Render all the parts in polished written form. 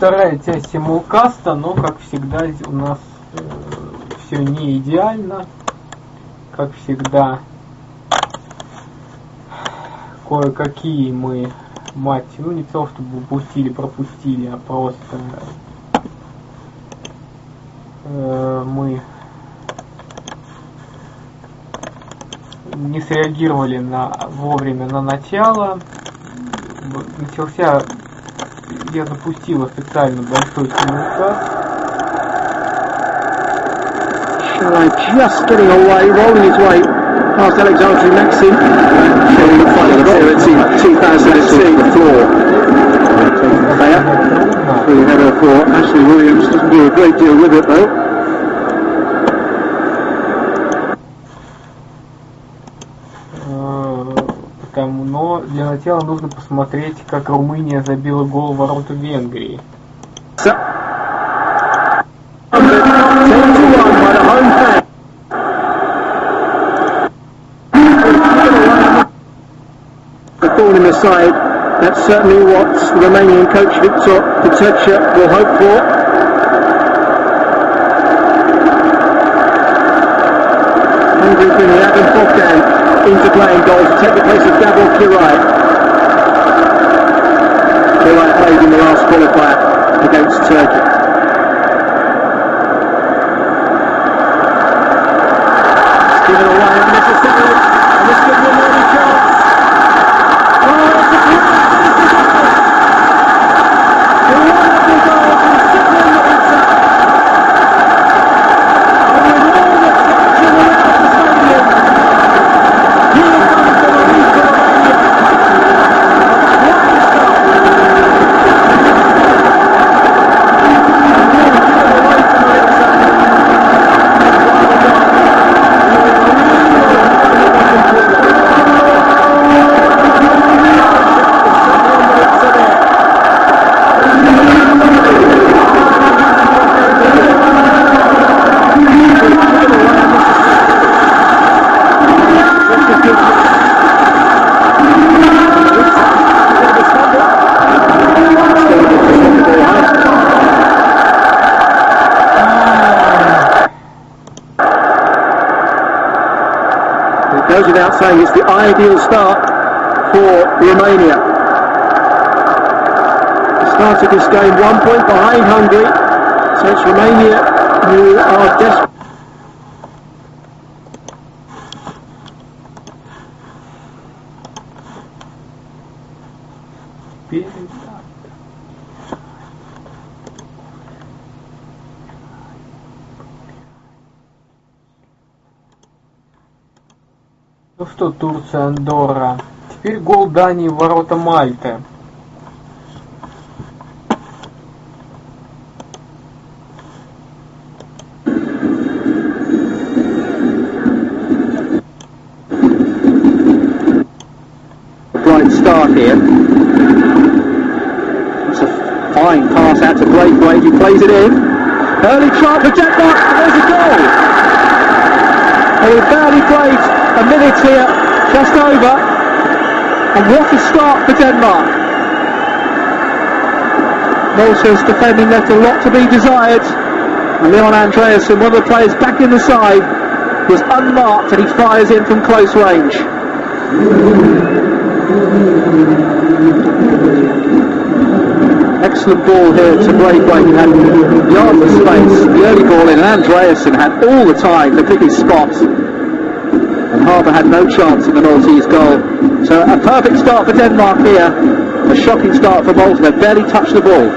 вторая часть симулкаста, но, как всегда, у нас все не идеально. Как всегда, кое-какие мы матчи, ну не то чтобы пропустили, а просто мы не среагировали вовремя на начало. Я запустил официально большой симулкаст. Just getting away, rolling his way past Alexandru Maxim. Showing the final appearance in 2002 the floor. Really header for Ashley Williams, doesn't do a great deal with it though. Но для начала нужно посмотреть, как Румыния забила гол в ворота Венгрии. Thorn in the side, that's certainly what Romanian coach Victor Petrcea will hope for. Hungary bringing Adam Bogdan into playing goal to take the place of Gabor Kirai. Kirai played in the last qualifier against Turkey. It's given away unnecessarily, and this could be an early chance. Oh, it's a beautiful goal! A wonderful goal from Simon Kast. And with all the tension around the stadium, here comes the relief for Romania. Goes without saying it's the ideal start for Romania. They started this game 1 point behind Hungary, so it's Romania who are desperate. Ну что, Турция, Андорра. Теперь гол Дании в ворота Мальты. Bright start here. It's a fine pass out to Braithwaite. He plays it in. Early try for Denmark. There's a goal. They barely played a minute here, just over, and what a start for Denmark. Malta's defending left a lot to be desired, and Leon Andreasen, one of the players back in the side, was unmarked and he fires in from close range. Excellent ball here to Braithwaite, who had yards of space, the early ball in, and Andreasen had all the time to pick his spot. And Harbour had no chance in the Maltese goal. So a perfect start for Denmark here. A shocking start for Malta. They barely touched the ball.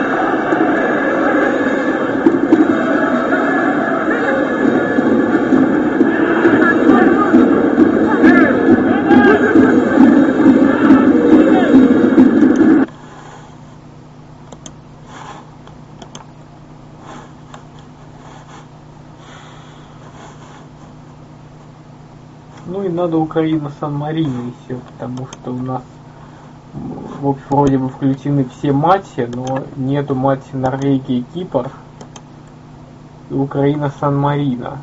Ну и надо Украина Сан-Марино еще, потому что у нас вроде бы включены все матчи, но нету матча Норвегия и Кипр. И Украина Сан-Марино.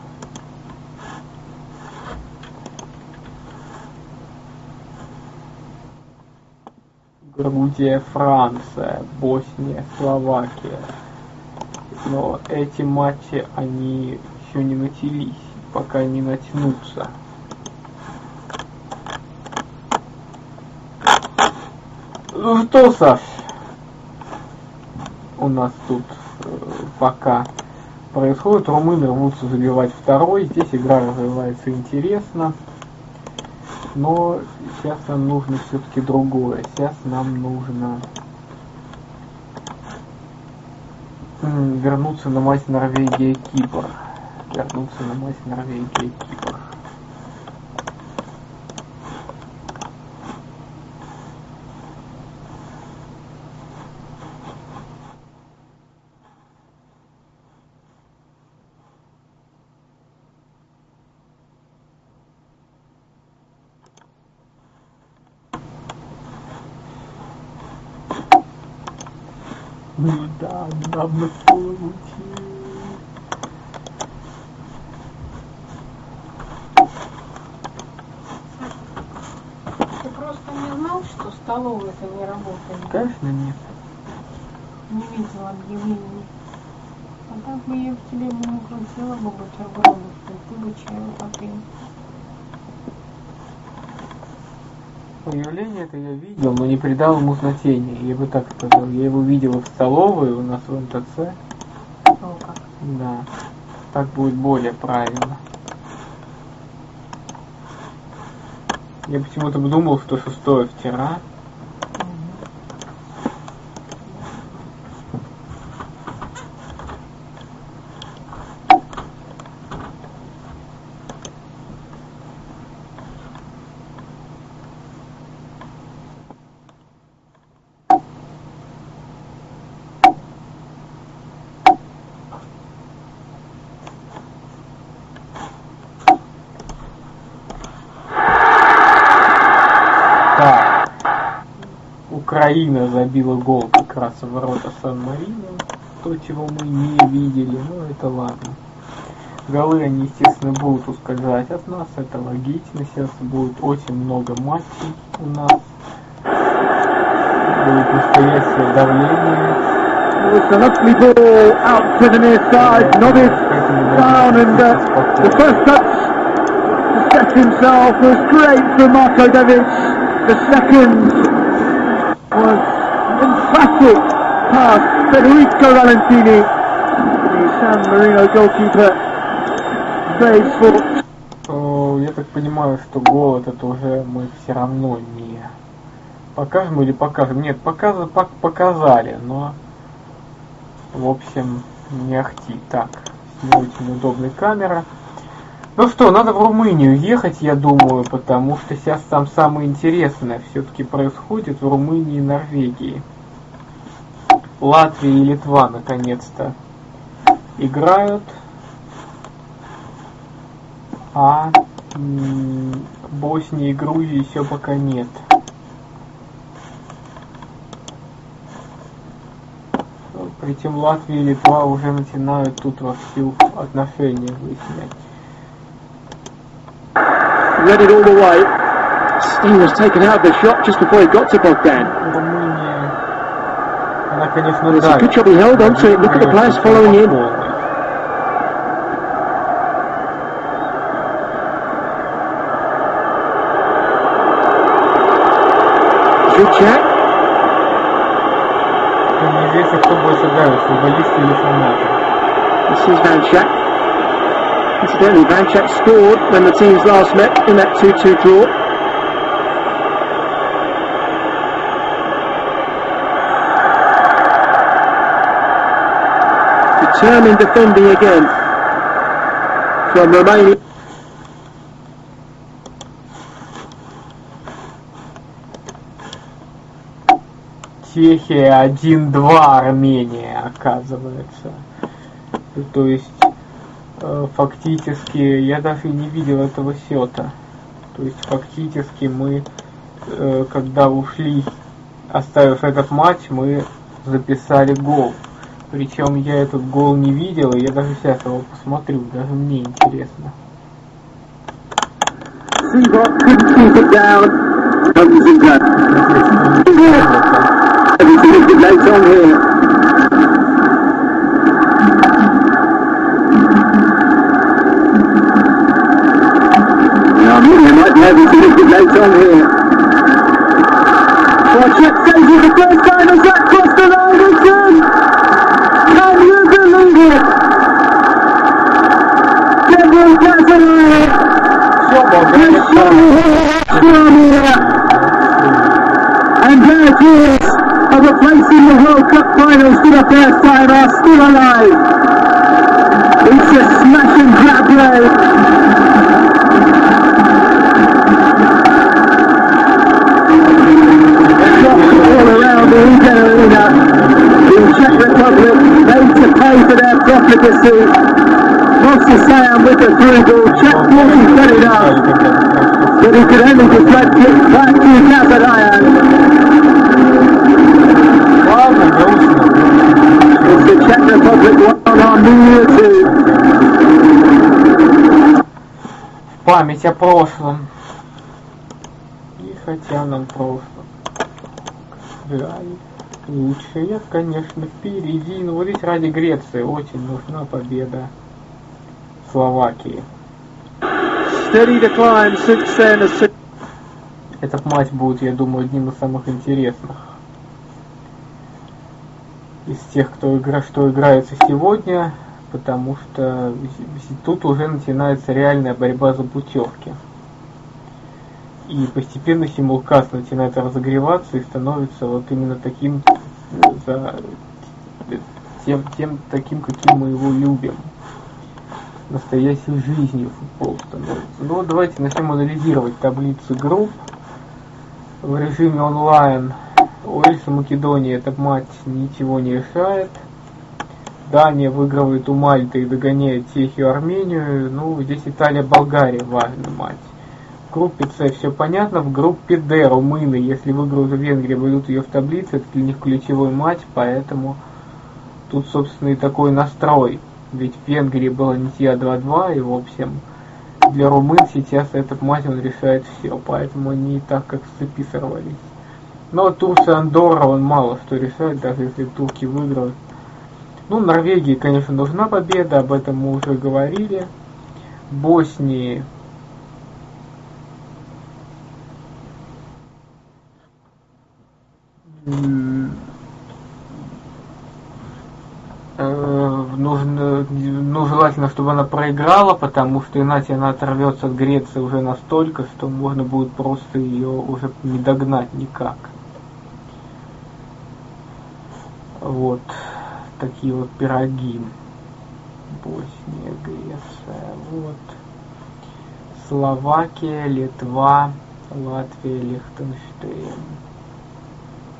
Грузия, Франция, Босния, Словакия. Но эти матчи, они еще не начались, пока не начнутся. Ну что, Саш, у нас тут пока происходит. Румыны рвутся забивать второй. Здесь игра развивается интересно. Но сейчас нам нужно все-таки другое. Сейчас нам нужно вернуться на матч Норвегия-Кипр. Вернуться на матч Норвегия-Кипр. Ну да, нам на получилось. Ты просто не знал, что столовая-то не работает? Конечно нет. Не видела объявлений. А так бы я в тебе бы накрутила бы бутербродов, и ты бы чаю попил. Появление-то я видел, но не придал ему значения. Я бы так сказал. Я его видел в столовой у нас в МТЦ. О, как. Да. Так будет более правильно. Я почему-то думал, что 6 вчера. Украина забила гол как раз в ворота Сан-Марино, то, чего мы не видели, но это ладно. Голы, они, естественно, будут ускользать от нас, это логично, сейчас будет очень много матчей у нас, будет настоящее давление. It's a lovely ball out to the near side, nodded down, and the first touch to set himself was great from Marko Davic. The second was emphatic past Federico Valentini, the San Marino goalkeeper. Saves for. Я так понимаю, что гол этот уже мы все равно не покажем или покажем. Нет, показали, но в общем не ахти. Так, не очень удобная камера. Ну что, надо в Румынию ехать, я думаю, потому что сейчас там самое интересное все-таки происходит в Румынии и Норвегии. Латвия и Литва наконец-то играют, а Боснии и Грузии еще пока нет. Причем Латвия и Литва уже начинают тут вовсю отношения выяснять. Read it all the way. Steen was taken out of the shot just before he got to Bogdan. Румыния, она, конечно, It's a good job he held on to it. Look at the players following in. Zuzak. Неизвестно, кто больше нравится, футболисты или фанаты. This is Vanchak. Incidentally, Vanchak scored when the teams last met in that 2-2 draw. Determined defending again from Romania. Чехия 1-2 Армения, оказывается. То есть фактически я даже не видел этого счета. То есть фактически мы, когда ушли, оставив этот матч, мы записали гол. Причем я этот гол не видел, и я даже сейчас его посмотрю, даже мне интересно. Seabot couldn't keep it down. Everything is late on here. Everything is late on here. Well, Czech saves it the first time as that crossed the line. It's in! Can you believe it? Gabriel Casanova! And their tears of a place in the World Cup finals for the first time are still alive. It's a smash and grab race. All around the Eden Arena in Czech Republic, made to pay for their profligacy. Monster Sam with the through ball, Czech 40 got it up, but he could only deflect it back to Kazanayan. It's the Czech Republic 1 on New Year 2. Память о прошлом. И хотя нам прошлое. Лучше я, конечно, впереди. Но вот здесь ради Греции очень нужна победа Словакии. Этот матч будет, я думаю, одним из самых интересных из тех, что играется сегодня, потому что тут уже начинается реальная борьба за путевки. И постепенно Simulkast начинает разогреваться и становится вот именно таким, таким, каким мы его любим. Настоящей жизнью футбол становится. Ну вот давайте начнем анализировать таблицу групп в режиме онлайн. Уэльс и Македония этот матч ничего не решает. Дания выигрывает у Мальты и догоняет Чехию, Армению. Ну, здесь Италия-Болгария, важный матч. В группе С все понятно. В группе Д румыны, если выиграют Венгрия, войдут ее в таблицу. Это для них ключевой матч, поэтому тут, собственно, и такой настрой. Ведь в Венгрии была ничья 2-2, и, в общем, для румын сейчас этот матч он решает все, поэтому они и так как с цепи сорвались. Но Турция, Андорра, он мало что решает, даже если турки выиграют. Ну, Норвегии, конечно, нужна победа, об этом мы уже говорили. Боснии желательно, чтобы она проиграла, потому что иначе она оторвется от Греции уже настолько, что можно будет просто ее уже не догнать никак. Вот такие вот пироги. Босния, Греция, вот. Словакия, Литва, Латвия, Лихтенштейн.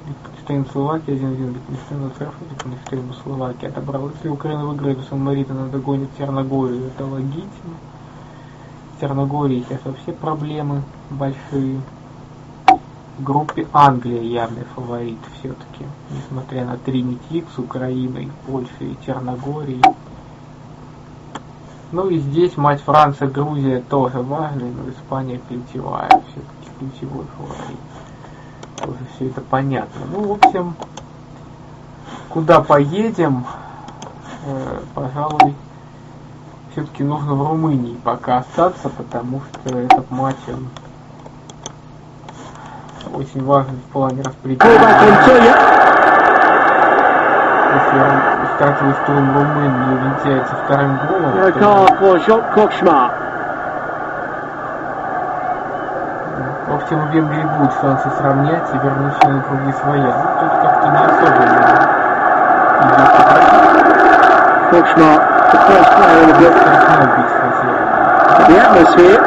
Лихтенштейн, Словакия, 1-1, Лихтенштейн, Лихтенштейн, Словакия отобрал. Если Украина выиграет у Сан-Марино, она догонит Черногорию, это логично. В Черногории сейчас вообще проблемы большие. В группе Англия явный фаворит все-таки, несмотря на 3 ничьих с Украиной, Польшей и Черногорией. Ну и здесь матч Франция-Грузия тоже важный, но Испания ключевая, все-таки ключевой фаворит. Тоже все это понятно. Ну, в общем, куда поедем, пожалуй, все-таки нужно в Румынии пока остаться, потому что этот матч он очень важен в плане распределения. Если стартовый штурм Румын не увенчается вторым голом, в общем, у Венгрии будет шансы сравнять и вернуться на круги своя. Ну, тут как-то не особенно The atmosphere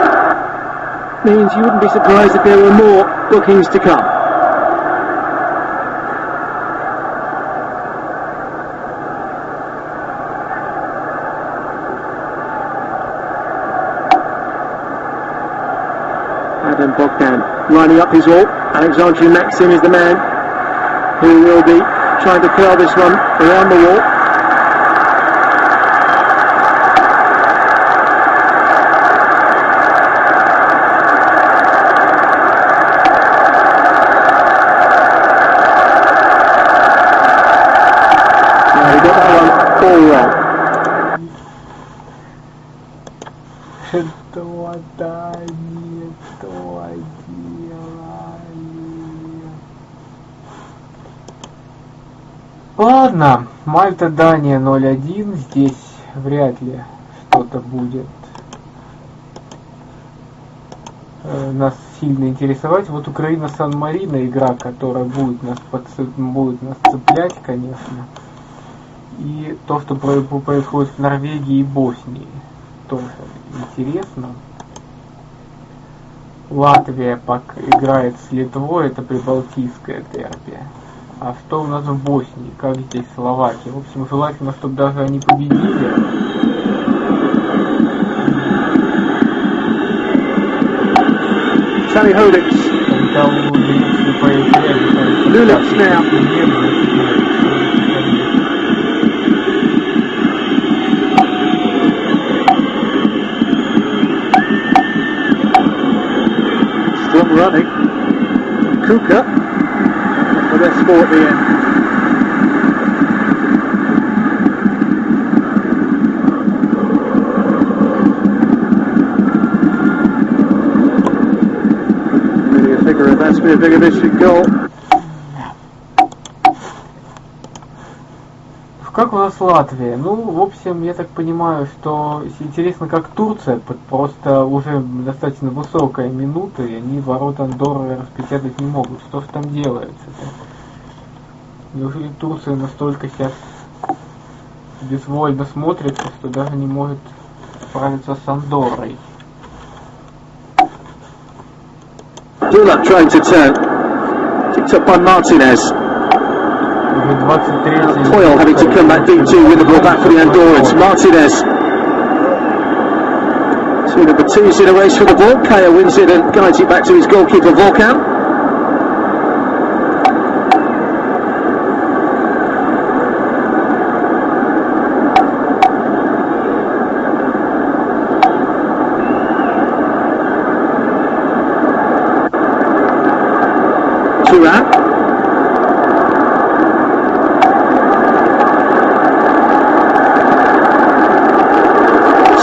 means you wouldn't be surprised if there were more bookings to come. Adam Bogdan lining up his wall. Alexandru Maxim is the man who will be trying to curl this one around the wall. 4-1. Что они делали? Ладно, Мальта-Дания 0-1. Здесь вряд ли что-то будет нас сильно интересовать. Вот Украина-Сан-Марино, игра, которая будет нас цеплять, конечно. И то, что происходит в Норвегии и Боснии, тоже интересно. Латвия играет с Литвой, это прибалтийское дерби. А что у нас в Боснии? Как здесь Словакия? В общем, желательно, чтобы даже они победили. Sammy Holdings. Lulic now. Still running. Kuka. The best score at the end. That's been a big efficient goal. Как у нас Латвия? Ну, в общем, я так понимаю, что интересно, как Турция, просто уже достаточно высокая минута, и они ворота Андорры распечатать не могут. Что же там делается-то? Неужели Турция настолько сейчас безвольно смотрится, что даже не может справиться с Андоррой? Dulac trying to turn. Picked up by Martinez. Hoyle having to come back deep too with the ball back for the Andorrans. Martinez. So number 2's in a race for the ball. Kaya wins it and guides it back to his goalkeeper Volkan.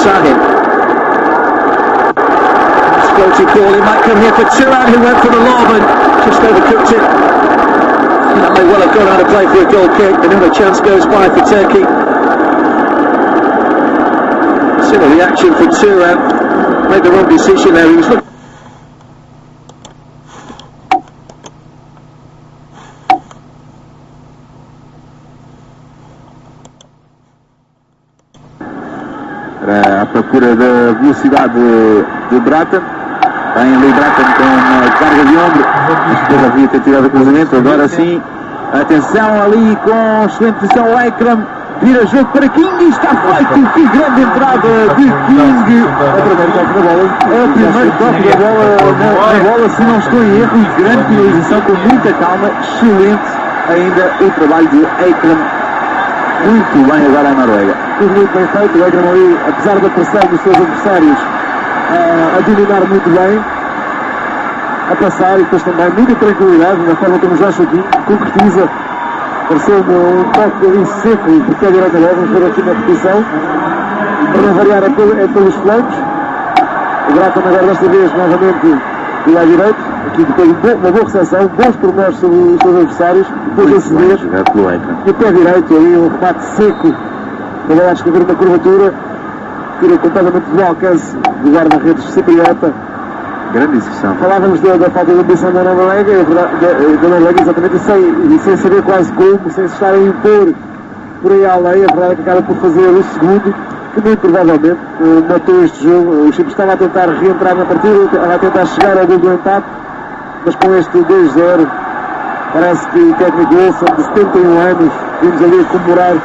Sahin. Explosive ball, it might come here for Turan, who went for the lob and just overcooked it. That may well have gone out of play for a goal kick. Another chance goes by for Turkey. Similar reaction for Turan. Made the wrong decision there. He was looking. À procura da velocidade de Bratan. Vem ali Bratan com carga de ombro. Ele havia ter tirado o cruzamento. Agora sim, atenção ali com excelente posição o Ekram. Vira jogo para King e está feito. Que grande entrada de King. É o primeiro toque da bola. É o primeiro toque da bola na bola, se não estou em erro. E grande finalização com muita calma. Excelente ainda o trabalho de Ekram. Muito bem agora a Noruega. Tudo muito bem feito, o Ekram ali, apesar da pressão dos seus adversários, a dominar muito bem, a passar e depois também muita tranquilidade na forma como já Joaquim concretiza. Pareceu-me um toque ali seco e por toda a direita logo, vamos ver aqui na repetição. Para não variar é pelos flancos. O Bratan agora desta vez novamente do lado direito, aqui depois uma boa recepção, bons pormenores sobre os seus adversários, depois a ceder. E o pé direito aí, um remate seco, para lá descrever uma curvatura, tira completamente do alcance do guarda-redes cipriota. Grande execução. Falávamos da falta de ambição da Noruega, da Noruega exatamente, e sem saber quase como, sem se estar a impor por aí à lei, a verdade é que acaba por fazer o segundo, que muito provavelmente matou este jogo. O Chipre estava a tentar reentrar na partida, estava a tentar chegar ao gol do empate, mas com este 2-0, parece que o técnico Wilson, de 71 anos, vimos ali a comemorar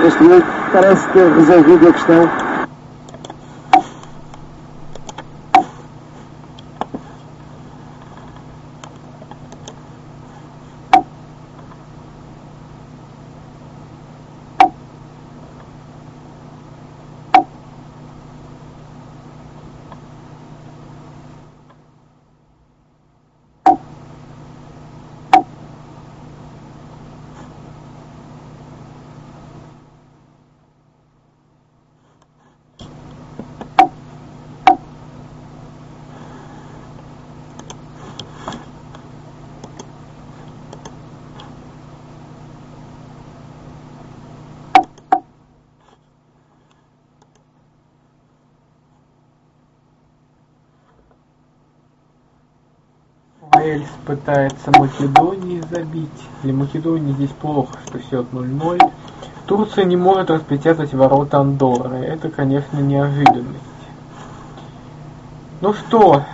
este gol, parece ter resolvido a questão. Уэльс пытается Македонии забить. Для Македонии здесь плохо, что счет 0-0. Турция не может распечатать ворота Андорры. Это, конечно, неожиданность. Ну что?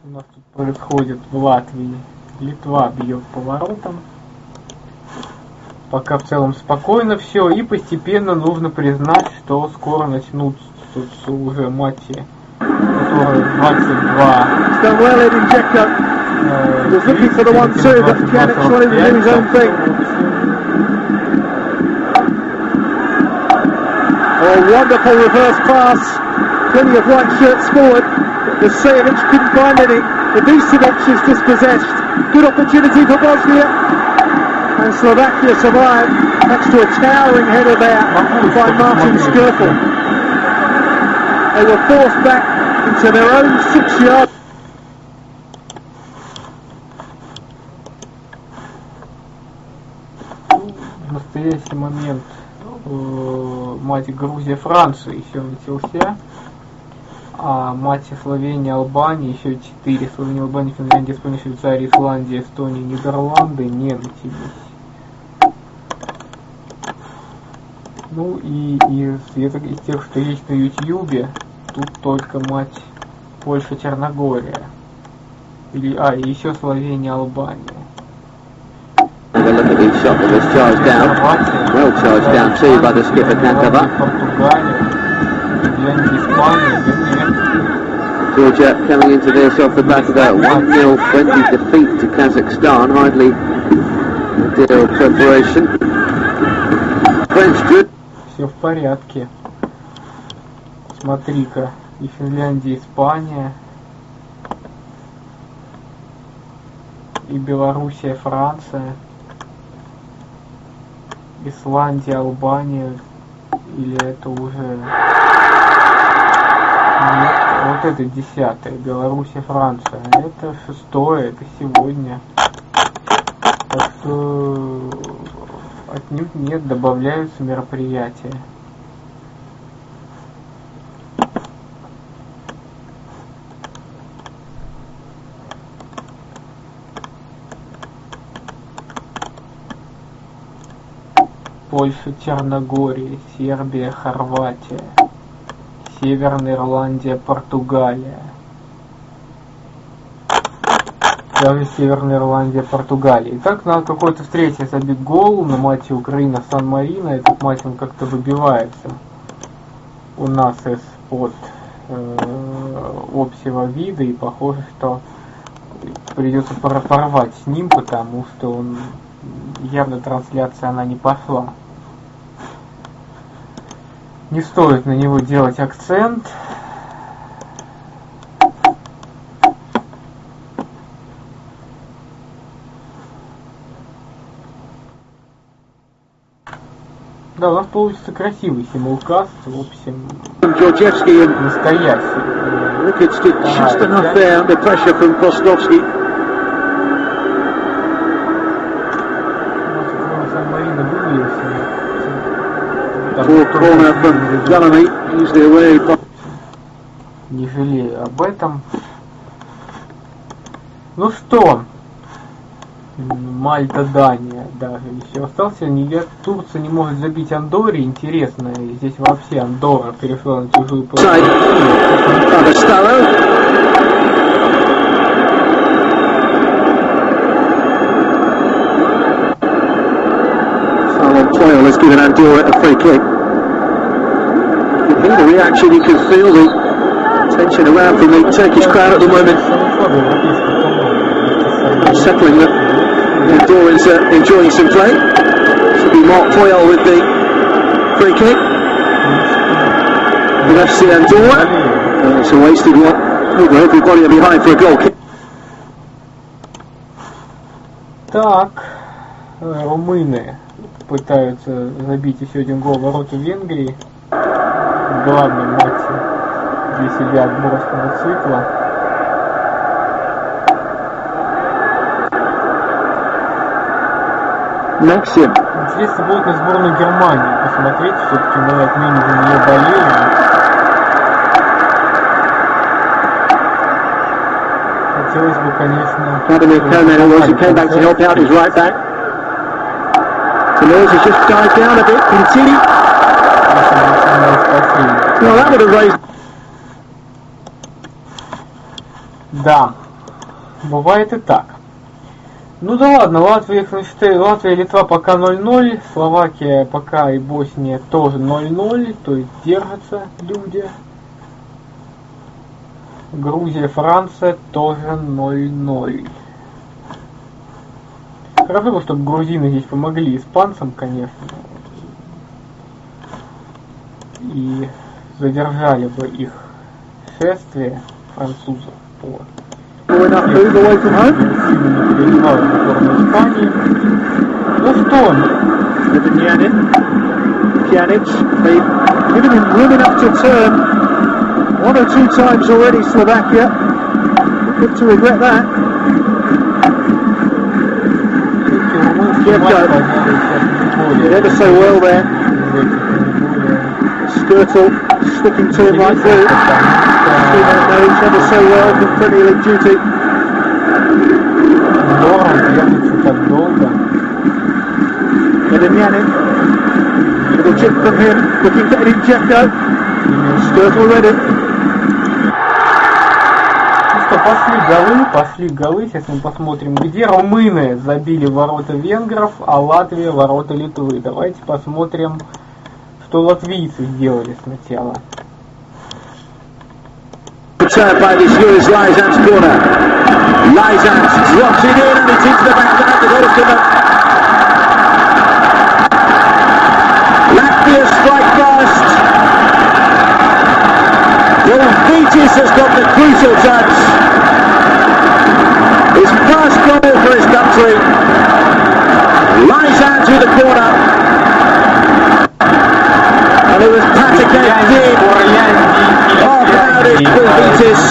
У нас тут происходит в Латвии. Литва бьет по воротам. Пока в целом спокойно все. И постепенно нужно признать, что скоро начнутся уже матчи, которые 22. Was looking for the 1-2, but Pjanic trying to do his own thing. Oh, wonderful reverse pass. Plenty of white shirts forward. The Sejovic couldn't find any. The Vucevic is dispossessed. Good opportunity for Bosnia. And Slovakia survived. Thanks to a towering header there by Martin Skirtle. They were forced back into their own 6-yard. В настоящий момент матч Грузия-Франция еще начался, а матчи Словения-Албания еще 4. Словения-Албания, Финляндия, Испания, Швейцария, Исландия, Эстония, Нидерланды не начались. Ну и из тех, что есть на Ютьюбе, тут только матч Польша-Черногория. И еще Словения-Албания. Have a look at the shot that was charged down. Well charged down too by the skipper Kankava. Georgia coming into this off the back of that 1-0 friendly defeat to Kazakhstan. Hardly a deal of preparation. French good. Все в порядке. Смотри-ка, и Финляндия, Испания, и Белоруссия, Франция, Исландия, Албания, или это уже... Нет, вот это 10-е, Белоруссия, Франция, это 6-е, это сегодня. Так что отнюдь нет, добавляются мероприятия. Польша, Черногория, Сербия, Хорватия, Северная Ирландия, Португалия. Даже Северная Ирландия, Португалия. Итак, на какой-то встрече забит гол на матче Украина-Сан-Марино. Этот матч он как-то выбивается у нас из-под общего вида. И похоже, что придется порвать с ним, потому что он явно трансляция она не пошла. Не стоит на него делать акцент. Да, у нас получится красивый симулкаст, в общем, настоящий. Ricketts did just enough there under pressure from Kostovski. Poor corner from Jalamy, easily away. Не жалею об этом. Ну что, Мальта, Дания даже еще остался. Турция не может забить Андорре. Интересно, здесь вообще Андорра перешла на чужую площадь. Toyle has given Andorra a free kick. You can hear the reaction, you can feel the tension around from the Turkish crowd at the moment. Settling that Andorra is enjoying some play. Should be Mark Toyle with the free kick. With FC Andorra. It's a wasted one. Everybody behind for a goal kick. Так, румыны пытаются забить еще один гол в ворота Венгрии в главном матче для себя отборочного цикла. Максим. Интересно будет на сборную Германии посмотреть, все-таки мы отныне за нее болели. хотелось бы, конечно... Vladimir Komen it was, who came back to help out his right back. The Mills has just dived down a bit. Continue. Well, that would have raised... Да, бывает и так. Ну да ладно, Латвия и Литва пока 0-0, Словакия пока и Босния тоже 0-0, то есть держатся люди. Грузия, Франция тоже 0-0. Хорошо бы, чтобы грузины здесь помогли испанцам, конечно. И задержали бы их шествие французов по Испании. Ну что? Pjanic, they've given him room enough to turn 1 or 2 times already, Slovakia. Good to regret that. Did ever so well there. Skirtle sticking to him right through. Knows ever so well from Premier League duty. Pjanic. Little chip from him, looking to Edin Dzeko. Skirtle read it. Ну что, пошли голы. Сейчас мы посмотрим, где румыны забили ворота венгров, а Латвия ворота Литвы. Давайте посмотрим, что латвийцы сделали сначала. Returned by this Juris Lysand's corner. Lysand drops it in and it's into the back of the net. Latvia strike first. Vitis has got the crucial touch. His first goal for his country. Lysand to the corner. And it was Patrick Dean. Half out it for Vitis.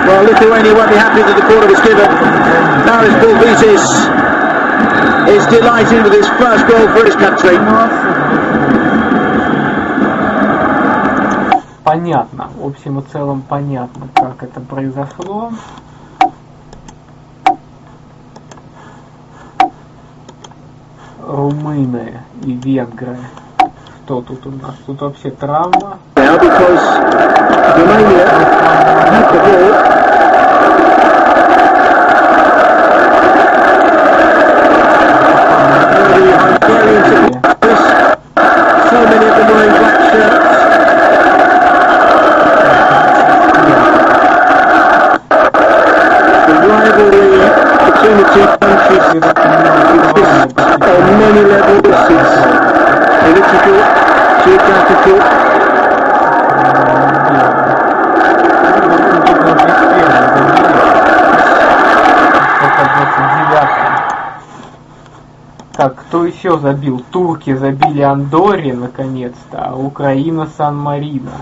Well, Lithuania won't be happy that the corner was given. Now it's Paul Vitis is delighted with his first goal for his country. Понятно, в общем и целом понятно, как это произошло. Румыны и венгры. Что тут у нас? Тут вообще травма. On many levels, it's political, geographical. Так, кто еще забил? Турки забили Андорре наконец-то, а Украина Сан-Марино.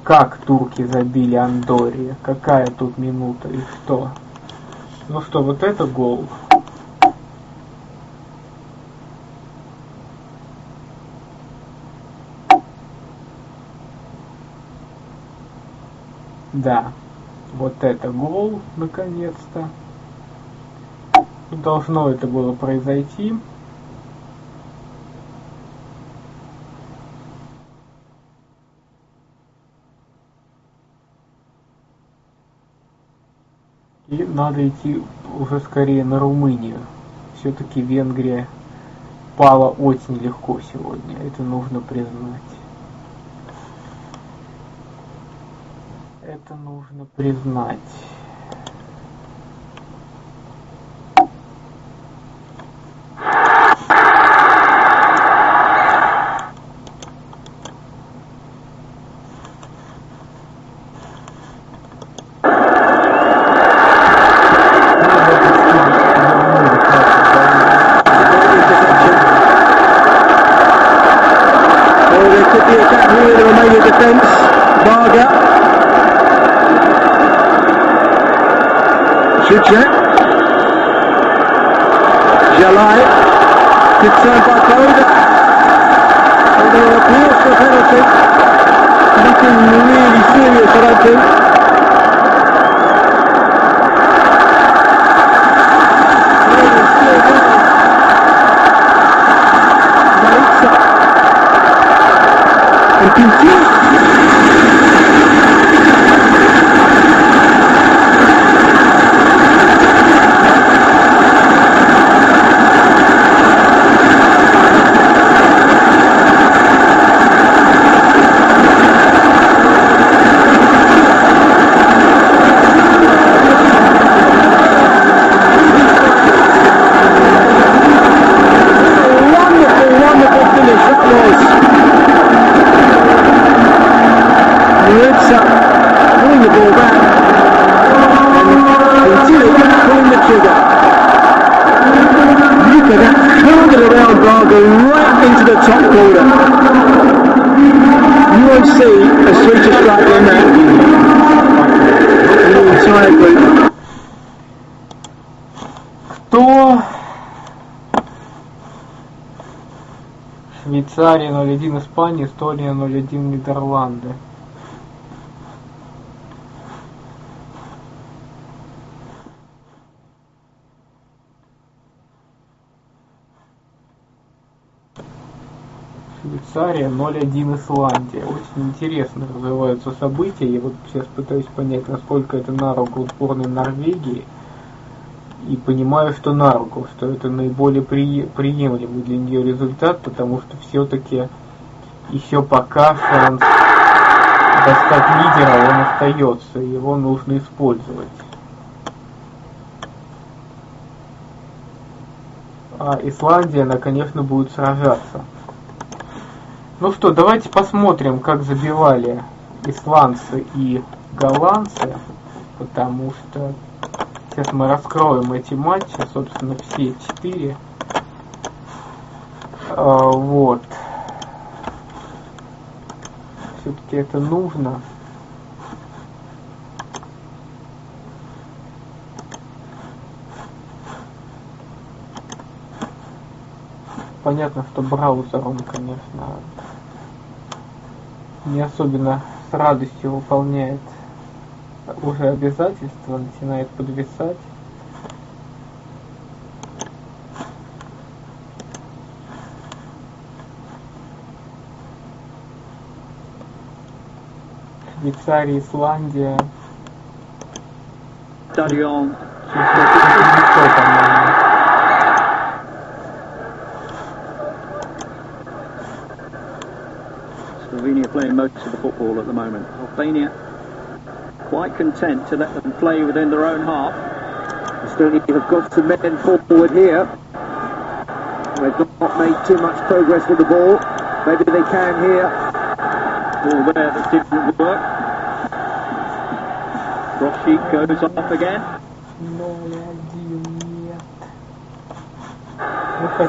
Как турки забили Андорре? Какая тут минута и что? Ну что, вот это гол. Да, вот это гол, наконец-то. Должно это было произойти. И надо идти уже скорее на Румынию. Все-таки Венгрия пала очень легко сегодня. Это нужно признать. Это нужно признать. Suchek. Jalai. Good turn by Boda. And there appears think. Nothing really serious, I don't think. And continues. Pulling the ball back and continuing pulling the trigger. Look at that, curled around Braga right into the top corner. You won't see a sweeter strike than that in the entire group. Кто? Швейцария 0-1 Испания, Эстония 0-1 Нидерланды. Швейцария 0-1 Исландия. Очень интересно развиваются события. Я вот сейчас пытаюсь понять, насколько это на руку сборной Норвегии. И понимаю, что на руку, что это наиболее приемлемый для нее результат, потому что все-таки еще пока шанс достать лидера, он остается, его нужно использовать. А Исландия, она, конечно, будет сражаться. Ну что, давайте посмотрим, как забивали исландцы и голландцы, потому что сейчас мы раскроем эти матчи, собственно, все 4. Вот. Все-таки это нужно. Понятно, что браузер, он, конечно, не особенно с радостью выполняет уже обязательства, начинает подвисать. Швейцария, Исландия. Stadion. Slovenia playing most of the football at the moment. Albania quite content to let them play within their own half. Estonia have got some men forward here. They've not made too much progress with the ball. Maybe they can here. Ball there that didn't work. Rossi goes off again.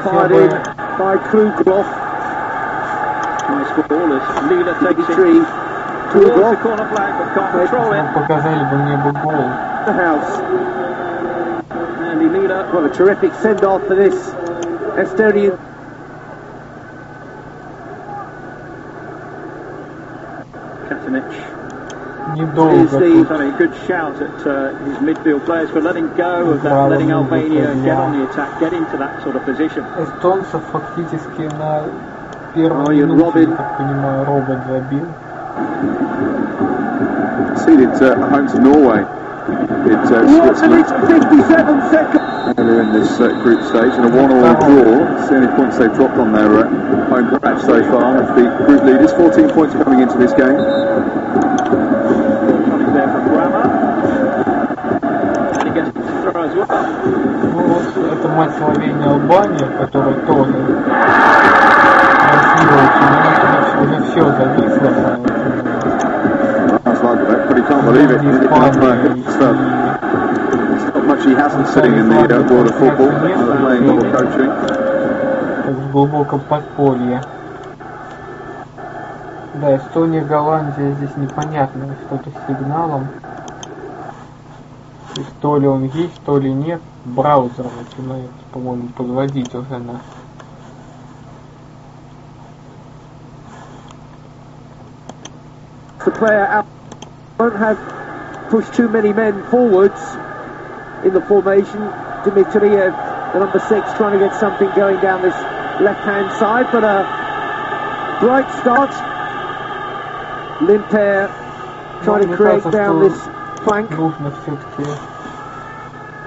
Fired in by Krugloff. Nice ball as Lila takes it towards the corner flag but can't control it. Показали бы мне бы гол. The house. Andy Lila. Well, a terrific send-off for this Estonian. Katanic. Is the good shout at his midfield players for letting go of that, letting Albania get on the attack, get into that sort of position. Эстонцев фактически на первом минуте, я так понимаю, робот забил. Conceded home to Norway. Switzerland 57 seconds. earlier in this group stage, and a 1-1 draw. It's the only points they've dropped on their home match so far of the group leaders. 14 points coming into this game. Ну вот это матч Словения-Албания, который тоже красиво очень, уже все зависло. But he can't believe it. Not much he hasn't sitting in the world of football, playing or coaching. В глубоком подполье. Да, Эстония, Голландия здесь непонятно, что-то с сигналом. И то ли он есть, то ли нет. Браузер начинает, по-моему, подводить уже на The player out won't have pushed too many men forwards in the formation. Dmitriev, the number 6, trying to get something going down this left-hand side, but a bright start. Limper trying to create down this flank.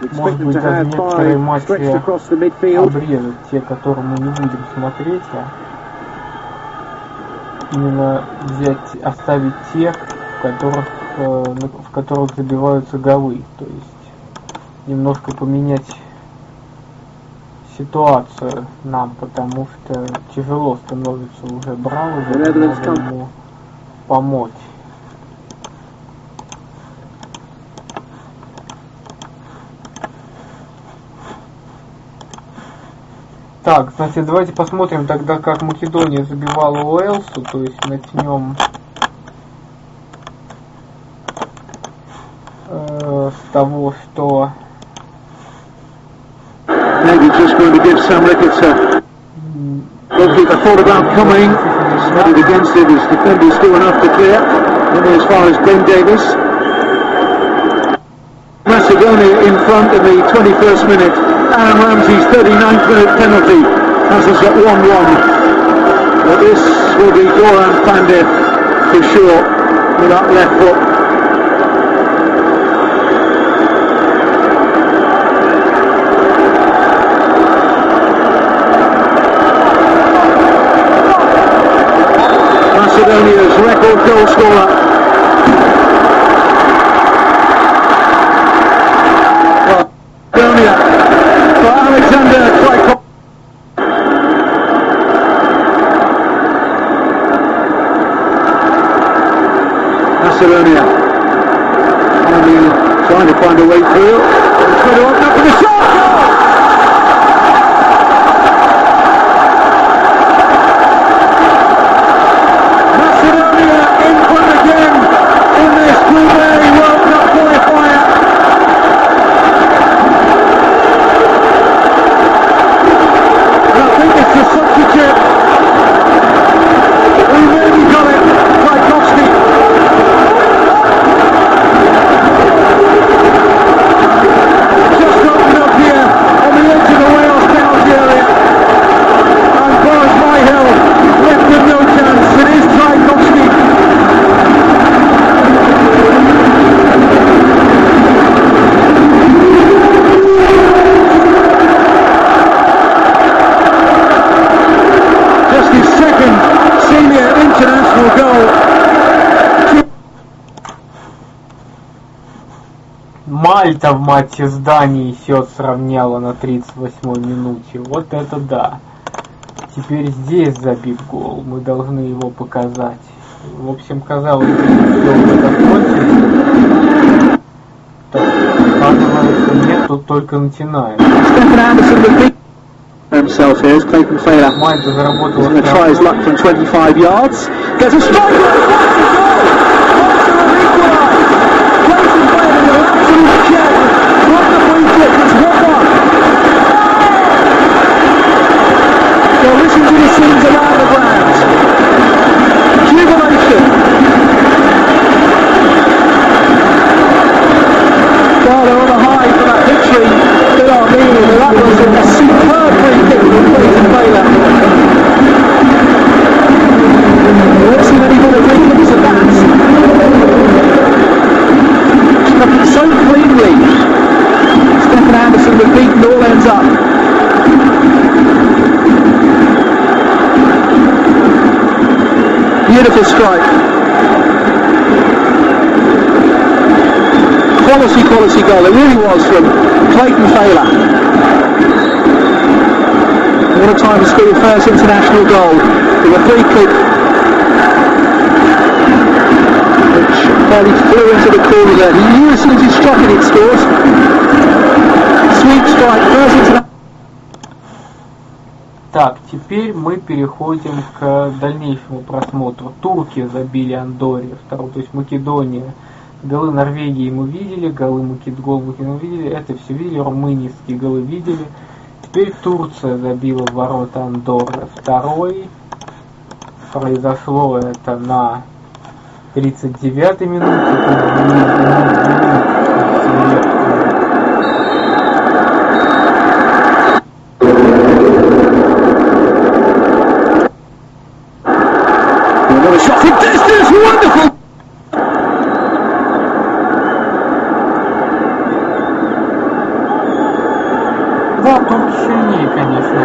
Expect them to have 5 stretched across the midfield. Обрезать те, которые мы не будем смотреть, а именно взять, оставить тех, в которых забиваются голы. То есть немножко поменять ситуацию нам, потому что тяжело становится уже Браузеру, надо ему помочь. Так, значит, давайте посмотрим тогда, как Македония забивала Уэльсу, то есть начнем с того, что Maybe just going to give some rickets a goalkeeper thought about coming, studied against it, his defenders do enough to clear, only as far as Ben Davis. Macedonia in front in the 21st minute. Aaron Ramsey's 39th minute penalty has us at 1-1. But this will be Goran Pandev for sure with that left foot. Macedonia's record goal scorer. Macedonia for Alexander Trajkov. Macedonia trying to find a way through. It's going to open up for the shot. Мальта в матче с Данией счет сравняла на 38-й минуте. Вот это да. Теперь здесь забит гол. Мы должны его показать. В общем, казалось бы, все уже закончилось. Так, оказывается, нет, тут только начинаем. Himself here is Clayton Failer. Мальта заработала. He's going to try his luck from 25 yards. Gets a strike. Well, listen to the scenes around the ground. Jubilation. Well, they're on a high for that victory. They are meaning that was a superb free kick from Clayton Failer. We won't see many more free kicks of that. Struck it so cleanly. Stefan Anderson with beaten all ends up. Beautiful strike. Quality goal. It really was from Clayton Failer. What a time to score your first international goal with a free kick which fairly flew into the corner there. He knew as soon as he struck it, it scores. Sweet strike, first international. Так, теперь мы переходим к дальнейшему просмотру. Турки забили Андорре, второй, то есть Македония. Голы Норвегии мы видели, гол Македонии мы видели, это все видели, румынские голы видели. Теперь Турция забила в ворота Андорры второй. Произошло это на 39-й минуте. Another shot from distance, wonderful! Да, только сильнее, конечно.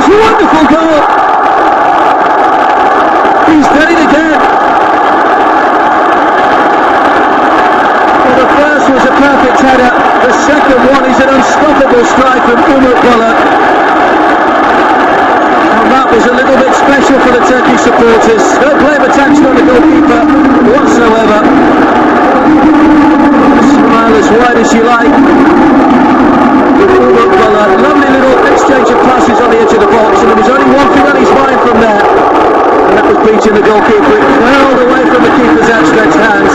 Wonderful goal! He's done it again! Well, the first was a perfect header, the second one is an unstoppable strike from Simulkast. And that was a little bit special for the Turkish supporters. No blame attached on the goalkeeper whatsoever. Smile as wide as you like. Lovely little exchange of passes on the edge of the box, and there was only one thing on his mind from there, and that was beating the goalkeeper. It curled away from the keeper's outstretched hands.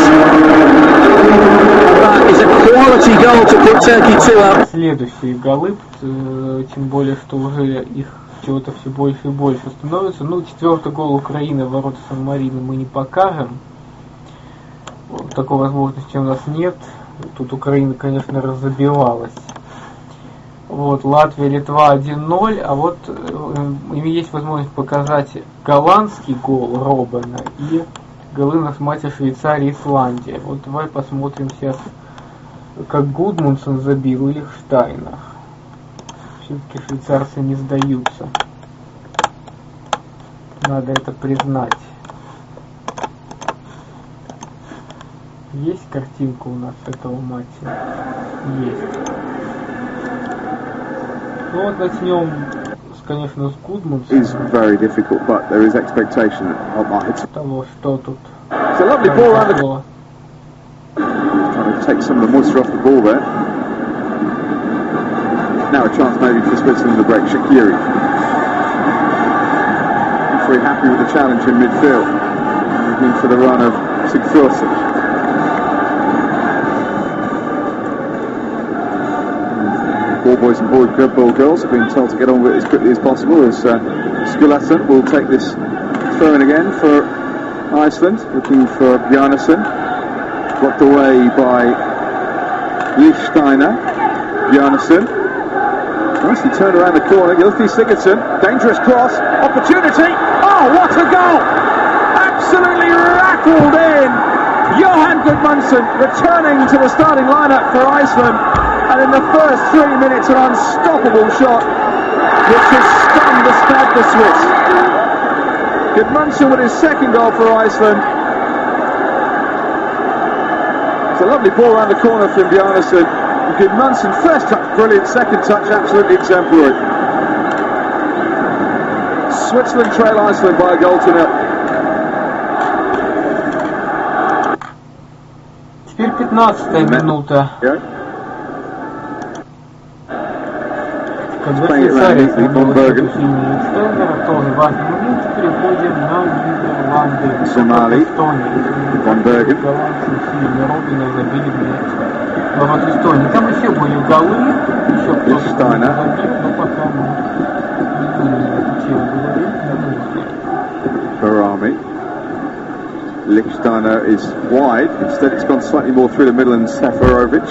That is a quality goal to put Turkey 2-up. Следующие голы, тем более, что уже их чего-то все больше и больше становится. Ну, 4-й гол Украины в ворота Сан-Марино мы не покажем. Такой возможности у нас нет. Тут Украина, конечно, разобивалась. Вот, Латвия, Литва 1-0, а вот есть возможность показать голландский гол Робена и голы на матче Швейцария и Исландия. Вот давай посмотрим сейчас, как Гудмунссон забил или Штайнер. Все-таки швейцарцы не сдаются. Надо это признать. Есть картинка у нас этого матча? Есть. Ну вот начнем, конечно, с Гудмунсона. It's very difficult, but there is expectation of that. Того, что тут. It's a lovely ball around the... Trying to take some of the moisture off the ball there. Now a chance maybe for Switzerland to break Shaqiri. Not very happy with the challenge in midfield. Looking for the run of Sigfússon. Ball boys and ball girls have been told to get on with it as quickly as possible, as Skulason will take this throw in again for Iceland, looking for Bjarnason, blocked away by Liefsteiner. Bjarnason nicely turned around the corner. Gylfi Sigurdsson, dangerous cross, opportunity. Oh, what a goal! Absolutely rattled in. Johan Gudmundsson returning to the starting lineup for Iceland. And in the first 3 minutes, an unstoppable shot, which has stunned the Stade Swiss. Gudmundsson with his second goal for Iceland. It's a lovely ball around the corner from Bjarnason. Gudmundsson, first touch brilliant, second touch absolutely exemplary. Switzerland trail Iceland by a goal to nil. Теперь 15-я минута. Когда Швейцария сыграла эту сильную Стендера, тоже важный момент, переходим на Нидерланды. Сомали, Ван Берген. Голландцы сильно Робина забили мяч. Но вот Эстония, там еще были голы, еще кто-то забил, но пока мы не будем эту тему говорить. Barami. Lichtsteiner is wide, instead it's gone slightly more through the middle, and Seferovic.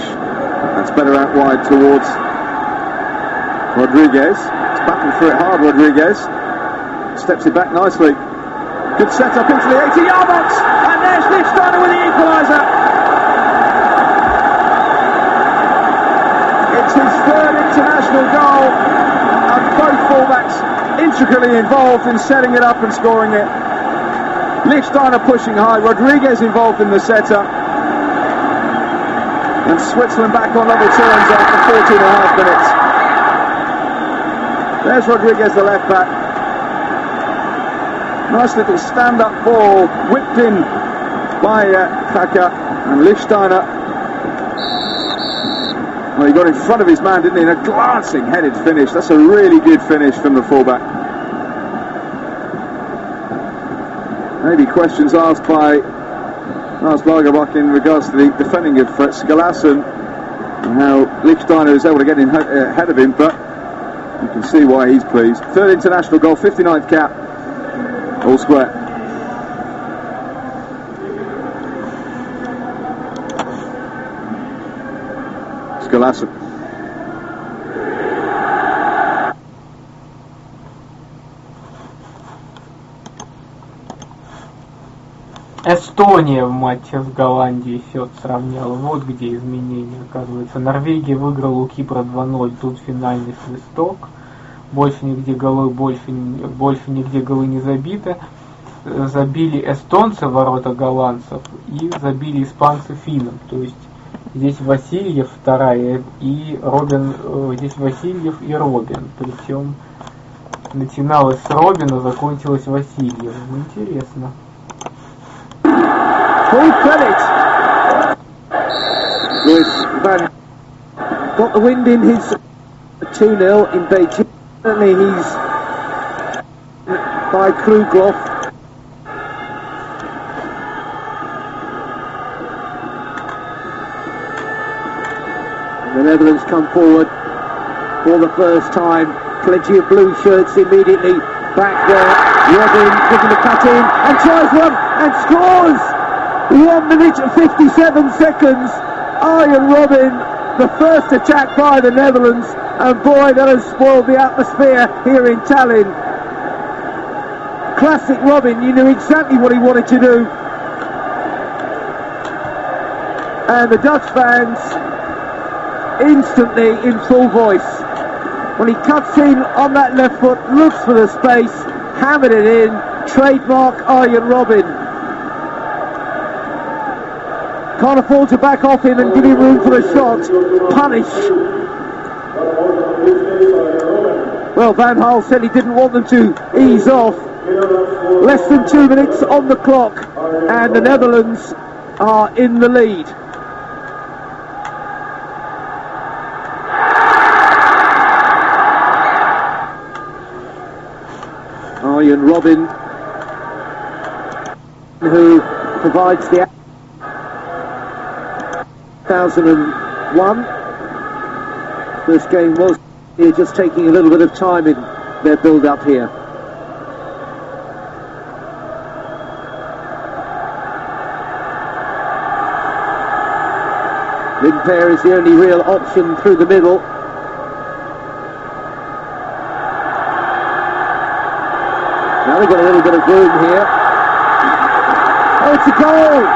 That's better out wide towards Rodriguez. It's battling through it hard, Rodriguez. Steps it back nicely. Good set up into the 80-yard box, and there's Lichtsteiner with the equaliser. It's his third international goal, and both fullbacks intricately involved in setting it up and scoring it. Lichtsteiner pushing high, Rodriguez involved in the setup, and Switzerland back on level terms after 14.5 minutes. There's Rodriguez, the left back. Nice little stand-up ball, whipped in by Kaka, and Lichtsteiner. Well, he got in front of his man, didn't he? In a glancing headed finish. That's a really good finish from the fullback. Maybe questions asked by Lars Lagerbach in regards to the defending of Skalason and how Lichtsteiner was able to get in ahead of him, but you can see why he's pleased. Third international goal, 59th cap, all square. Skalason. Эстония в матче с Голландией счет сравняла. Вот где изменения, оказывается. Норвегия выиграла у Кипра 2-0. Тут финальный свисток. Больше нигде голы не забиты. Забили эстонцы в ворота голландцев и забили испанцы финнам. То есть здесь Васильев вторая и Робин, здесь Васильев и Робин. Причем начиналось с Робина, закончилось Васильевым. Интересно. Full credit. Lewis Van got the wind in his 2-0 in Beijing. Certainly he's by Krugloff. The Netherlands come forward for the first time. Plenty of blue shirts immediately back there. Robin looking to cut in and tries one and scores! 1 minute and 57 seconds. Arjen Robin, the first attack by the Netherlands, and boy, that has spoiled the atmosphere here in Tallinn. Classic Robin, you knew exactly what he wanted to do. And the Dutch fans instantly in full voice. When he cuts in on that left foot, looks for the space, hammered it in, trademark Arjen Robin. Can't afford to back off him and give him room for the shot. Punish. Well, Van Gaal said he didn't want them to ease off. Less than 2 minutes on the clock, and the Netherlands are in the lead. Arjen Robin, who provides the 2001. First game was here, just taking a little bit of time in their build-up here. Limpere is the only real option through the middle. Now they've got a little bit of room here. Oh, it's a goal!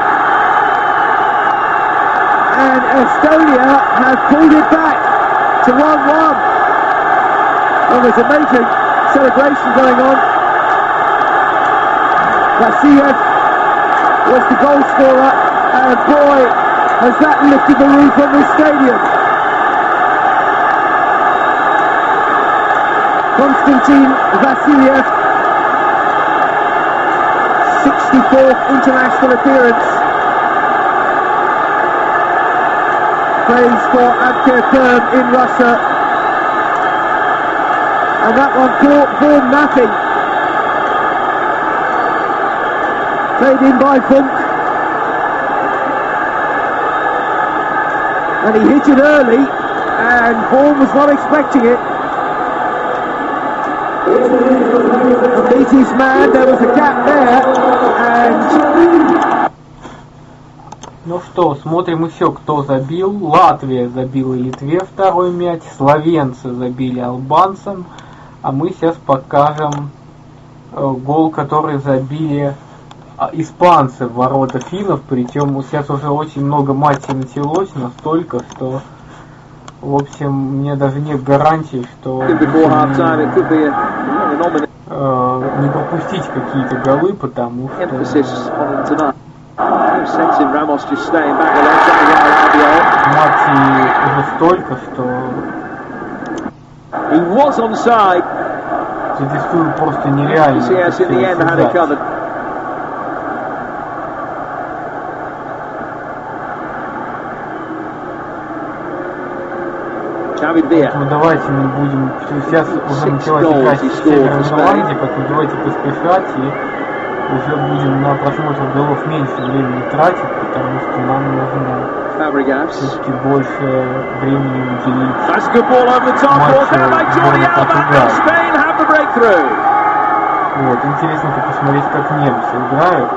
And Estonia have pulled it back to 1-1. Well, there's a major celebration going on. Vassiliev was the goal scorer, and boy, has that lifted the roof on this stadium. Konstantin Vassiliev, 64th international appearance. Plays for Abkhaz Perm in Russia. And that one ball nothing. Played in by Funk. And he hit it early, and Vaughan was not expecting it. Beat his man, there was a gap there, and... Ну что, смотрим еще, кто забил. Латвия забила Литве второй мяч, словенцы забили албанцам, а мы сейчас покажем гол, который забили испанцы в ворота финнов, причем сейчас уже очень много матчей началось, настолько, что, в общем, мне даже нет гарантии, что не пропустить какие-то голы, потому что матчей уже столько, что... He was onside. зачастую просто нереально CS in the end had it covered. Поэтому давайте мы будем, сейчас уже началась игра с Северной Ирландией, поэтому давайте поспешать и уже будем на просмотр голов меньше времени тратить, потому что нам нужно все-таки больше времени уделить матчу сборной Португалии. Вот, интересно посмотреть, как немцы играют.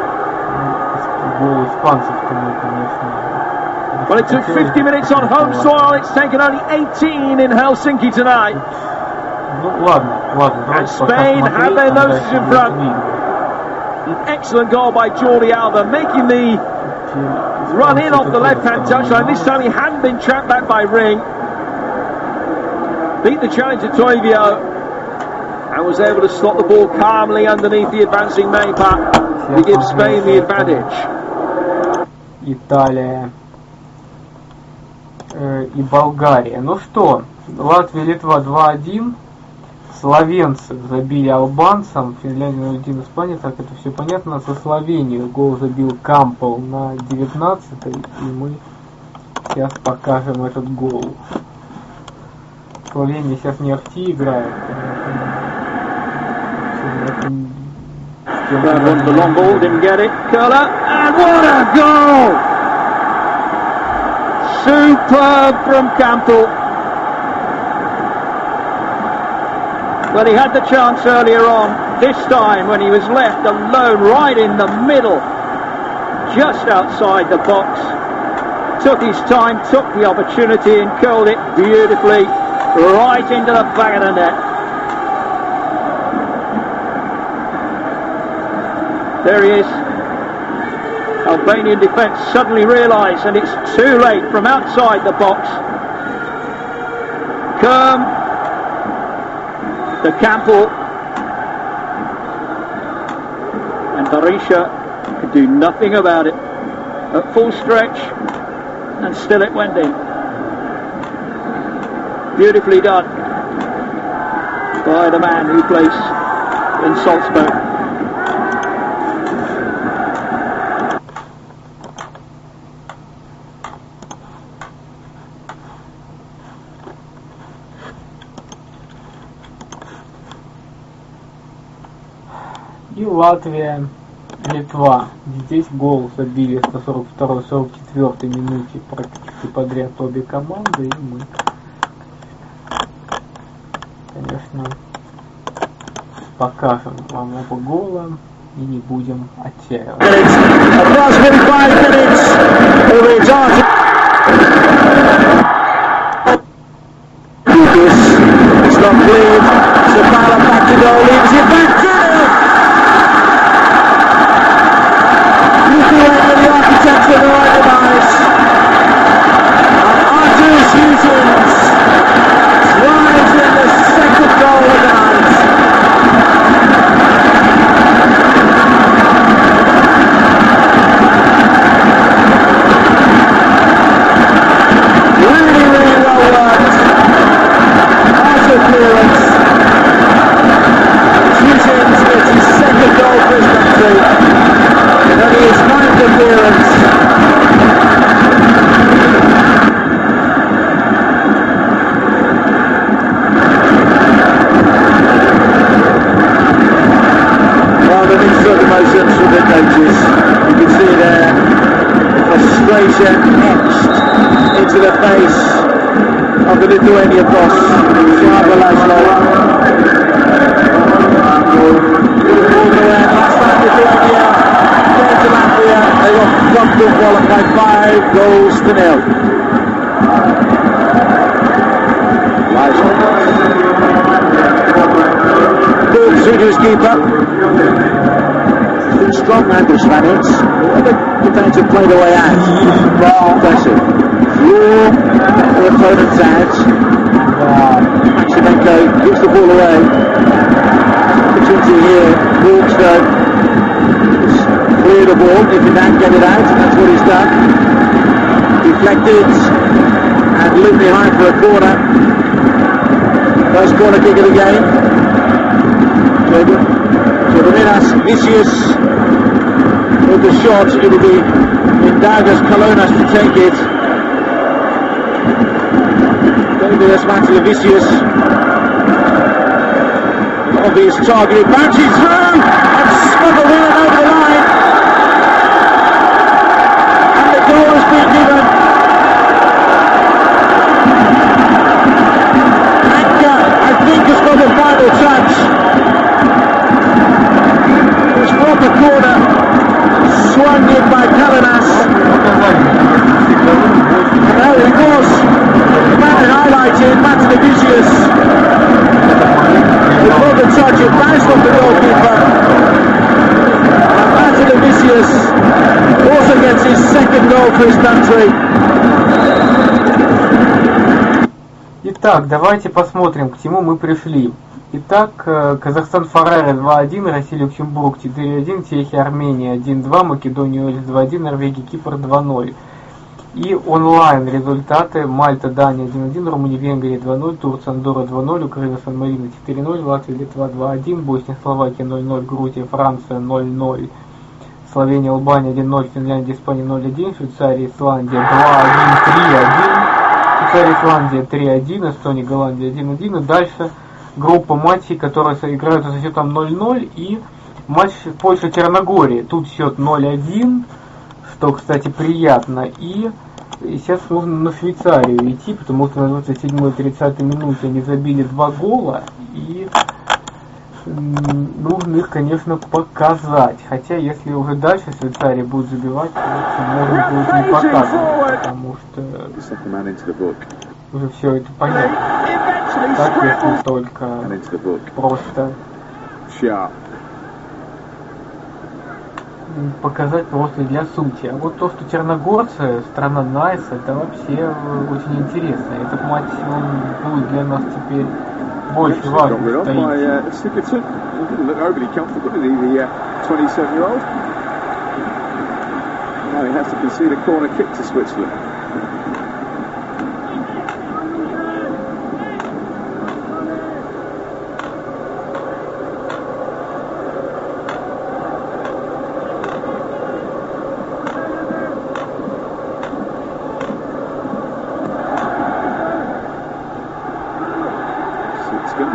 Гол испанцев-то мы, конечно... Well, it took 50 minutes on home soil. It's taken only 18 in Helsinki tonight. And Spain have their noses in front. An excellent goal by Jordi Alba, making the run in off the left-hand touchline. This time he hadn't been trapped back by Ring. Beat the challenger Toivio and was able to slot the ball calmly underneath the advancing Maypa to give Spain the advantage. Italia и Болгария. Ну что, Латвия-Литва 2-1. Словенцы забили албанцам. Финляндия 0-1, Испания. Так, это все понятно. Со Словенией гол забил Кампел на 19-й. И мы сейчас покажем этот гол. Словения сейчас не RT играет. That was the long ball, didn't get it. Curler, and what a goal! Superb from Campbell. Well, he had the chance earlier on, this time when he was left alone right in the middle, just outside the box. Took his time, took the opportunity and curled it beautifully right into the back of the net. There he is. Albanian defence suddenly realised, and it's too late from outside the box. Kerm to Campbell, and Berisha could do nothing about it. At full stretch, and still it went in. Beautifully done by the man who plays in Salzburg. И Латвия, Литва. Здесь гол забили в 142-44 минуте практически подряд обе команды. И мы, конечно, покажем вам оба гола и не будем отчаиваться. Into the face of the Lithuanian boss, Slava Laszlo. All the way last time Lithuania came to Latvia, they got comfortable qualified 5 goals to 0. Laszlo. Ball through to his keeper. Strong man to Spaniards. The defensive played the way out. Impressive. Raw the opponent's hands. Maximenko gets the ball away. Opportunity here. Walkstone clear the ball if he can get it out, and that's what he's done. Deflected and looped behind for a corner. First corner kick of the game. Vinicius with the shot. It'll be Indaga's Colonas to take it. David Vinicius. Obvious target. Bounces through and smuggled in and over the line. And the goal has been given. Anka, I think, has got the final touch. It's from the corner, swung in by Calanas. And there he was, the man highlighted, Vinicius. Before the touch, it bounced off the goalkeeper. And Vinicius also gets his second goal for his country. Итак, давайте посмотрим, к чему мы пришли. Итак, Казахстан Фарера 2-1, Россия Люксембург 4-1, Чехия Армения 1-2, Македония Уэльс 2-1, Норвегия Кипр 2-0. И онлайн результаты: Мальта Дания 1-1, Румыния Венгрия 2-0, Турция Андорра 2-0, Украина Сан-Марино 4-0, Латвия Литва 2-1, Босния Словакия 0-0, Грузия Франция 0-0, Словения Албания 1-0, Финляндия Испания 0-1, Швейцария Исландия 2-1, 3-1, Швейцария Исландия 3-1, Эстония Голландия 1-1. И дальше группа матчей, которые играются со счетом 0-0, и матч Польша-Черногория. Тут счет 0-1, что, кстати, приятно. И сейчас нужно на Швейцарию идти, потому что на 27-30 минуте они забили 2 гола, и нужно их, конечно, показать. Хотя, если уже дальше Швейцария будет забивать, то можно будет не показывать, потому что уже все это понятно. Так, если только просто показать просто для сути. А вот то, что черногорцы, страна Найс, это вообще очень интересно. Этот матч, он будет для нас теперь больше важен.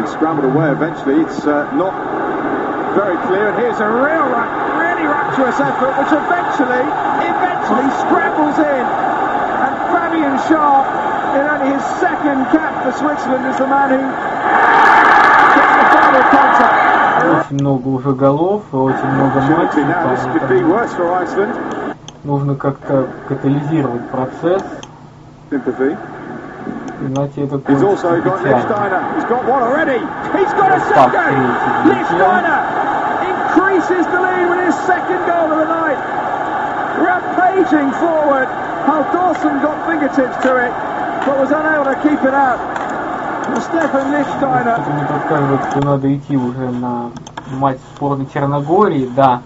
Scrambled away eventually. It's not very clear, and here's a really rapturous effort, which eventually scrambles in, and Fabian Sharp, in only his second cap for Switzerland, is the man who gets the final contact. Очень много уже голов, очень много матчей, нужно как-то катализировать процесс. Иначе это кончится печально. Lichtsteiner increases the lead with his second goal of the night. Rampaging forward. Hal Dawson got fingertips to it, but was unable to keep it out. Stefan Lichtsteiner. Что-то мне подсказывает, что надо идти уже на матч сборной Черногории. Да,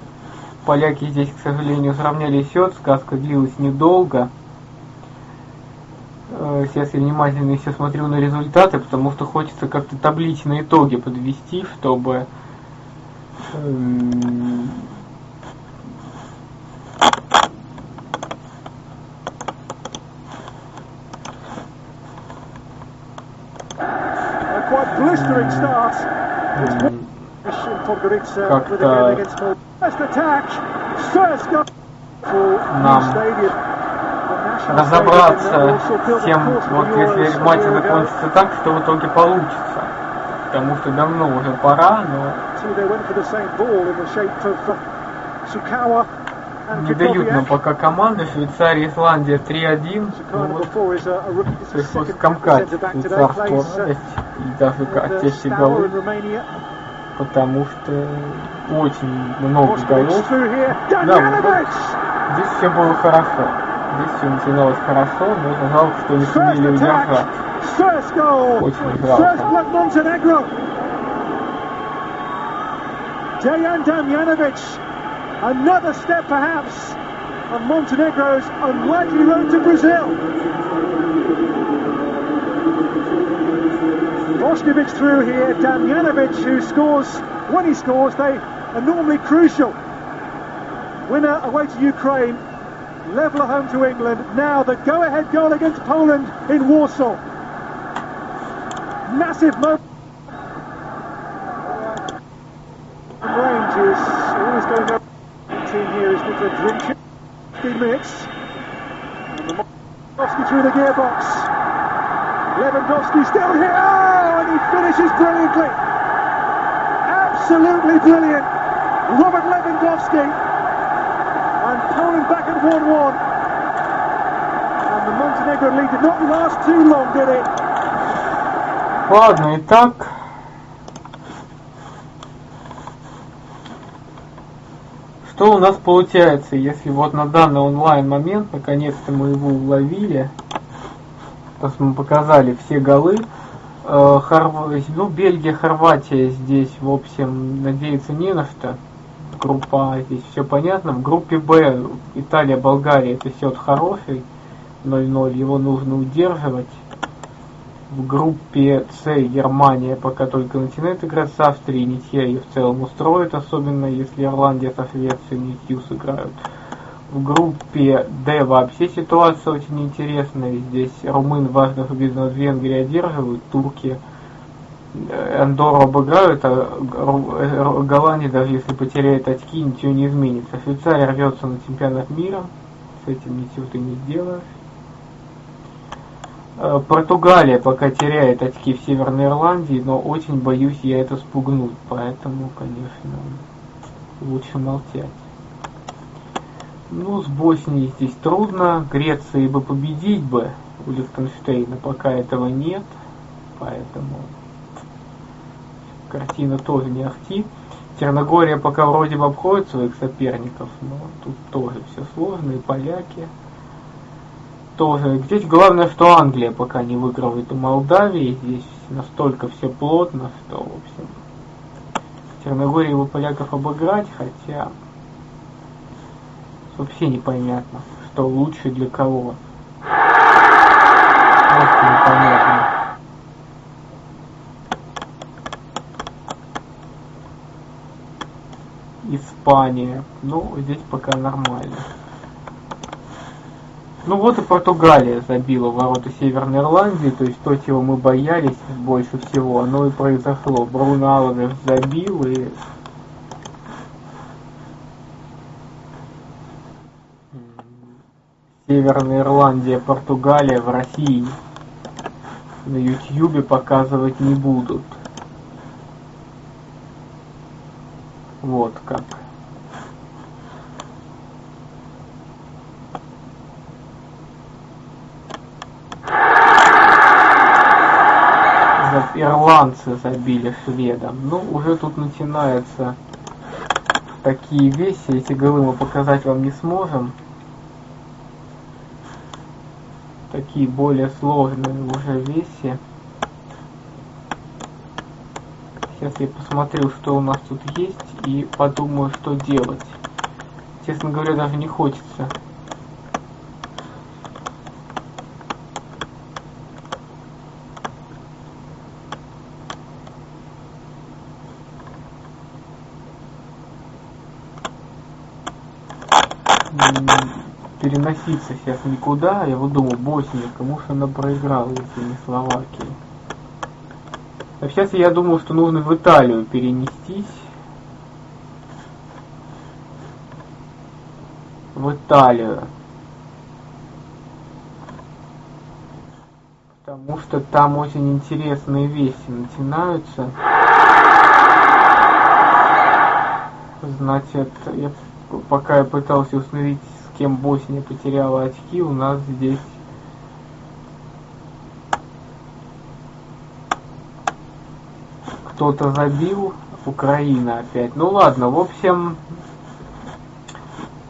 поляки здесь, к сожалению, сравняли счет. Сказка длилась недолго. Сейчас я внимательно еще смотрю на результаты, потому что хочется как-то табличные итоги подвести, чтобы как-то нам разобраться с тем, вот если матч закончится так, что в итоге получится. Потому что давно уже пора, но не дают нам пока команды. Швейцария, Исландия 3-1. Ну, вот, пришлось комкать швейцарскую радость и даже отчасти голов, потому что очень много голов. Да, вот, здесь все было хорошо. Здесь все начиналось хорошо, но жалко, что не сумели удержать. Очень жалко. Dejan Damjanovic, another step perhaps on Montenegro's unlikely road to Brazil. Bošković through here, Damjanovic who scores, when he scores they enormously crucial. Winner away to Ukraine, level at home to England. Now the go-ahead goal against Poland in Warsaw. Massive moment. Range is always going over. The team here is with the drinking. 15 minutes. And Lewandowski through the gearbox. Lewandowski still here. Oh, and he finishes brilliantly. Absolutely brilliant. Robert Lewandowski. And Poland back at 1-1. And the Montenegro lead did not last too long, did it? Ладно, итак, что у нас получается, если вот на данный онлайн момент, наконец-то мы его уловили, то мы показали все голы. Бельгия, Хорватия здесь, в общем, надеяться не на что. Группа А, здесь все понятно. В группе Б, Италия, Болгария, это счет хороший, 0-0, его нужно удерживать. В группе С Германия пока только начинает играть с Австрией, ничья ее в целом устроит, особенно если Ирландия со Швецией ничью сыграют. В группе Д вообще ситуация очень интересная. Здесь румын важных убийств Венгрии одерживают, турки Андорру обыграют, а Голландия, даже если потеряет очки, ничего не изменится. Швейцария рвется на чемпионат мира, с этим ничего ты не сделаешь. Португалия пока теряет очки в Северной Ирландии, но очень боюсь я это спугнуть, поэтому, конечно, лучше молчать. Ну, с Боснией здесь трудно, Греции бы победить бы у Лихтенштейна, пока этого нет, поэтому картина тоже не ахти. Черногория пока вроде бы обходит своих соперников, но тут тоже все сложно, и поляки тоже. Здесь главное, что Англия пока не выигрывает у Молдавии. Здесь настолько все плотно, что, в общем, Черногории бы поляков обыграть, хотя вообще непонятно, что лучше для кого. Просто непонятно. Испания. Ну, здесь пока нормально. Ну вот и Португалия забила в ворота Северной Ирландии, то есть то, чего мы боялись больше всего, оно и произошло. Бруно Алвеш забил, и Северная Ирландия, Португалия в России на Ютьюбе показывать не будут. Вот как. Ирландцы забили шведам. Ну, уже тут начинаются такие вещи. Эти голы мы показать вам не сможем. Такие более сложные уже вещи. Сейчас я посмотрю, что у нас тут есть, и подумаю, что делать. Честно говоря, даже не хочется. Переноситься сейчас никуда. Я вот думал, Босния, кому же она проиграла, если не Словакии. А сейчас я думал, что нужно в Италию перенестись. В Италию. Потому что там очень интересные вещи начинаются. Значит, пока я пытался установить, с кем Босния потеряла очки, у нас здесь кто-то забил, Украина опять. Ну ладно, в общем,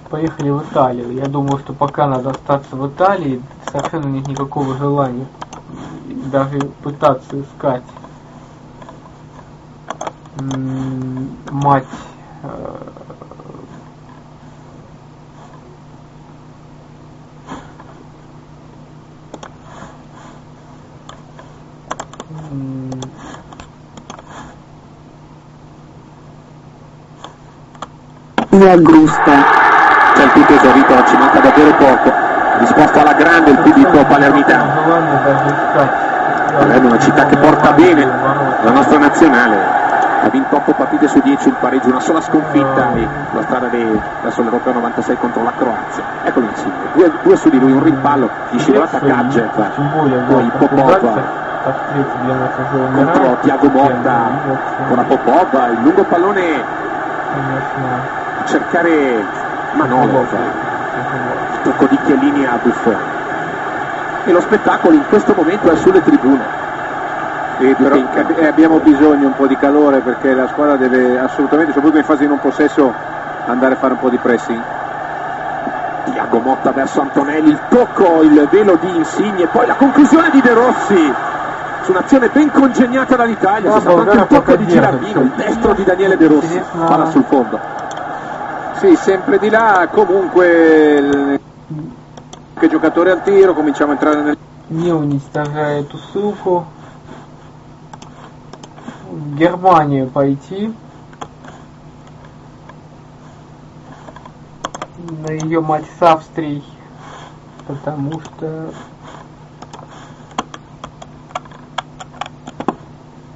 поехали в Италию. Я думаю, что пока надо остаться в Италии, совершенно нет никакого желания даже пытаться искать матч Загрузка. C'è il tutto esaurito, ci manca davvero poco. Risposta alla grande il pubblico palermitano. Palermo è una città che porta bene la nostra nazionale. Ha vinto 8 partite su 10, un pareggio, una sola sconfitta e la strada verso l'Europeo 96 contro la Croazia. Eccolo insieme, due su di lui, un rimpallo di scivolata Gadget, poi Popova contro Thiago Motta, ora Popova, il lungo pallone a cercare Manolo, tocco di Chiellini a Buffon. E lo spettacolo in questo momento è sulle tribune. Però abbiamo bisogno un po' di calore perché la squadra deve assolutamente, soprattutto in fase di non possesso, andare a fare un po' di pressing. Thiago Motta verso Antonelli, il tocco, il velo di Insigne, poi la conclusione di De Rossi su un'azione ben congegnata dall'Italia. C'è stato anche un tocco di Girardino, il destro di Daniele De Rossi, palla sul fondo. Sì, sempre di là, comunque che giocatore al tiro, cominciamo a entrare nel... Не уничтожая эту ссылку. В Германию пойти. На ее матч с Австрией. Потому что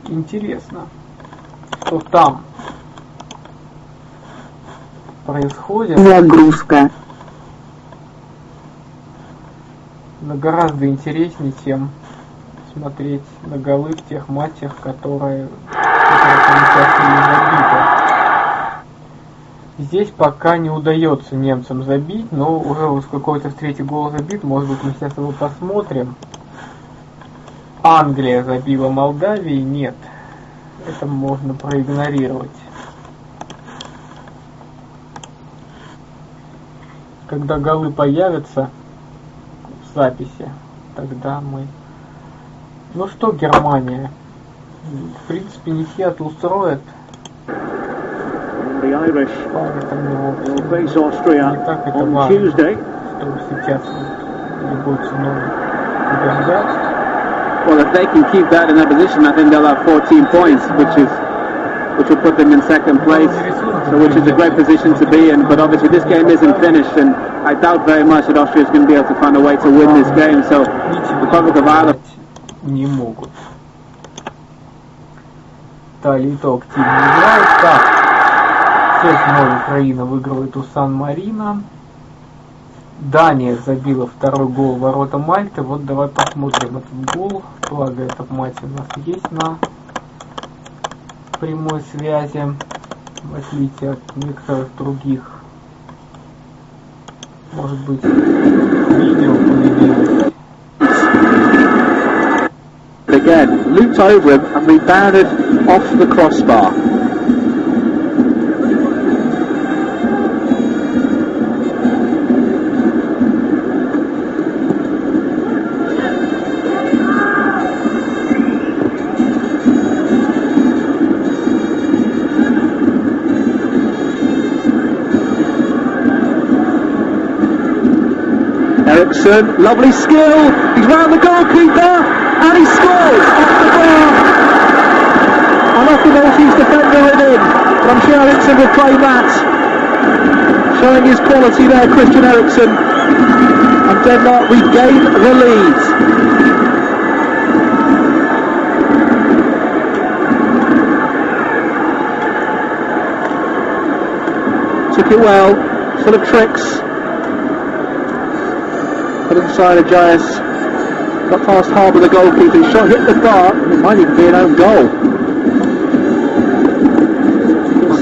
интересно, что там происходит. Загрузка. Но гораздо интереснее, чем смотреть на голы в тех матчах, которые забиты. Здесь пока не удается немцам забить, но уже вот какой-то в третий гол забит, может быть мы сейчас его посмотрим. Англия забила Молдавии, нет. Это можно проигнорировать. Когда голы появятся в записи, тогда мы... Ну что, Германия? В принципе, ничья-то устроит. The Irish will face Austria on Tuesday. Чтобы сейчас любой ценой побеждать. Well, if they can keep that in that position, I think they'll have 14 points, which will put them in second place, so which is a great position to be in. But obviously this game isn't finished, and I doubt very much that Austria is going to be able to find a way to win this game. So the Republic of Ireland не могут. Италия то активно играет. Так, 6-0 Украина выигрывает у Сан-Марино. Дания забила второй гол в ворота Мальты. Вот давай посмотрим этот гол. Благо этот матч у нас есть на прямой связи, в отличие от некоторых других. Может быть, видео появилось. again, looped over him and rebounded off the crossbar. Ericsson, lovely skill, he's round the goalkeeper, and he scores off the bar. And off the Maltese defender went in, but I'm sure Ericsson will play that. Showing his quality there, Christian Ericsson. And Denmark regain the lead. Took it well, full of tricks. Put inside Agias, got past half of the goalkeeper, his shot hit the bar, it might even be an own goal.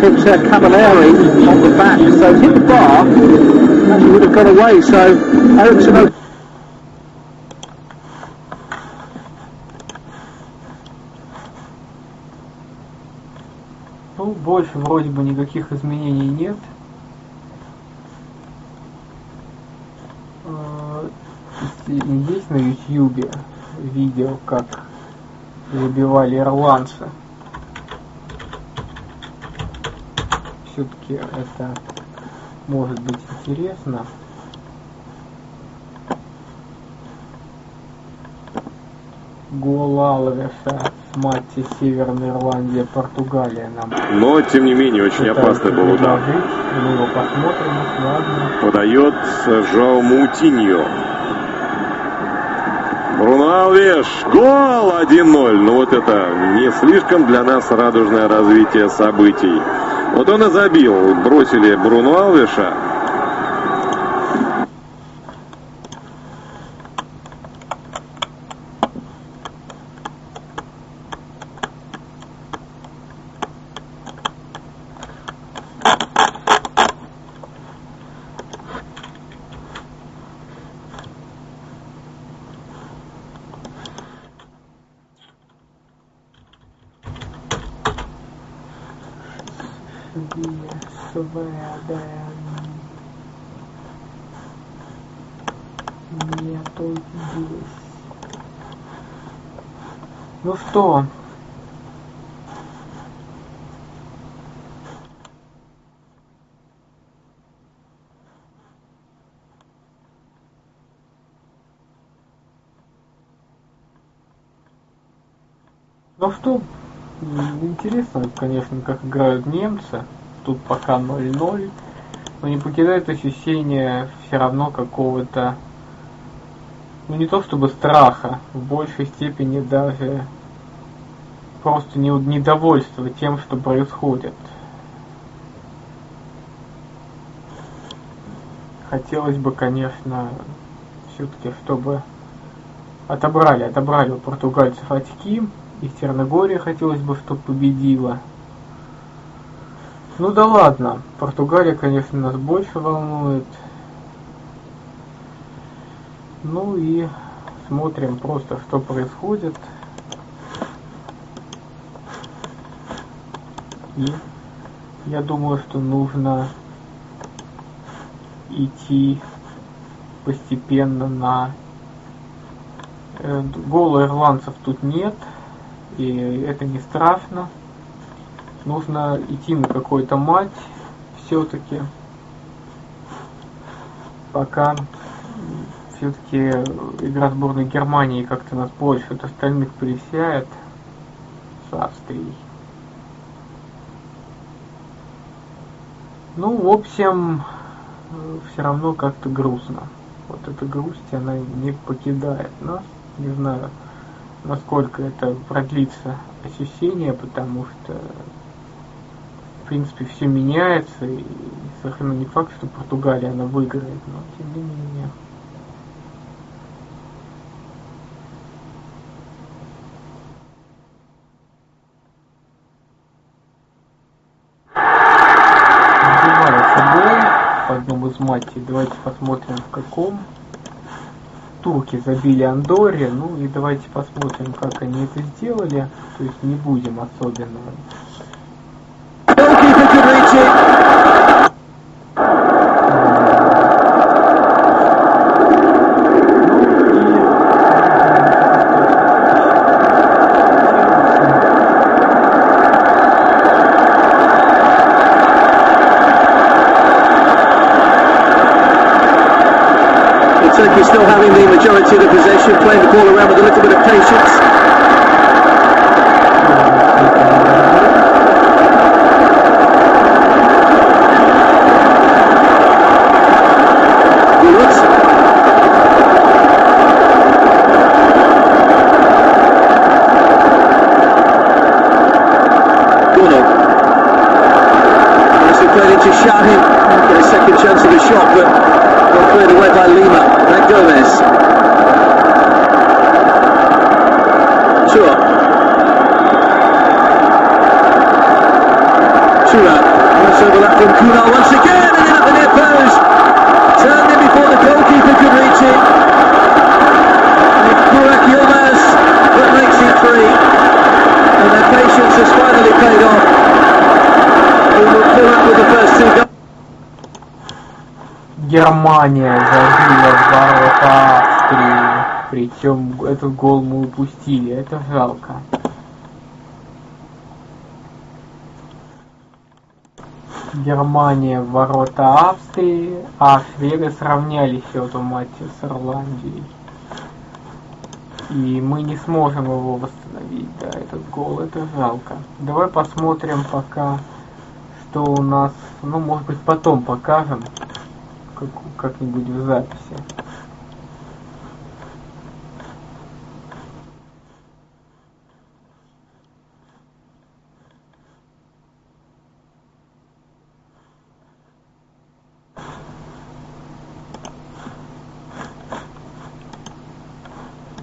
Hit Cavalieri on the back, so hit the bar, actually would have got away, so Ericsson... Ну, больше вроде бы никаких изменений нет. Есть на YouTube видео, как забивали ирландцы. Все-таки это может быть интересно. гол Алвеса в матче Северная Ирландия, Португалия нам. Но, тем не менее, очень опасный был удар. Мы его посмотрим, ладно. Подает Жоу Мутиньо. Бруно Алвеш. Гол 1-0. Ну вот это не слишком для нас радужное развитие событий. Вот он и забил. Бросили Бруно Алвеша. Нету здесь. Ну что? Ну что? Интересно, конечно, как играют немцы. Тут пока 0-0. Но не покидает ощущение все равно какого-то, ну не то чтобы страха, в большей степени даже просто недовольство тем, что происходит. Хотелось бы, конечно, все-таки, чтобы отобрали у португальцев очки, и Черногория хотелось бы, чтобы победила. Ну да ладно, Португалия, конечно, нас больше волнует. Ну и смотрим просто, что происходит. И я думаю, что нужно идти постепенно на... Гола ирландцев тут нет, и это не страшно. Нужно идти на какой-то матч все-таки, пока все-таки игра сборной Германии как-то нас больше от остальных прельщает с Австрией. Ну, в общем, все равно как-то грустно. Вот эта грусть, она не покидает нас. Не знаю, насколько это продлится ощущение, потому что в принципе все меняется, и совершенно не факт, что Португалия она выиграет, но тем не менее. Забивается гол в одном из матчей. Давайте посмотрим, в каком. Турки забили Андорре, ну и давайте посмотрим, как они это сделали. То есть не будем особенно. Turkey still having the majority of the possession, playing the ball around with a little bit of patience. Played into Shahin, get a second chance of the shot, but got cleared away by Lima. That Gomez. Chua. Nice overlap from Kunal once again, and in at the near post. Turned in before the goalkeeper could reach it. And Burak Yilmaz that makes it free. And their patience has finally paid off. Германия забила в ворота Австрии, причем этот гол мы упустили, это жалко. Германия в ворота Австрии, а шведы сравняли счет в матче с Ирландией. И мы не сможем его восстановить, да, этот гол, это жалко. Давай посмотрим пока, что у нас, ну, может быть, потом покажем, как-нибудь в записи.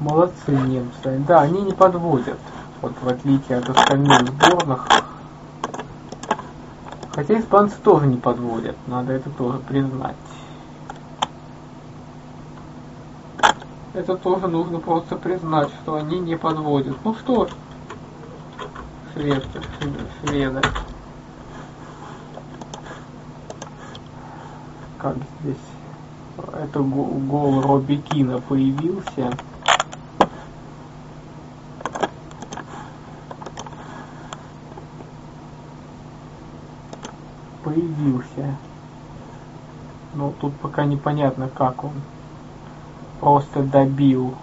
Молодцы немцы. Да, они не подводят. Вот в отличие от остальных сборных. Хотя испанцы тоже не подводят. Надо это тоже признать. Это тоже нужно просто признать, что они не подводят. Ну что ж, шведы. Как здесь? Это гол Робби Кина появился. Но тут пока непонятно, как он просто добил.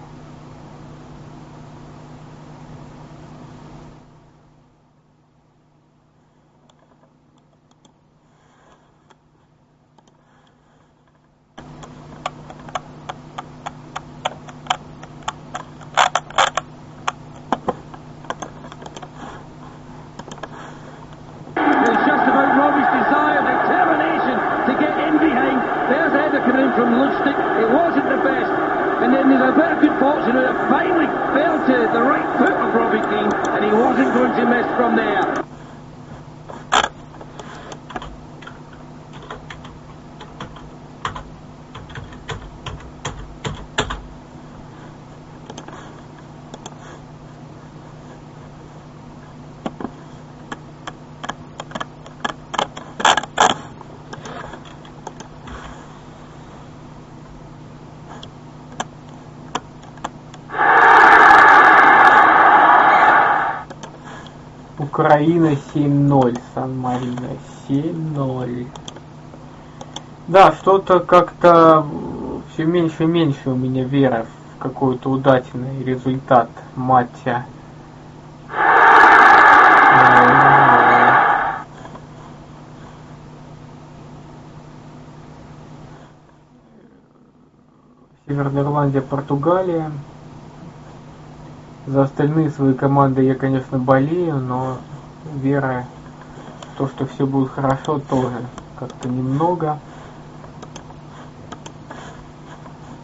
Украина 7-0, Сан-Марино 7-0. Да, что-то как-то все меньше и меньше у меня веры в какой-то удачный результат матча. Северная Ирландия, Португалия. За остальные свои команды я, конечно, болею, но вера в то, что все будет хорошо, тоже как-то немного.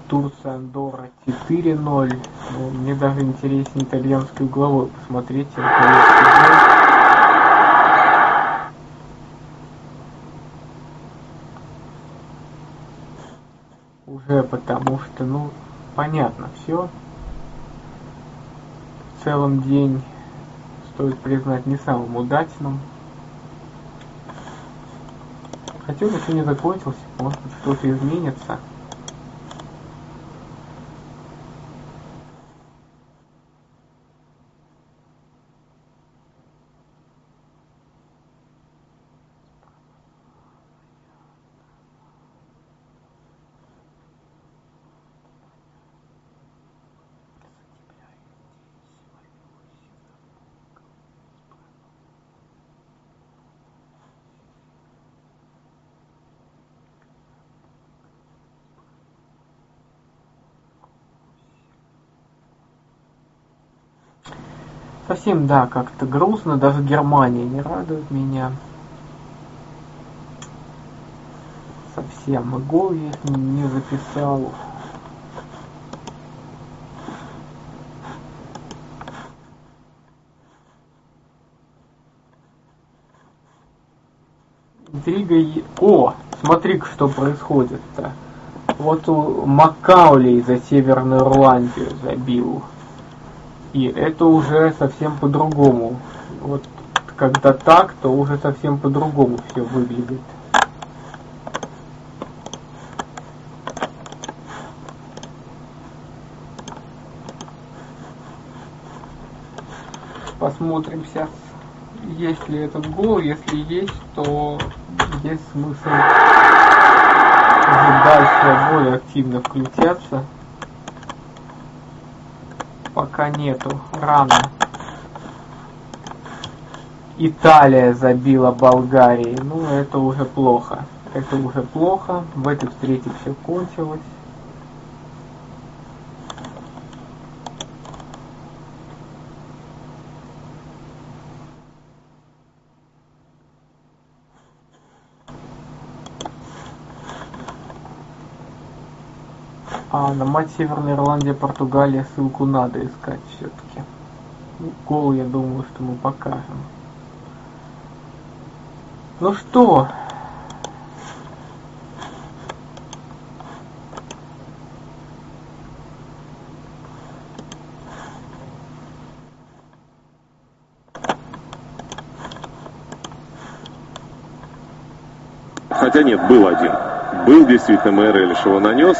Турция, Андорра 4-0. Ну, мне даже интереснее итальянской угловой посмотреть, чем уже потому что, ну, понятно все. В целом день, стоит признать, не самым удачным. Хотя он еще не закончился, может быть, что-то изменится. Совсем, да, как-то грустно, даже Германия не радует меня. Совсем. И гол я не записал. Интрига. О, смотри-ка, что происходит-то. Вот у Маккаули за Северную Ирландию забил. И это уже совсем по-другому. Вот когда так, то уже совсем по-другому все выглядит. Посмотрим сейчас, есть ли этот гол. Если есть, то есть смысл уже дальше более активно включаться. пока нету. Рано. Италия забила Болгарии. Ну, это уже плохо. Это уже плохо. В этой встрече все кончилось. А на матч Северная Ирландия, Португалия ссылку надо искать все-таки. Гол, я думаю, что мы покажем. Ну что? Хотя нет, был один. Был действительно Мэрилиш, его нанес.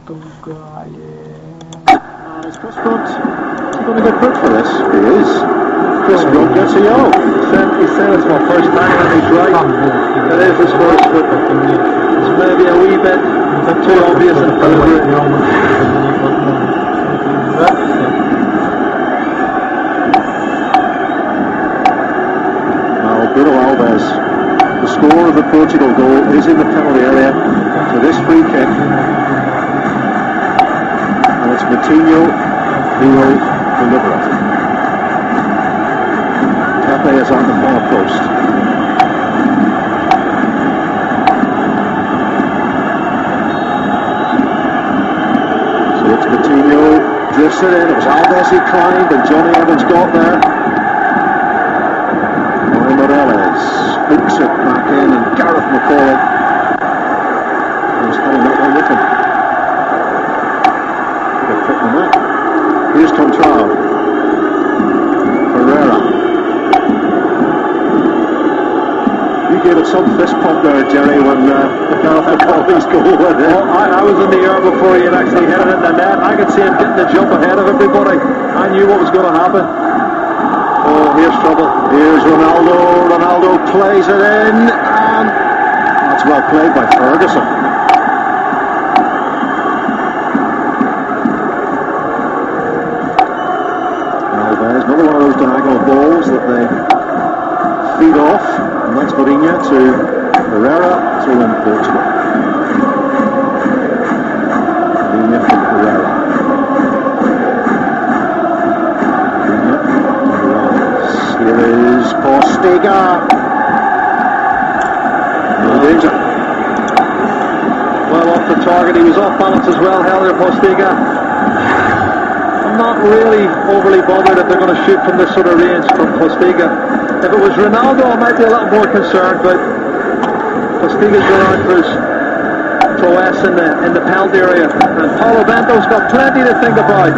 Португалия. Is Prescott going to get booked for this? He is. Prescott gets a yellow. He said it's my first time and he's right. It is his first, but it's maybe a wee bit too obvious and deliberate. Now, Bruno Alves, the score of the Portugal goal is in the penalty area. So this free kick. And it's Coutinho who will deliver it. Pepe is on the far post. So it's Coutinho, drifts it in. It was Alves who climbed and Johnny Evans got there. Morales hooks it back in and Gareth McCall was having that one with him. Here's Contrao. Pereira. You gave it some fist pump there, Jerry, when Gareth McCauley's goal went in. Well, I was in the air before he had actually hit it in the net. I could see him getting the jump ahead of everybody. I knew what was going to happen. Oh, here's trouble. Here's Ronaldo. Ronaldo plays it in, and that's well played by Ferguson. Alves, another one of those diagonal balls that they feed off, and that's Mourinho to Herrera, 2-1 Portugal. Mourinho from Herrera. Here is Postiga. No danger. Well off the target. He was off balance as well. Helder Postiga. I'm not really overly bothered if they're going to shoot from this sort of range from Postiga. If it was Ronaldo, I might be a little more concerned, but Postiga's going out for his prowess in the penalty area. And Paulo Bento's got plenty to think about.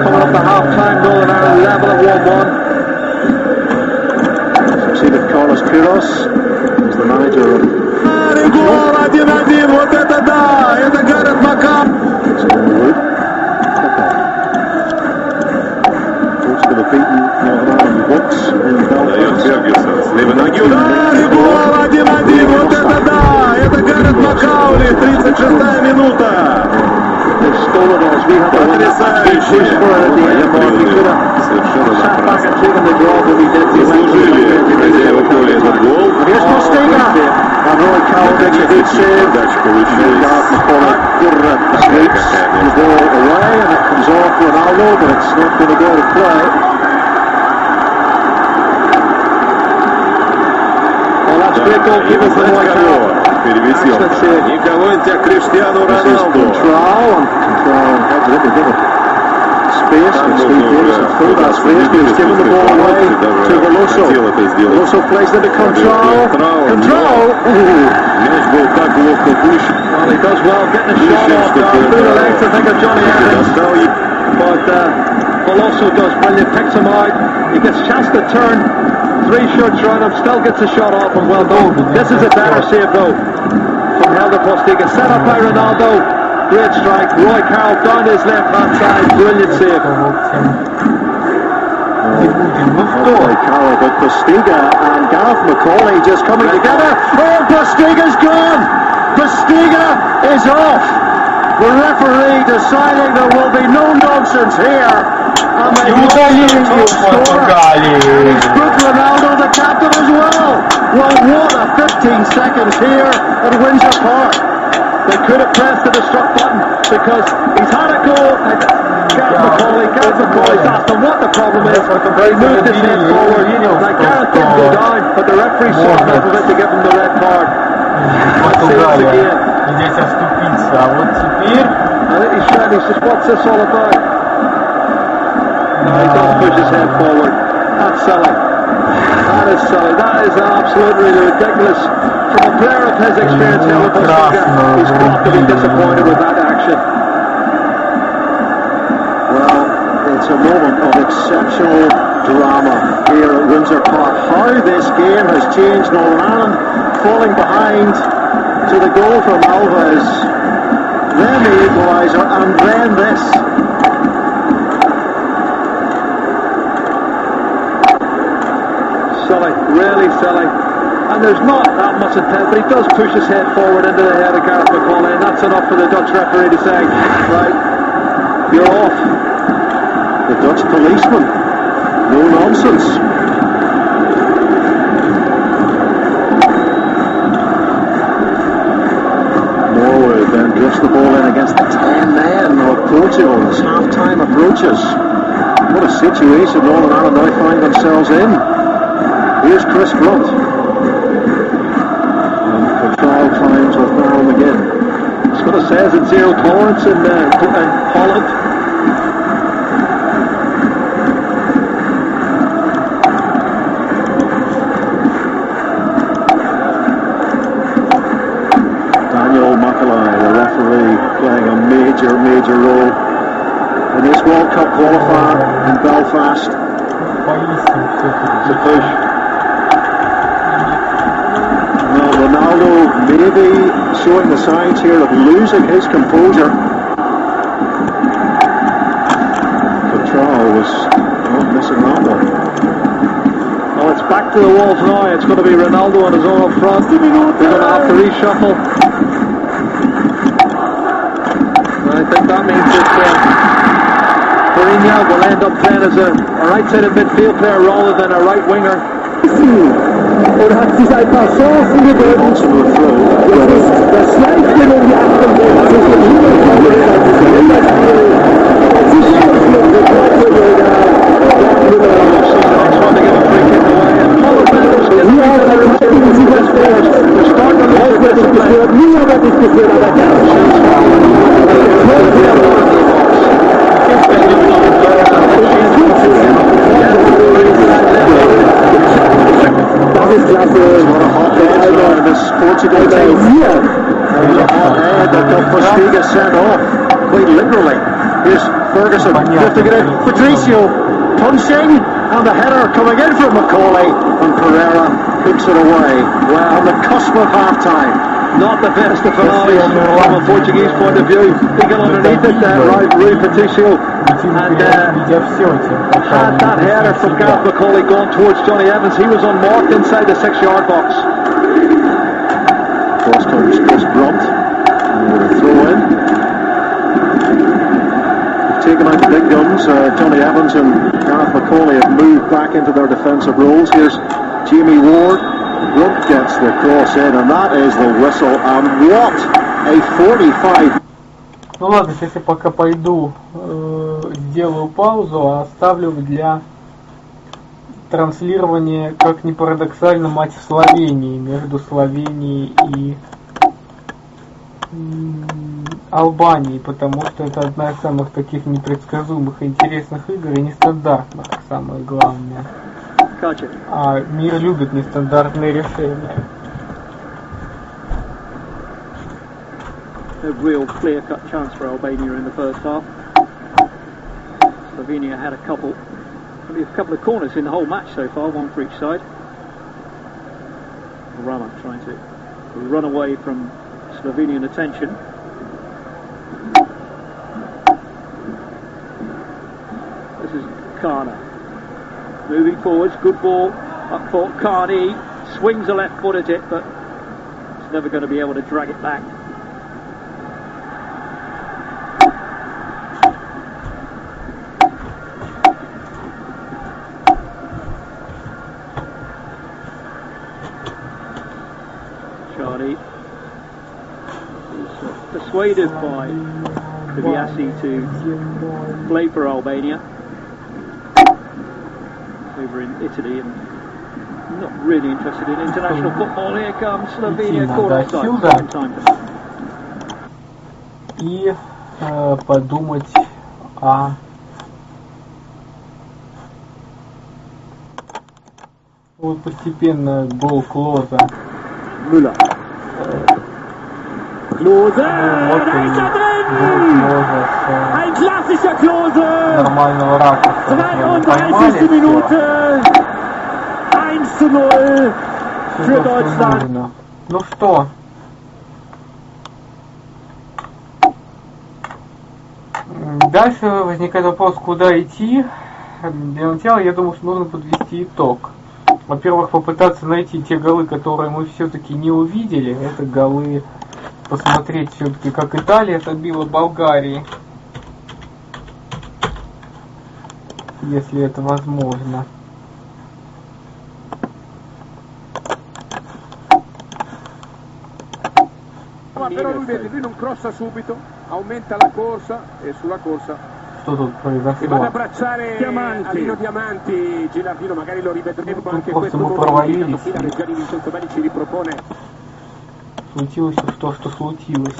Coming up the half-time goal and our level at 1-1. With Carlos Queiroz, who's the manager of Гол 1-1, вот это да! Это Гарет Макар! Portugal have beaten Northern Ireland once in Дает Belfast. Фергюсон. С левой ноги удар и гол 1-1, вот это да! Это Гарет Макаули, 36-я минута! They've stolen us. We had a push for it at the end, Mark. We could have sat back and taken the draw, but we did. Хозяева поля этот гол. Here's Postiga. And Roy Cowell makes a good save. Передача получилась. Sweeps the ball away, and it comes off Ronaldo, but it's not going to go to play. Well, that's great goalkeeping from Roy Cowell. перевесил. Никого не тебя Криштиану Роналду. Space, and Steve Davis in full that space, but he's given the ball away to Veloso. Veloso plays into Control. Мяч был так ловко пущен. Well, he does well getting a shot off through the legs, I think, of Johnny Evans. But Veloso does brilliant, picks him out. He gets a chance to turn. 3 shots around him, still gets a shot off him. Well done. This is a better save though from Helder Postiga. Set up by Ronaldo. Great strike. Roy Carroll down his left-hand side. Brilliant save. Roy Carroll, but Postiga and Gareth McCauley just coming together. Oh, Postiga's gone! Postiga is off! The referee deciding there will be no nonsense here. And they top scorer. And he's put Ronaldo the captain as well. Well, what a 15 seconds here at Windsor Park. They could have pressed the destruct button because he's had a goal. Gareth McCauley's asked him what the problem is. He moved his head forward. Like Gareth didn't go down, but the referee saw enough of it to give him the red card. Португалия. Здесь оступиться. А вот теперь... I think he's trying to say, what's this all about? No, he doesn't push his head forward. That's silly. That is silly. That is absolutely ridiculous. From a player of his experience, he's got to be disappointed with that action. Well, it's a moment of exceptional drama here at Windsor Park. How this game has changed. Northern Ireland falling behind to the goal from Alvarez. Then the equaliser, and then this. Silly, really silly. And there's not that much intent, but he does push his head forward into the head of Gareth McCauley, and that's enough for the Dutch referee to say, right, you're off. The Dutch policeman. No nonsense. Norway then drifts the ball in against the 10 men of Portugal as half-time approaches. What a situation Northern Ireland now find themselves in. Here's Chris Brunt. And Control climbs with Darrell McGinn. That's what it says in zero tolerance in Holland. Playing a major role in this World Cup qualifier in Belfast. It's a push. Well, Ronaldo maybe showing the signs here of losing his composure. Control was not missing that one. Well, it's back to the walls now. It's going to be Ronaldo on his own up front. They're going to have to reshuffle. I think that means that Mourinho will end up playing as a right-sided midfield player rather than a right winger. Portugal team. They've got Postiga sent off quite literally. Here's Ferguson drifting it in. Patricio punching, and the header coming in from McCauley, and Pereira hooks it away. Well, on the cusp of half-time. Not the best of finales from a Portuguese point of view. He got underneath it there, right, Rui Patricio. And had that header from Gareth McCauley going towards Johnny Evans, he was unmarked inside the 6-yard box. Cross comes Chris Brunt. And with a throw in. Taken out the big guns. Johnny Evans and Gareth McCauley have moved back into their defensive roles. Here's Jamie Ward. Brunt gets the cross in, and that is the whistle. And what a 45. Ну ладно, сейчас я пока пойду, сделаю паузу, а оставлю для транслирования, как ни парадоксально, матч в Словении между Словенией и Албании, потому что это одна из самых таких непредсказуемых и интересных игр и нестандартных, самое главное. А мир любит нестандартные решения. A real clear-cut chance for Albania in the first half. Slovenia had only a couple of corners in the whole match so far, one for each side. Rama trying to run away from Slovenian attention. This is Kana. Moving forwards, good ball up for Carney. Swings a left foot at it, but it's never going to be able to drag it back. Charlie is persuaded by Kubiasi to play for Albania over in Italy and not really interested in international football. Here comes Slovenia, caught offside. Time. И подумать о вот постепенно гол Клоза. Müller. Klose! Ein klassischer Klose! Нормального ракурса. 32. Minute! 1:0 für Deutschland. Ну что? Дальше возникает вопрос, куда идти. Для начала, я думаю, что нужно подвести итог. Во-первых, попытаться найти те голы, которые мы все-таки не увидели. Это голы, посмотреть все-таки, как Италия отбила Болгарии. Если это возможно. Però lui non crossa subito, aumenta la corsa e sulla corsa Что тут произошло? si va ad abbracciare Alino Diamanti. Gilardino magari lo rivedremo anche questo провалились. Gianni Vincenzo Belli ci ripropone. Случилось то, что случилось.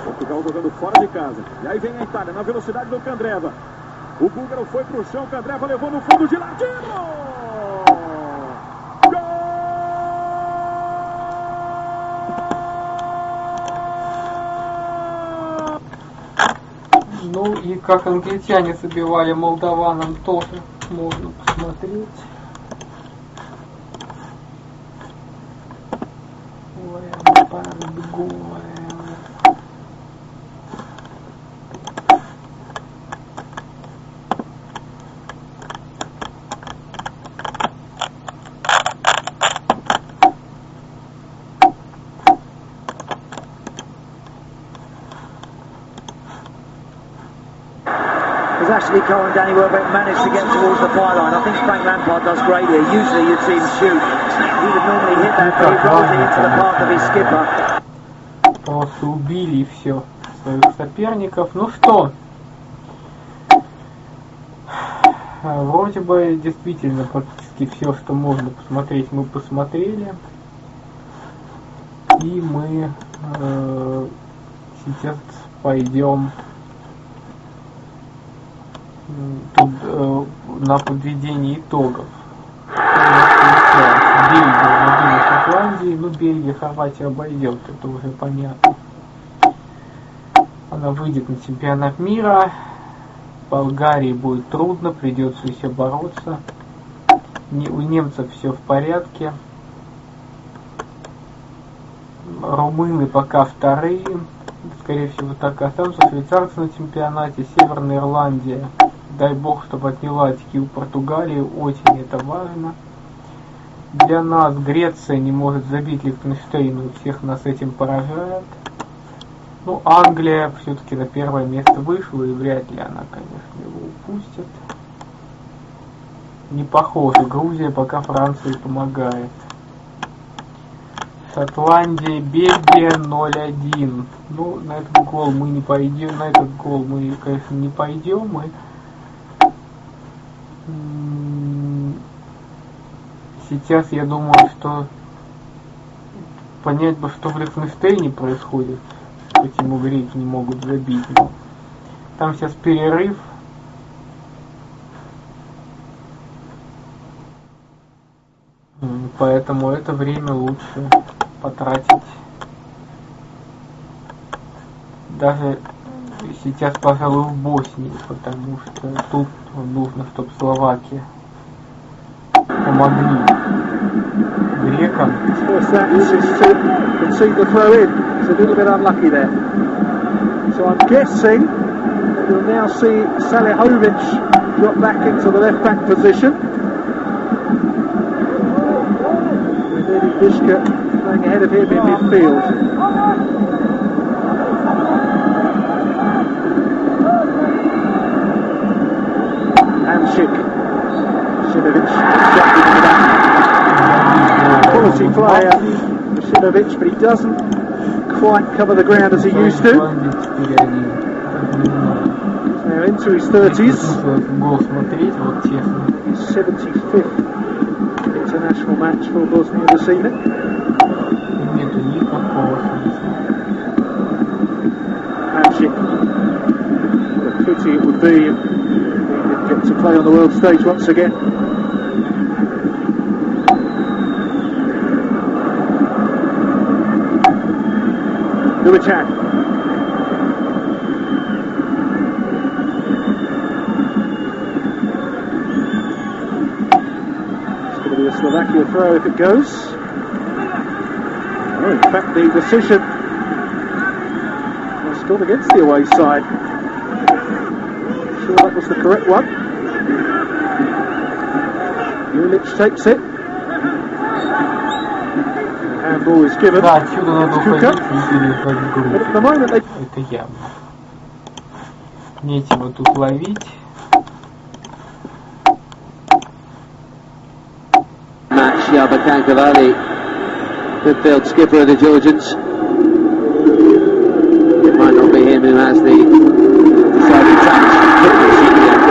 Portugal jogando fora de casa. E aí vem a Itália na velocidade do Candreva. O búlgaro foi pro chão, Candreva levou no fundo de Latino. Ну и как англичане забивали молдаванам, тоже можно посмотреть. Ashley Cole and Danny Welbeck managed to get towards the byline. I think Frank Lampard does great here. Usually you'd see him shoot. He would normally hit that, but he rolls it into the path of his skipper. Просто убили и все своих соперников. Ну что, вроде бы действительно практически все, что можно посмотреть, мы посмотрели. И мы сейчас пойдем тут на подведение итогов. Бельгия, Шотландии, ну Бельгия, Хорватия обойдет, это уже понятно. Она выйдет на чемпионат мира. Болгарии будет трудно, придется еще бороться. У немцев все в порядке. Румыны пока вторые, скорее всего так и останутся. Швейцарцы на чемпионате, Северная Ирландия. Дай бог, чтобы отняла очки у Португалии, очень это важно. Для нас Греция не может забить Лихтенштейну, всех нас этим поражает. Ну, Англия все-таки на первое место вышла, и вряд ли она, конечно, его упустит. Не похоже, Грузия пока Франции помогает. Шотландия, Бельгия 0-1. Ну, на этот гол мы не пойдем, конечно, не пойдем. сейчас я думаю, что понять бы, что в Лихтенштейне происходит, почему греки не могут забить. Но там сейчас перерыв. Поэтому это время лучше потратить. Даже сейчас, пожалуй, в Боснии, потому что тут нужно, чтобы Словакия помогли грекам. Concede the throw in. It's a little bit unlucky there. So I'm guessing that we'll now see Salihovic drop back into the left back position. With Eddie Bishka playing ahead of him in midfield. Hamsik. Sinovic jumping into that. Quality player, Sinovic, but he doesn't quite cover the ground as he used to. He's now into his 30s. His 75th international match for Bosnia this evening. Hamsik. What a pity it would be if he didn't get to play on the world stage once again. Lubican. It's going to be a Slovakia throw if it goes. Oh, in fact, the decision has gone against the away side. I'm sure that was the correct one. Julic takes it. Handball is given. Да, отсюда надо уходить и переходить в группу. Это явно. Нечего тут ловить. Match Yarbakan Cavalli, midfield skipper of the Georgians. It might not be him who has the deciding touch. But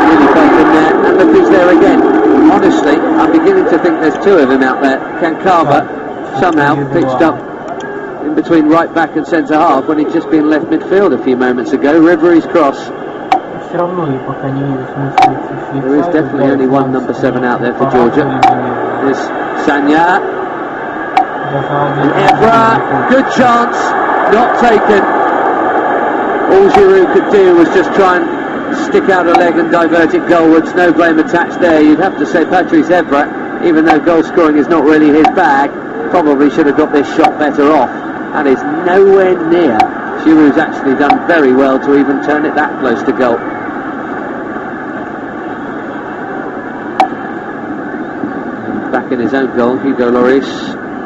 really felt him there, and look who's there again. Honestly, I'm beginning to think there's two of them out there. Kankava somehow pitched up in between right back and centre half when he'd just been left midfield a few moments ago. Ribery's cross. There is definitely only one number 7 out there for Georgia. There's Sanya. And Evra, good chance, not taken. All Giroud could do was just try and stick out a leg and divert it goalwards. No blame attached there. You'd have to say Patrice Evra, even though goal scoring is not really his bag, probably should have got this shot better off, and is nowhere near. Giroud's actually done very well to even turn it that close to goal. Back in his own goal, Hugo Lloris,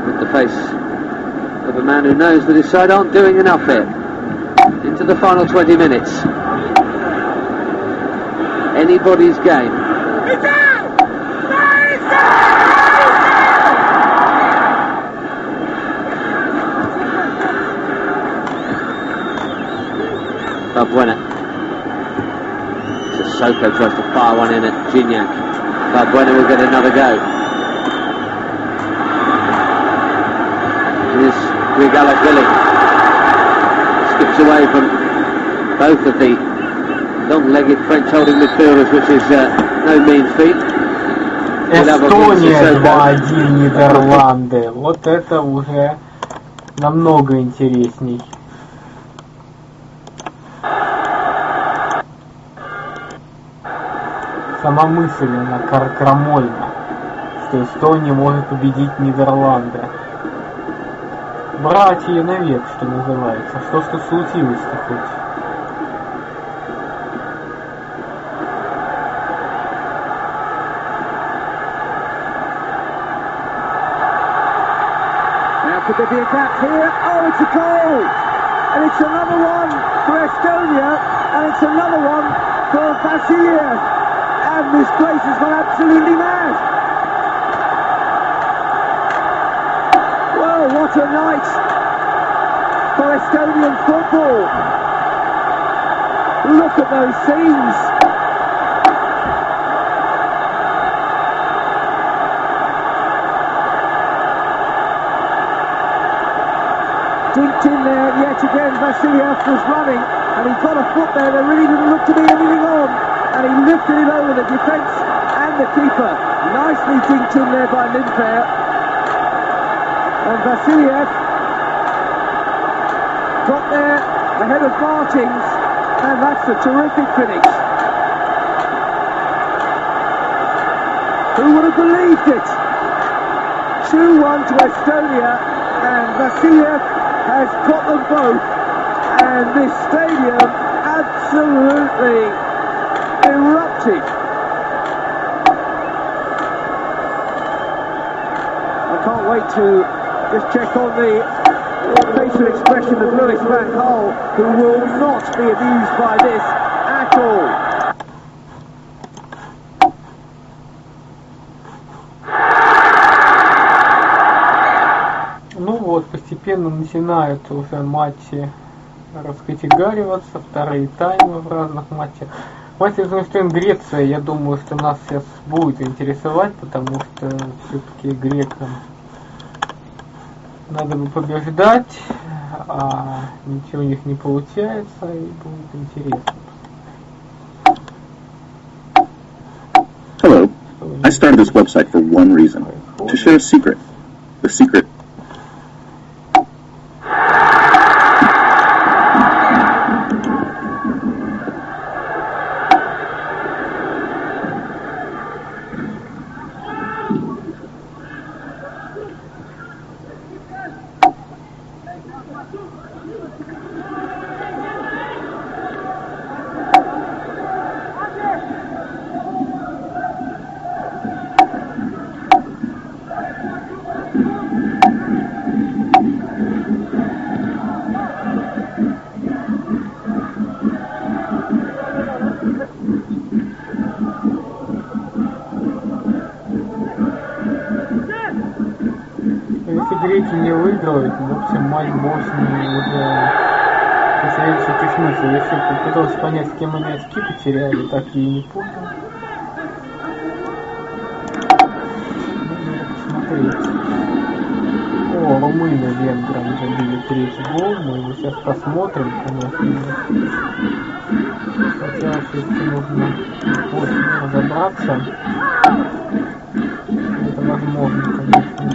with the face of a man who knows that his side aren't doing enough here. Into the final 20 minutes. Anybody's game. Balbuena. Sissoko tries to fire one in at Gignac. Balbuena will get another go. Here's Grigalashvili. Skips away from both of the long-legged French holding midfielders, which is no mean feat. Эстония 2-1 Нидерланды. Вот это уже намного интересней. Сама мысль, она крамольна, что Эстония может победить Нидерланды. Братья навек, что называется. Что случилось-то хоть? Could there be a gap here? Oh, it's a goal! And it's another one for Estonia, and it's another one for Vasiliev. And this place has gone absolutely mad. Well, what a night for Estonian football. Look at those scenes. Dropped in there yet again. Vasiliev was running and he got a foot there. There really didn't look to be anything on. And he lifted it over the defence and the keeper. Nicely dinked in there by Limper. And Vasiliev got there ahead of Martins. And that's a terrific finish. Who would have believed it? 2-1 to Estonia, and Vasiliev has got them both, and this stadium absolutely erupted. I can't wait to just check on the facial expression of Lewis van Gaal, who will not be amused by this at all. Ну вот, постепенно начинают уже матчи раскатегориваться, вторые таймы в разных матчах. Матч Греция, я думаю, что нас сейчас будет интересовать, потому что все-таки грекам надо бы побеждать, а ничего у них не получается, и будет интересно. Hello. I started this website for one reason, to share a secret. The secret. Если греки не выиграют, в общем, матч Боснии уже потеряет всякий смысл. Я все попытался понять, с кем они очки потеряли, так я и не понял. Надо посмотреть. О, румыны венграм забили третий гол, мы его сейчас посмотрим, конечно. Хотя все-таки нужно очень разобраться. Это возможно, конечно.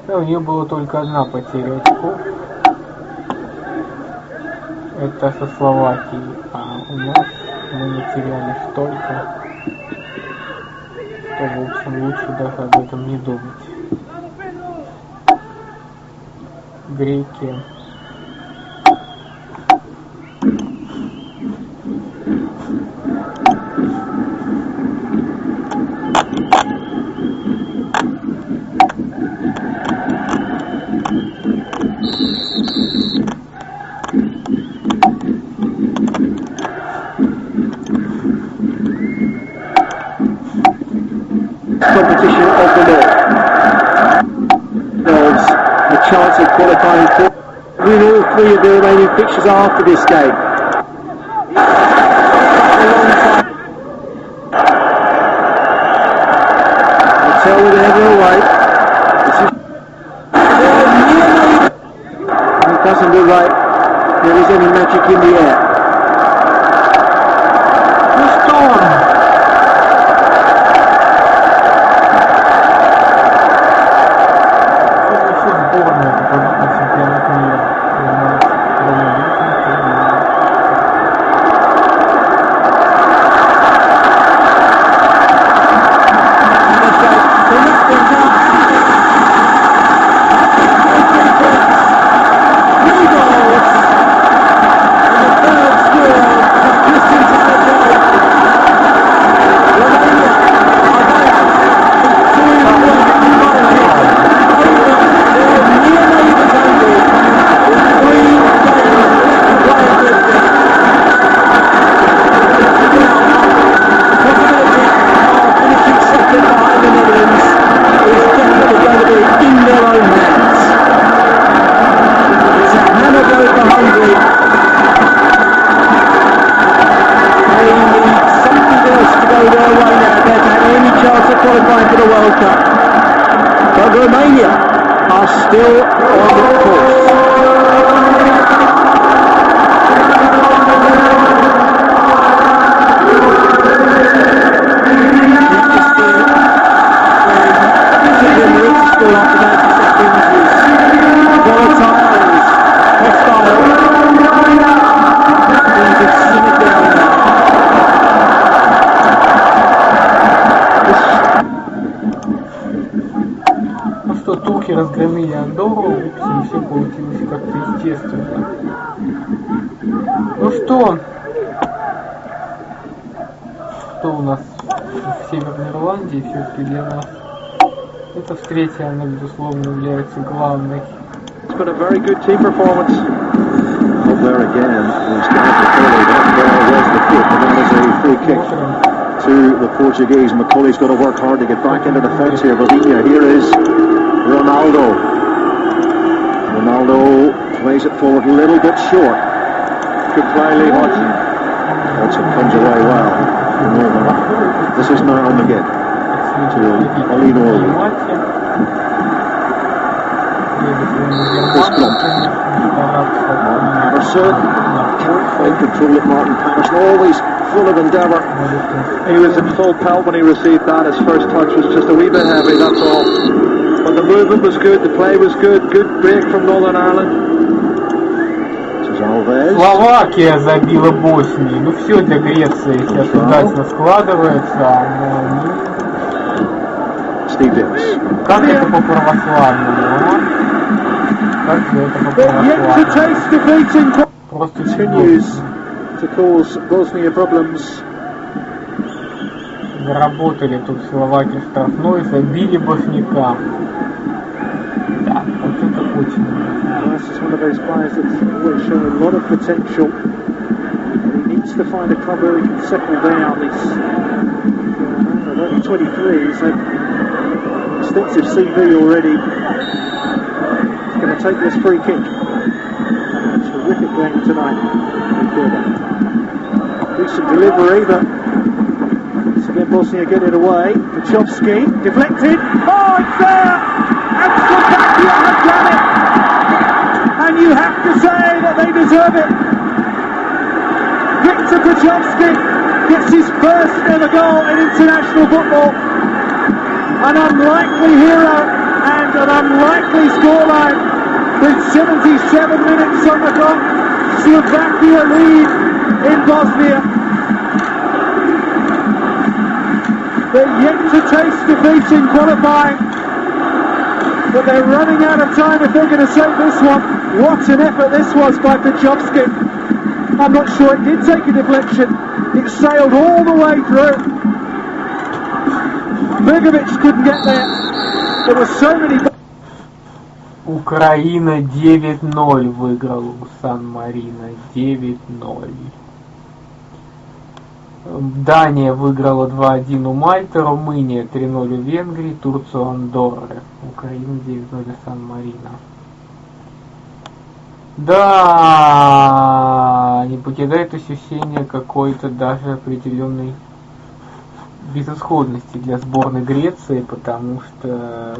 Да, у нее была только одна потеря очков. Это со Словакией. А у нас мы не теряли столько, что, в общем, лучше даже об этом не думать. Греки. Competition of the North. There's a chance of qualifying for win all three of the remaining fixtures after this game. Tell with the header away. It doesn't look like there is any magic in the air. The storm. breaker. But Romania are still on course. Ну что, турки разгромили Андорру, в общем, все получилось как-то естественно. Ну что у нас в Северной Ирландии все-таки для нас? Эта встреча, она, безусловно, является главной. It's been a very good team performance. Well, there again, was the kick, and that is a free kick to the Portuguese. McCauley's got to work hard to get back into defence here. Robinho, here is Ronaldo. Ronaldo plays it forward a little bit short. Good play, Lee Hodgson. Hodgson comes away well. This is now on again to Ollie Norwood. Patterson can't quite control it. Martin Patterson, always full of endeavour. He was in full pelt when he received that. His first touch was just a wee bit heavy, that's all. But the movement was good, the play was good. Good break from Northern Ireland. This is Alves. Словакия забила Боснии. Ну все для Греции сейчас удачно складывается, но Steve Davis. как это по-православному, а? Как же это по-православному? Просто Continues to cause Bosnia problems. Заработали тут Словакия штрафной, забили боснякам. Да, вот это очень. This is one of those players that's always shown a lot of potential. He needs to find a club where he can settle down. He's only 23, he's had extensive CV already. He's going to take this free kick. A terrific game tonight. Decent delivery, but once again Bosnia get it away. Pachowski, deflected. Oh, it's there! And Slovakia have done it! And you have to say that they deserve it. Victor Pachowski gets his first ever goal in international football. An unlikely hero and an unlikely scoreline. With 77 minutes on the clock, Slovakia lead in Bosnia. They're yet to taste defeat in qualifying, but they're running out of time if they're going to save this one. What an effort this was by Pachowski. I'm not sure it did take a deflection. It sailed all the way through. Begovic couldn't get there. There were so many... Украина 9-0 выиграла у Сан-Марино. 9-0. Дания выиграла 2-1 у Мальты, Румыния 3-0 у Венгрии, Турция у Андорры. Украина 9-0 у Сан-Марино. Да, не покидает ощущение какой-то даже определенной безысходности для сборной Греции, потому что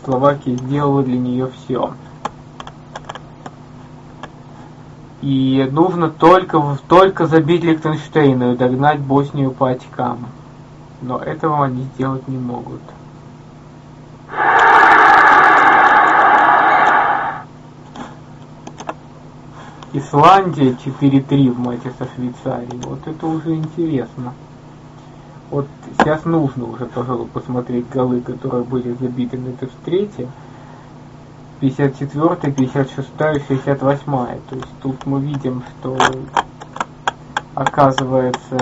Словакия сделала для нее все. И нужно только забить Лихтенштейну и догнать Боснию по очкам. Но этого они сделать не могут. Исландия 4-3 в матче со Швейцарией. Вот это уже интересно. Вот сейчас нужно уже, пожалуй, посмотреть голы, которые были забиты на этой встрече. 54-я, 56-я и 68-я. То есть тут мы видим, что оказывается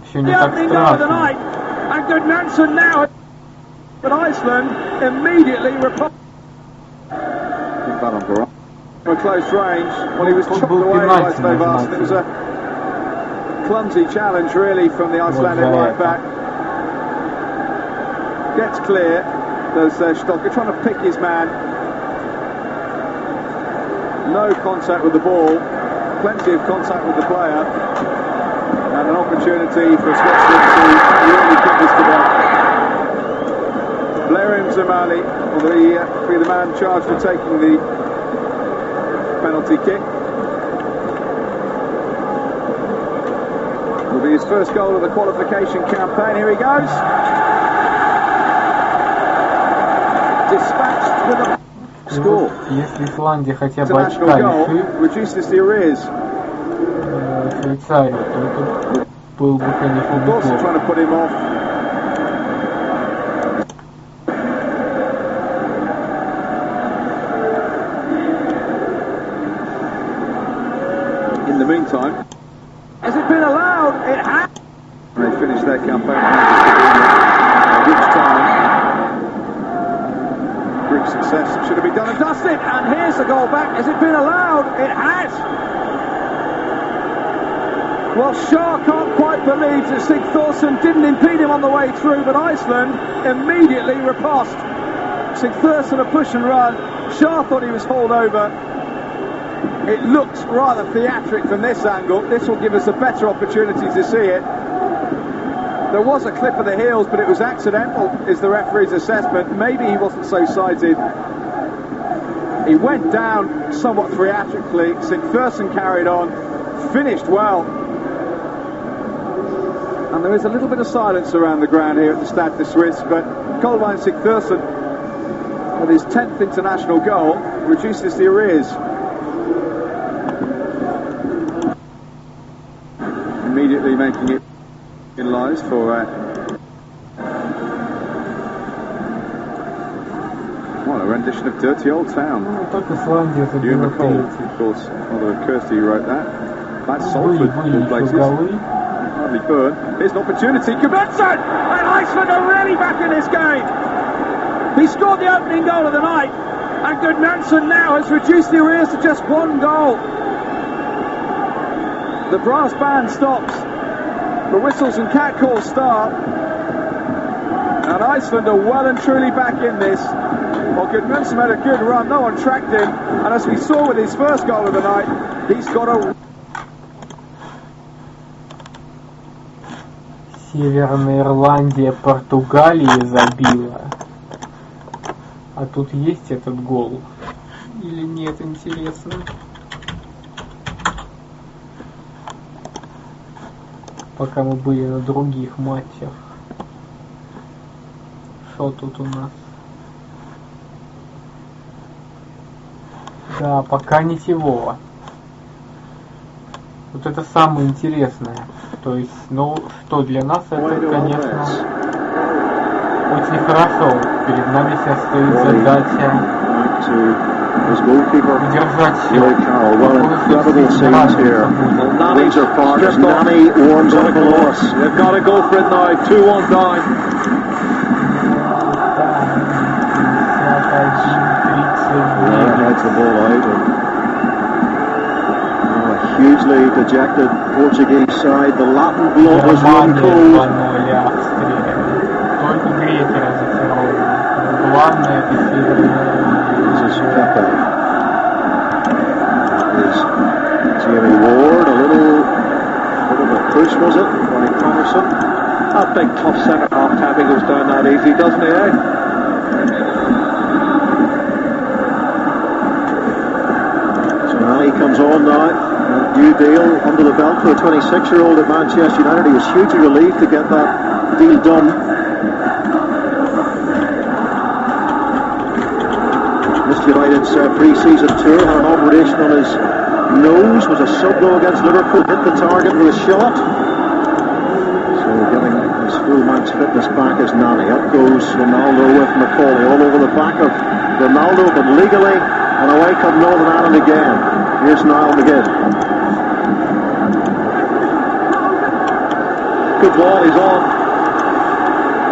все не так страшно. But Iceland immediately from close range when he was chopped away by Stevast. It was a clumsy challenge really from the Icelandic right back. Gets clear. There's Stocker trying to pick his man. No contact with the ball. plenty of contact with the player and an opportunity for Switzerland to really put this to bed. Blair Mzamali will be the man charged for taking the penalty kick. Will be his first goal of the qualification campaign. Here he goes. Dispatched with a score. Если Исландия хотя бы International очка goal лишит reduces the arrears. Швейцарию, то это был бы, конечно, Also неплохо. trying to put him off. In the meantime, has it been allowed? It has. They finished their campaign in which time great success should have been done and dusted. And here's the goal back. Has it been allowed? It has. Well, Shaw can't quite believe that Stig Thorsen didn't impede him on the way through, but Iceland immediately riposte. Stig Thorsen a push and run. Shaw thought he was hauled over. It looks rather theatric from this angle. This will give us a better opportunity to see it. There was a clip of the heels, but it was accidental, is the referee's assessment. Maybe he wasn't so sighted. He went down somewhat theatrically. Stig Thorsen carried on, finished well. And there is a little bit of silence around the ground here at the Stade de Suisse, but Colbein Stig Thorsen, with his 10th international goal, reduces the arrears. Immediately making it in lives for what a rendition of Dirty Old Town. Ну, так Исландия Hugh забила McCall, третий. of course, although Kirsty wrote that. That's Salford, Были all еще places. голы. Hardly burn. Here's an opportunity. Gudmundsson! And Iceland are really back in this game. He scored the opening goal of the night. And Gudmundsson now has reduced the arrears to just one goal. The brass band stops. The whistles and catcalls start. And Iceland are well and truly back in this. Well, Gudmundsson had a good run. No one tracked him. And as we saw with his first goal of the night, he's got a... Северная Ирландия Португалии забила. А тут есть этот гол? Или нет, интересно? Пока мы были на других матчах. Что тут у нас? Да, пока ничего. Вот это самое интересное. То есть, ну, что для нас это, конечно, очень хорошо. Перед нами сейчас стоит задача удержать счет. They've got to go for it now. 2-1 down. Heads the ball out. Hugely dejected Portuguese side. The Latin blood was run cold. Только греки разочарованы. Главное это Северная. This is Pepe. Is Jamie Ward a little bit of a push, was it? Ronnie Thomerson. That big tough centre half tapping goes down that easy, doesn't he, eh? So now he comes on now. New deal under the belt for a 26-year-old at Manchester United. He was hugely relieved to get that deal done. Missed United's pre-season tour, had an operation on his nose, was a sub though against Liverpool, hit the target with a shot. So getting his full match fitness back is Nani. Up goes Ronaldo with Macaulay, all over the back of Ronaldo, but legally, and away come Northern Ireland again. Here's Niall McGinn. Good ball, he's on.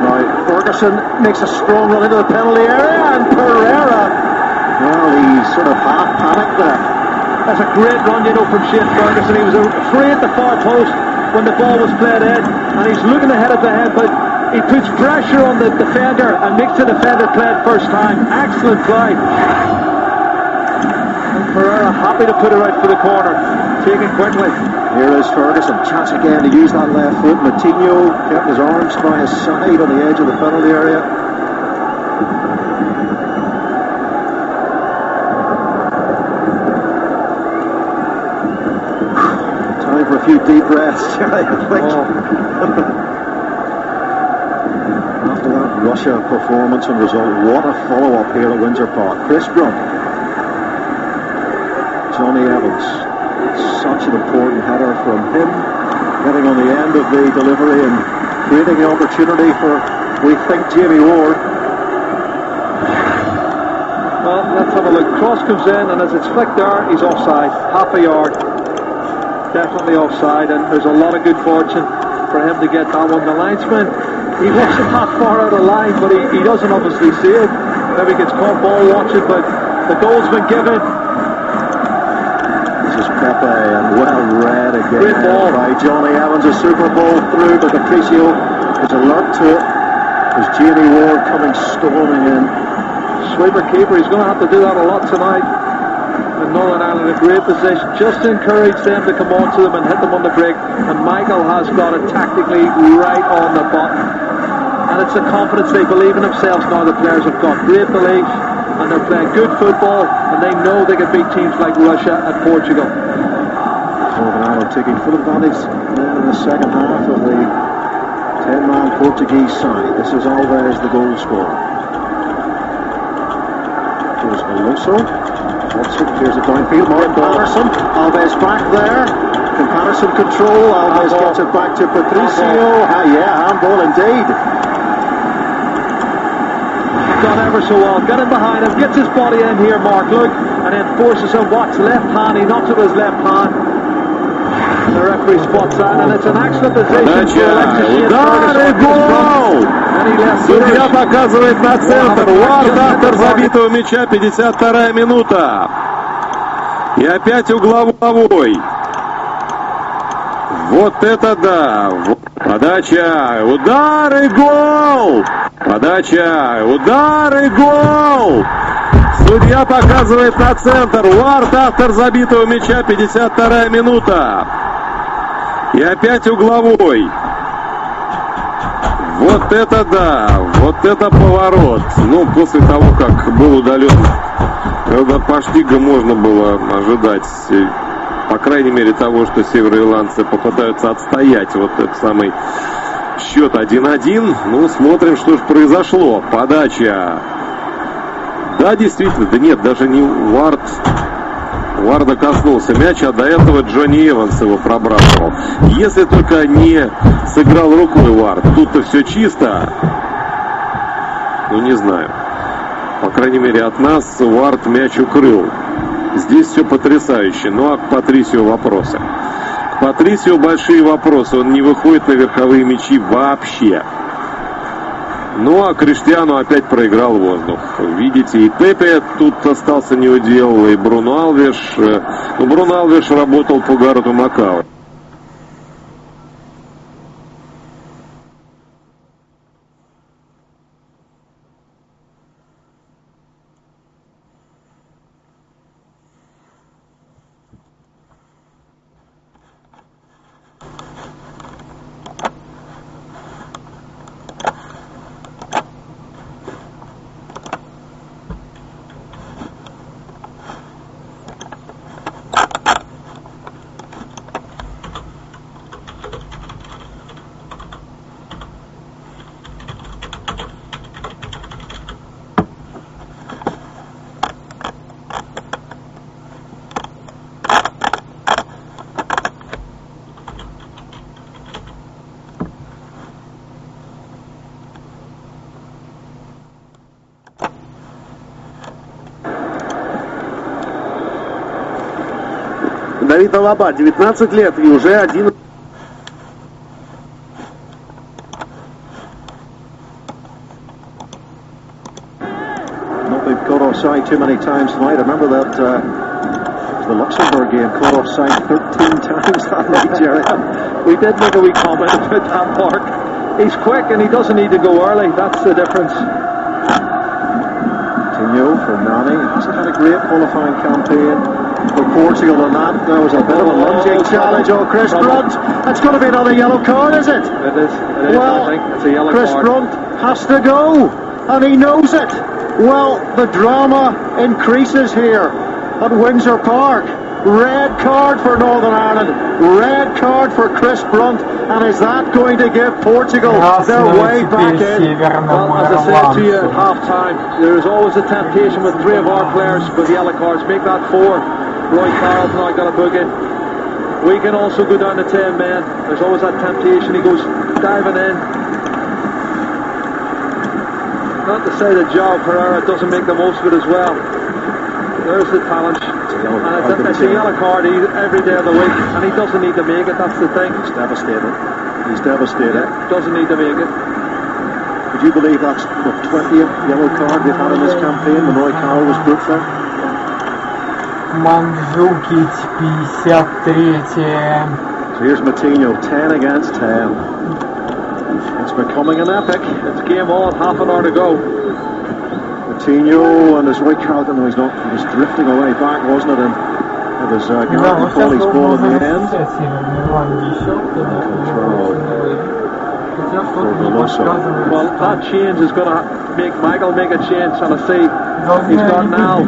Now Ferguson makes a strong run into the penalty area, and Pereira, well, he's sort of half panicked there. That's a great run, you know, from Shane Ferguson. He was free at the far post when the ball was played in, and he's looking ahead of the head, but he puts pressure on the defender and makes the defender play it first time. Excellent play. Pereira happy to put it out for the corner. Taken quickly. Here is Ferguson. Chance again to use that left foot. Matinho kept his arms by his side on the edge of the penalty area. Time for a few deep breaths, I think. After that Russia performance and result, what a follow-up here at Windsor Park. Chris Brunt, Johnny Evans, such an important header from him, getting on the end of the delivery and creating the opportunity for, we think, Jamie Ward. Well, let's have a look. Cross comes in, and as it's flicked there, he's offside. Half a yard. Definitely offside, and there's a lot of good fortune for him to get that one. The linesman, he wasn't that far out of line, but he doesn't obviously see it. Maybe gets caught ball watching, but the goal's been given. This is Pepe, and well read again Great ball by Johnny Evans. A super ball through, but Patricio is alert to it. There's Jamie Ward coming storming in. Sweeper keeper, he's going to have to do that a lot tonight. And Northern Ireland in a great position, just to encourage them to come on to them and hit them on the break. And Michael has got it tactically right on the button. And it's the confidence, they believe in themselves now. The players have got great belief, and they're playing good football, and they know they can beat teams like Russia and Portugal. Northern Ireland taking full advantage in the second half of the 10-man Portuguese side. This is Alves, the goal scorer. Here's Alonso. Here's a downfield. Martin Patterson. Alves back there. Can Patterson control? Alves gets it back to Patricio. Handball indeed. Done ever so well. Got him behind him. Gets his body in here, Mark. Look. And then forces him. Watch left hand. He knocks it with his left hand. The referee spots that, and it's an excellent position. Удар и гол! Судья показывает на центр. Уард, автор забитого мяча, 52-я минута. И опять угловой. Вот это да! Подача, удар и гол! Подача, удар и гол! Судья показывает на центр. Уард, автор забитого мяча, 52-я минута. И опять угловой. Вот это да! Вот это поворот! Ну, после того, как был удален, когда по штига можно было ожидать, по крайней мере, того, что североирландцы попытаются отстоять вот этот самый счет 1-1. Ну, смотрим, что же произошло. Подача. Да, действительно, да нет, даже не Варда коснулся мяча, а до этого Джонни Эванс его пробрасывал. Если только не сыграл рукой Вард. Тут-то все чисто. Ну, не знаю. По крайней мере, от нас Вард мяч укрыл. Здесь все потрясающе. Ну, а к Патрисио вопросы. К Патрисио большие вопросы. Он не выходит на верховые мячи вообще. Ну, а Криштиану опять проиграл воздух. Видите, и Пепе тут остался неудел, и Бруно Алвеш. Ну, Бруно Алвеш работал по Гаррету Макау. Давид Алаба, 19 лет и уже 11. Not been caught offside too many times tonight. I remember that the Luxembourg game caught offside 13 times that night, Jerry. We did make a wee comment about that, Mark. He's quick and he doesn't need to go early. That's the difference. Coutinho for Nani. Hasn't had a great qualifying campaign. for Portugal on that. There was a bit of a lunging challenge. Oh, Chris Brunt. It's going to be another yellow card, is it? It is. Well, I think it's a yellow Chris card. Brunt has to go, and he knows it. Well, the drama increases here at Windsor Park. Red card for Northern Ireland. Red card for Chris Brunt. And is that going to give Portugal their way back in? Well, as I said to you at half-time, there is always a temptation with 3 of our players with yellow cards. Make that 4. Roy Carroll's now got a book in. We can also go down to 10 men. There's always that temptation. He goes diving in. Not to say that João Pereira doesn't make the most of it as well. There's the talent. It's a yellow card every day of the week, and he doesn't need to make it. That's the thing. He's devastated. He's devastated. Doesn't need to make it. Would you believe that's the 20th yellow card we've had in this campaign when Roy Carroll was booked there? Mandzukic 53. So here's Matinho, 10 against 10. It's becoming an epic. It's game on, half an hour to go. Matinho and his Roy Carroll, no, he's not. He was drifting away back, wasn't it? And it was Gary Foley's ball in the end. Well, that change is going to make Michael make a change, and I see he's got now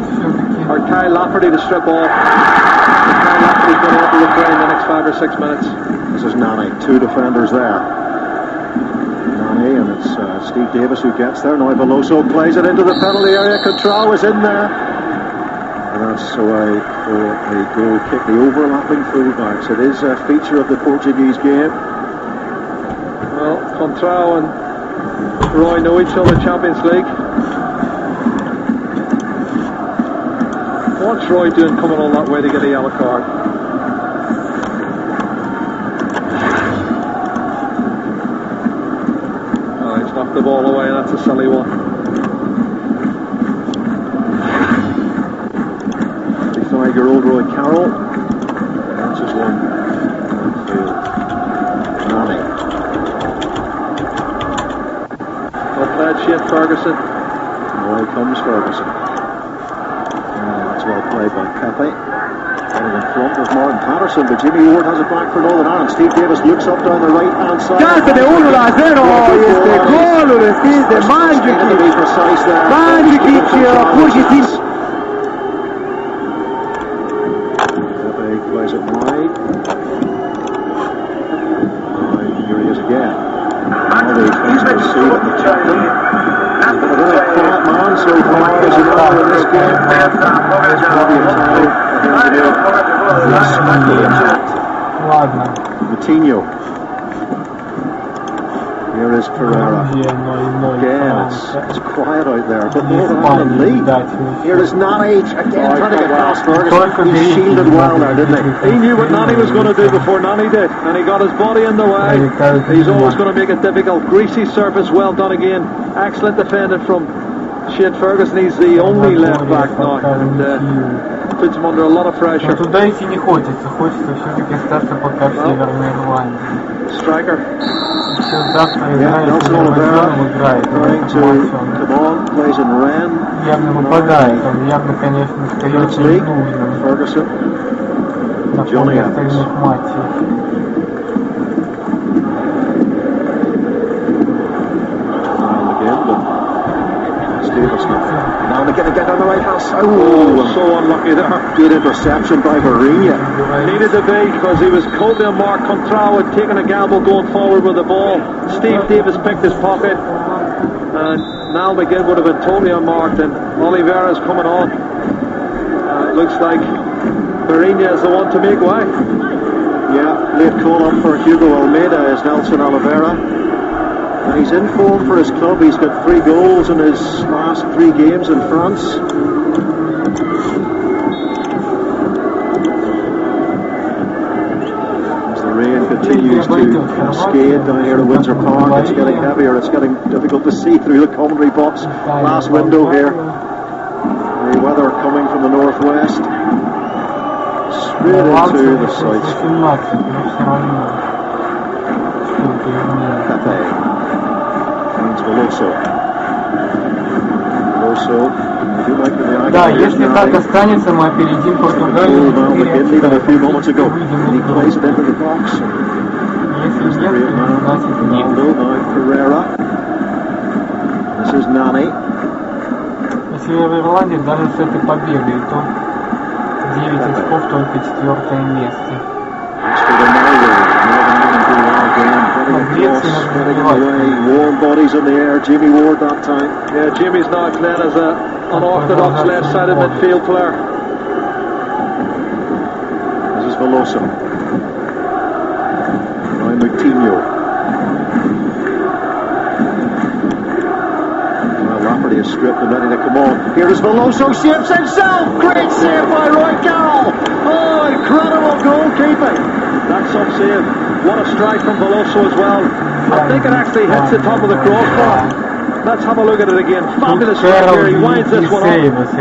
or Kyle Lafferty to strip off. Kyle Lafferty's going to have to look in the next 5 or 6 minutes. This is Nani, 2 defenders there. Nani, and it's Steve Davis who gets there. Now Veloso plays it into the penalty area. Contral is in there. And that's away for a goal kick. The overlapping fullbacks. It is a feature of the Portuguese game. Well, Contral and Roy know each other, Champions League. What's Roy doing coming all that way to get a yellow card? Oh, he's knocked the ball away, that's a silly one. 35-year-old Roy Carroll. That's his one. Nani. Well played, Shane Ferguson. Away comes Ferguson. That's well played by Pepe. Getting in front of Martin Patterson, but Jimmy Ward has it back for Northern Ireland. Steve Davis looks up down the right hand side. Calcio de 1-0, este gol de Mandzukic. To be precise there. Mandzukic, Portuguese. Pepe plays it wide. Here he is again. Now the defense see that the captain has been a bit of a quiet man so far as you know in this game. Matinho. Here is Pereira. Again, it's quiet out there, but Northern Ireland lead. Here is Nani again trying to get past Ferguson. He shielded well there, didn't he? He knew what Nani was going to do before Nani did, and he got his body in the way. He's always going to make it difficult. Greasy surface, well done again. Excellent defending from Shane Ferguson. He's the only left back now, and puts him under a lot of pressure. Туда идти не хочется, хочется все-таки остаться пока в Северной Ирландии. Striker. Сейчас завтра играет, Nelson Oliveira trying to come on, plays in Rennes. явно выпадает, он явно, конечно, остается ненужным Ferguson. на фоне остальных матчей. Now again down the right hand side. Oh, so unlucky there. Good interception by Varina. Needed to be because he was totally unmarked. Contral had taken a gamble going forward with the ball. Steve Davis picked his pocket, and Niall McGinn would have been totally unmarked. And Oliveira's coming on. Looks like Varina is the one to make way. Yeah, late call up for Hugo Almeida is Nelson Oliveira. And he's in form for his club. He's got 3 goals in his last 3 games in France. As the rain continues to cascade down here at Windsor Park, it's getting heavier. It's getting difficult to see through the commentary box. Last window here. The weather coming from the northwest. Straight into the south. Pepe. Veloso. Да, если так останется, мы опередим Португалию. Если нет, значит нет. Если в Ирландии даже с этой победой, то 9 очков, только 4 место. Warm bodies in the air. Jimmy Ward that time. Yeah, Jimmy's now playing as an unorthodox left-sided midfield player. This is Veloso. Now Moutinho. Well, Lafferty is stripped and ready to come on. Here is Veloso, shapes himself. Great save by Roy Carroll. Oh, incredible goalkeeping. That's some save. What a strike from Veloso as well. I think it actually hits the top of the crossbar. Let's have a look at it again. Fabulous strike here. He winds this one up.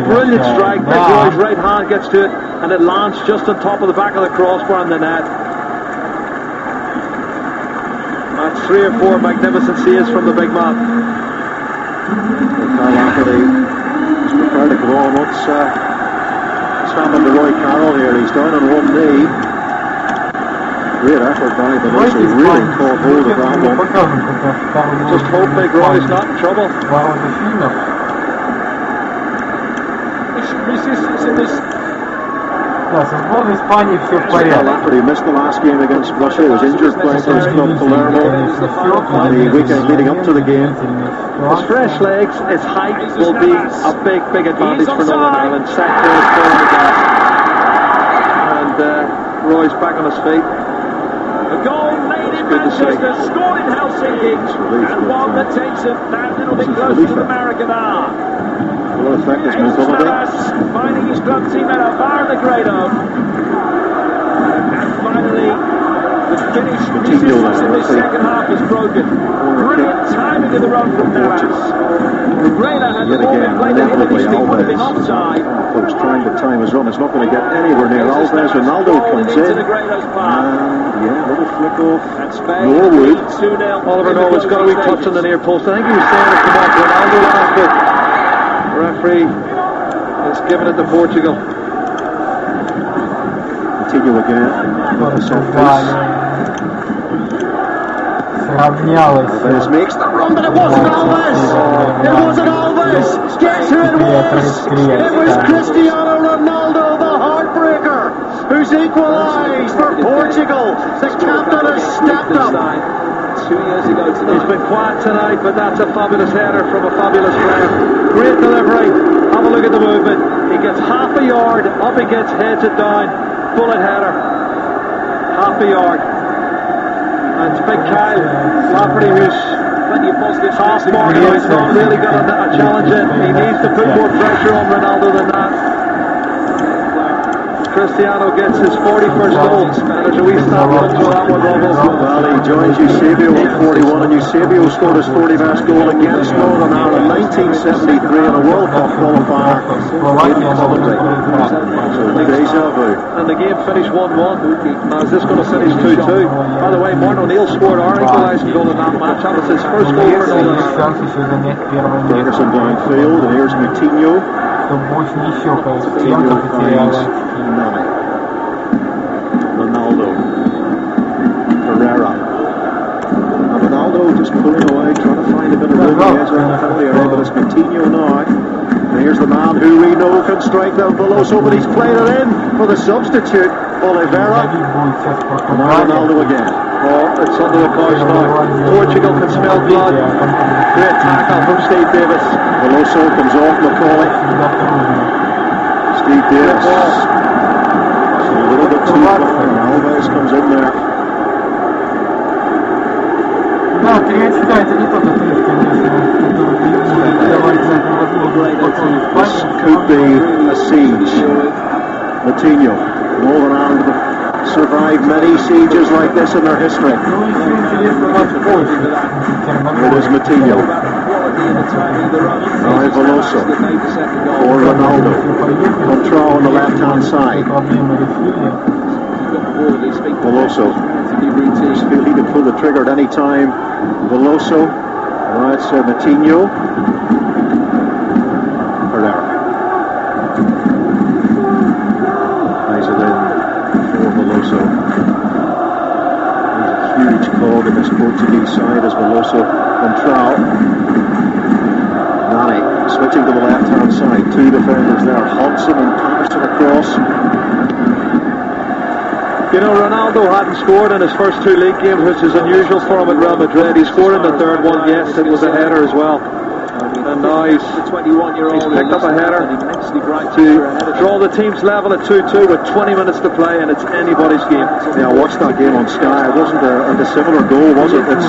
Brilliant strike. Big Roy's right hand gets to it, and it lands just on top of the back of the crossbar in the net. That's 3 or 4 magnificent saves from the big man. Carl Lafferty is prepared to go on. What's happened to Roy Carroll here? He's down on one knee. Great effort by Veloso, really caught hold of that one. Just hope Big Roy's not in trouble. Lafferty missed the last game against Russia. He was injured playing for his club Palermo the weekend leading up to the game. His fresh legs, his height will be a big advantage for Northern Ireland. Sector is falling again. And Roy's back on his feet. A goal made in Manchester, scored in Helsinki, and one that takes him that little bit closer to the Maracana. Finding his club teammate Alvaro Negredo. And finally, the Finnish resistance in the second half is broken. Brilliant timing of the run from Navas. Negredo had the ball been played at him initially, would have been offside. Folks trying to time his run. It's not going to get anywhere near Alves. Ronaldo comes in. Yeah, little flick off. Norwood. Oliver Norwood's got a wee touch on the near post. I think he was saying to come off Ronaldo last bit. The referee has given it to Portugal. Continue again. Alves makes the run, but it wasn't Alves. It wasn't Alves. Guess who it was? It was Cristiano Ronaldo, the heartbreaker, who's equalised for Portugal. The captain has stepped up. 2 years ago tonight. He's been quiet tonight, but that's a fabulous header from a fabulous player. Great delivery. Have a look at the movement. He gets half a yard, up he gets, heads it down. Bullet header. Half a yard. And it's Big Kyle Lafferty, who's half mark. He's not really got a challenge in. He needs to put more pressure on Ronaldo than that. Cristiano gets his 41st goal, and there's a wee snap-up to that one, Well, he joins Eusebio with 41, and Eusebio scored his 41st goal against Northern Ireland in 1973 in a World Cup qualifier in Coventry. So, deja vu. And the game finished 1-1. Now, is this going to finish 2-2? By the way, Martin O'Neill scored our equalising goal in that match. That was his first goal for Northern Ireland. Ferguson downfield, and here's Moutinho. Moutinho finds Ronaldo. Pereira. And Ronaldo just pulling away, trying to find a bit of room on the edge of the penalty area, but it's Moutinho now. And here's the man who we know can strike down Veloso, but he's played it in for the substitute, Oliveira. And now Ronaldo again. Oh, it's under the course now. Portugal can smell blood. Great tackle from Steve Davis. Veloso comes off Macaulay. Steve Davis. A little bit too far. Alves comes in there. This could be a siege. Moutinho. Northern Ireland have survived many sieges like this in their history. It is Moutinho. Now Veloso for Ronaldo. Control on the left-hand side. Veloso. He can pull the trigger at any time. Veloso. Now it's Moutinho. Veloso. He's a huge cog in this Portuguese side as Veloso Contral. Nani switching to the left-hand side. Two defenders there, Hodgson and Patterson across. You know, Ronaldo hadn't scored in his first two league games, which is unusual for him at Real Madrid. He scored in the third one, yes, it was a header as well. And now he's picked up a header to draw the team's level at 2-2 with 20 minutes to play, and it's anybody's game. Yeah, I watched that game on Sky. It wasn't a dissimilar goal, was it? It's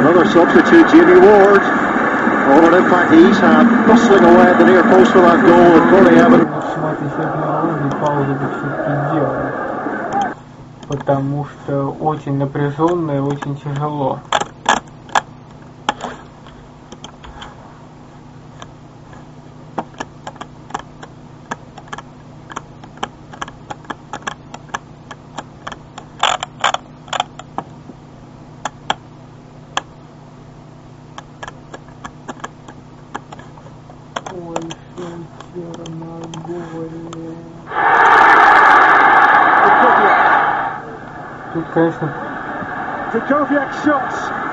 another substitute, Jamie Ward. Oh, but in fact, he's had bustling away at the near post for that goal, and Corey Evans. Потому что очень напряженно и очень тяжело. Тут, конечно,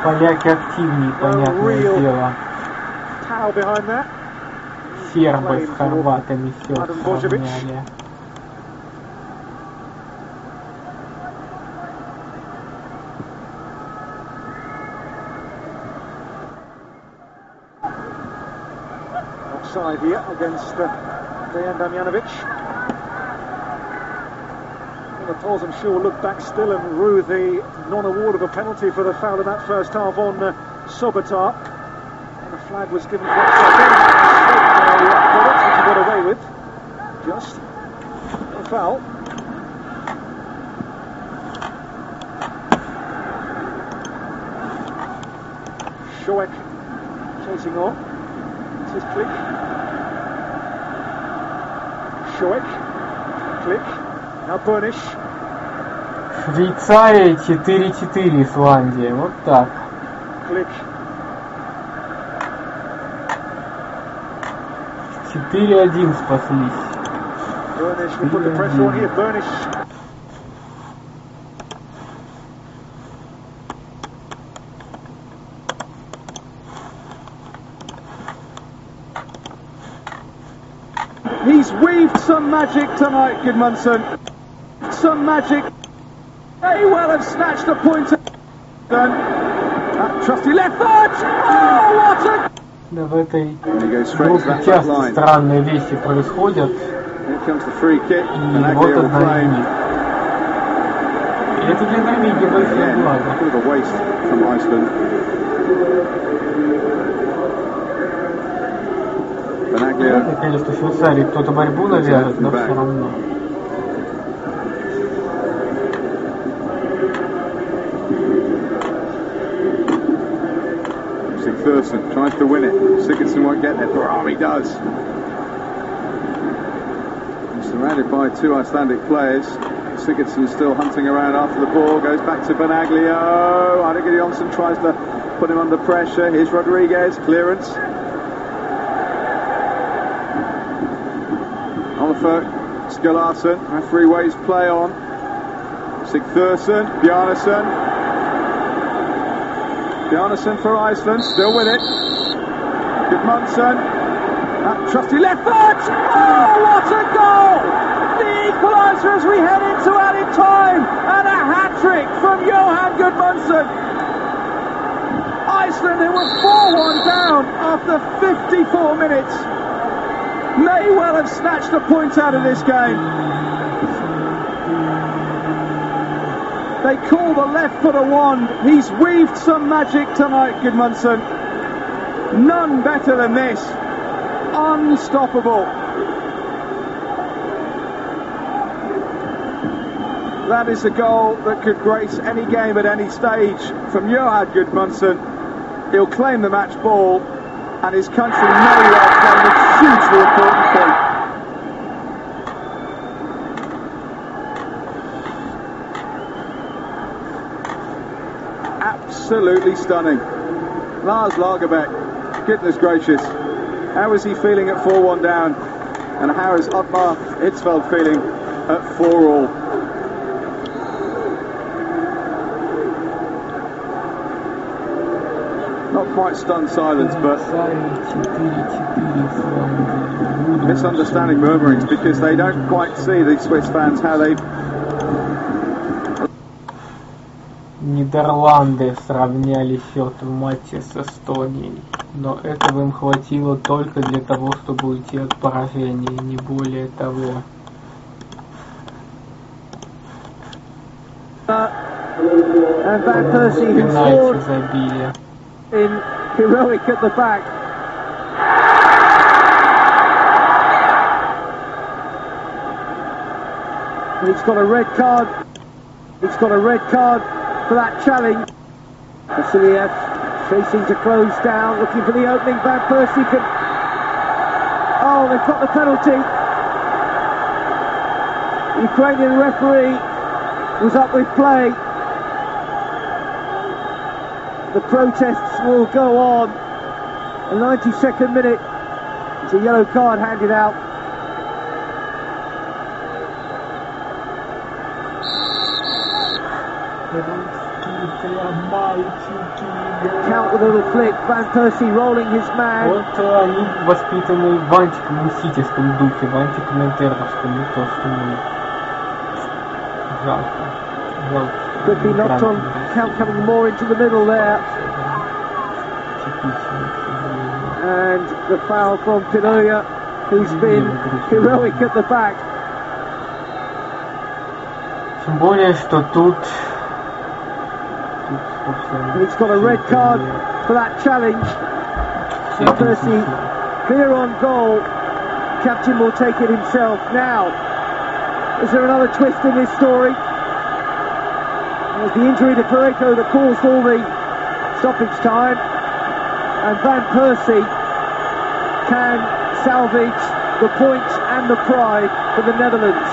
поляки активнее, понятное дело. Сербы с хорватами все сравняли. Offside here against Dejan Damjanovic. The Toz, I'm sure, look back still and rue the non-award of a penalty for the foul in that first half on Sobotar. And the flag was given for which he got away with. Just a foul. Shoek chasing on. This is Click. Shoek. Click. Now Burnish. Швейцария 4-4 Исландия. Вот так. Click. 4-1 спаслись. Burnish will put the pressure on here. Burnish. He's weaved some magic tonight, Gudmundsson. Some magic. May well have snatched a point. That trusty left foot. Oh, what a... Да, в этой группе часто странные вещи происходят. И вот одна из них. И это для Норвегии большое благо. Понятно, конечно, в Швейцарии кто-то борьбу навяжет, но все равно. Sigthorsson tries to win it. Sigurdsson won't get there. Barami does. He's surrounded by two Icelandic players. Sigurdsson still hunting around after the ball. Goes back to Benaglio. Arne Johnson tries to put him under pressure. Here's Rodriguez. Clearance. Oliver Skulason. Referee waves play on. Sigthorsson. Bjarnason. Bjarnason for Iceland, still with it. Gudmundsson. That trusty left foot! Oh, what a goal! The equaliser as we head into added time, and a hat-trick from Johan Gudmundsson. Iceland, who were 4-1 down after 54 minutes, may well have snatched a point out of this game. They call the left foot a wand. He's weaved some magic tonight, Gudmundsson. None better than this. Unstoppable. That is a goal that could grace any game at any stage from Johan Gudmundsson. He'll claim the match ball, and his country may well claim a hugely important point. Absolutely stunning. Lars Lagerbäck, goodness gracious. How is he feeling at 4-1 down? And how is Ottmar Hitzfeld feeling at 4-4? quite stunned silence, but misunderstanding murmurings because they don't quite see, the Swiss fans, how they... Нидерланды сравняли счет в матче с Эстонией, но этого им хватило только для того, чтобы уйти от поражения, не более того. And Van Persie, who scored забили. in heroic at the back. He's got a red card. He's got a red card for that challenge. Vasiliev chasing to close down, looking for the opening. Van Persie can... Oh, they've got the penalty. Ukrainian referee was up with play. The protests will go on. A 92nd minute. It's a yellow card handed out. Count with a little flick. Van Persie rolling his man. Вот они воспитаны в антикоммунистическом духе, в антикоминтерновском, не то, что мы. Жалко. Could be knocked on. Count coming more into the middle there. And the foul from Pinoya, who's been heroic at the back. Тем более, что тут He's got a red card for that challenge. Van Persie clear on goal. Captain will take it himself. Now, is there another twist in this story? There's the injury to Pareko that caused all the stoppage time, and Van Persie can salvage the points and the pride for the Netherlands.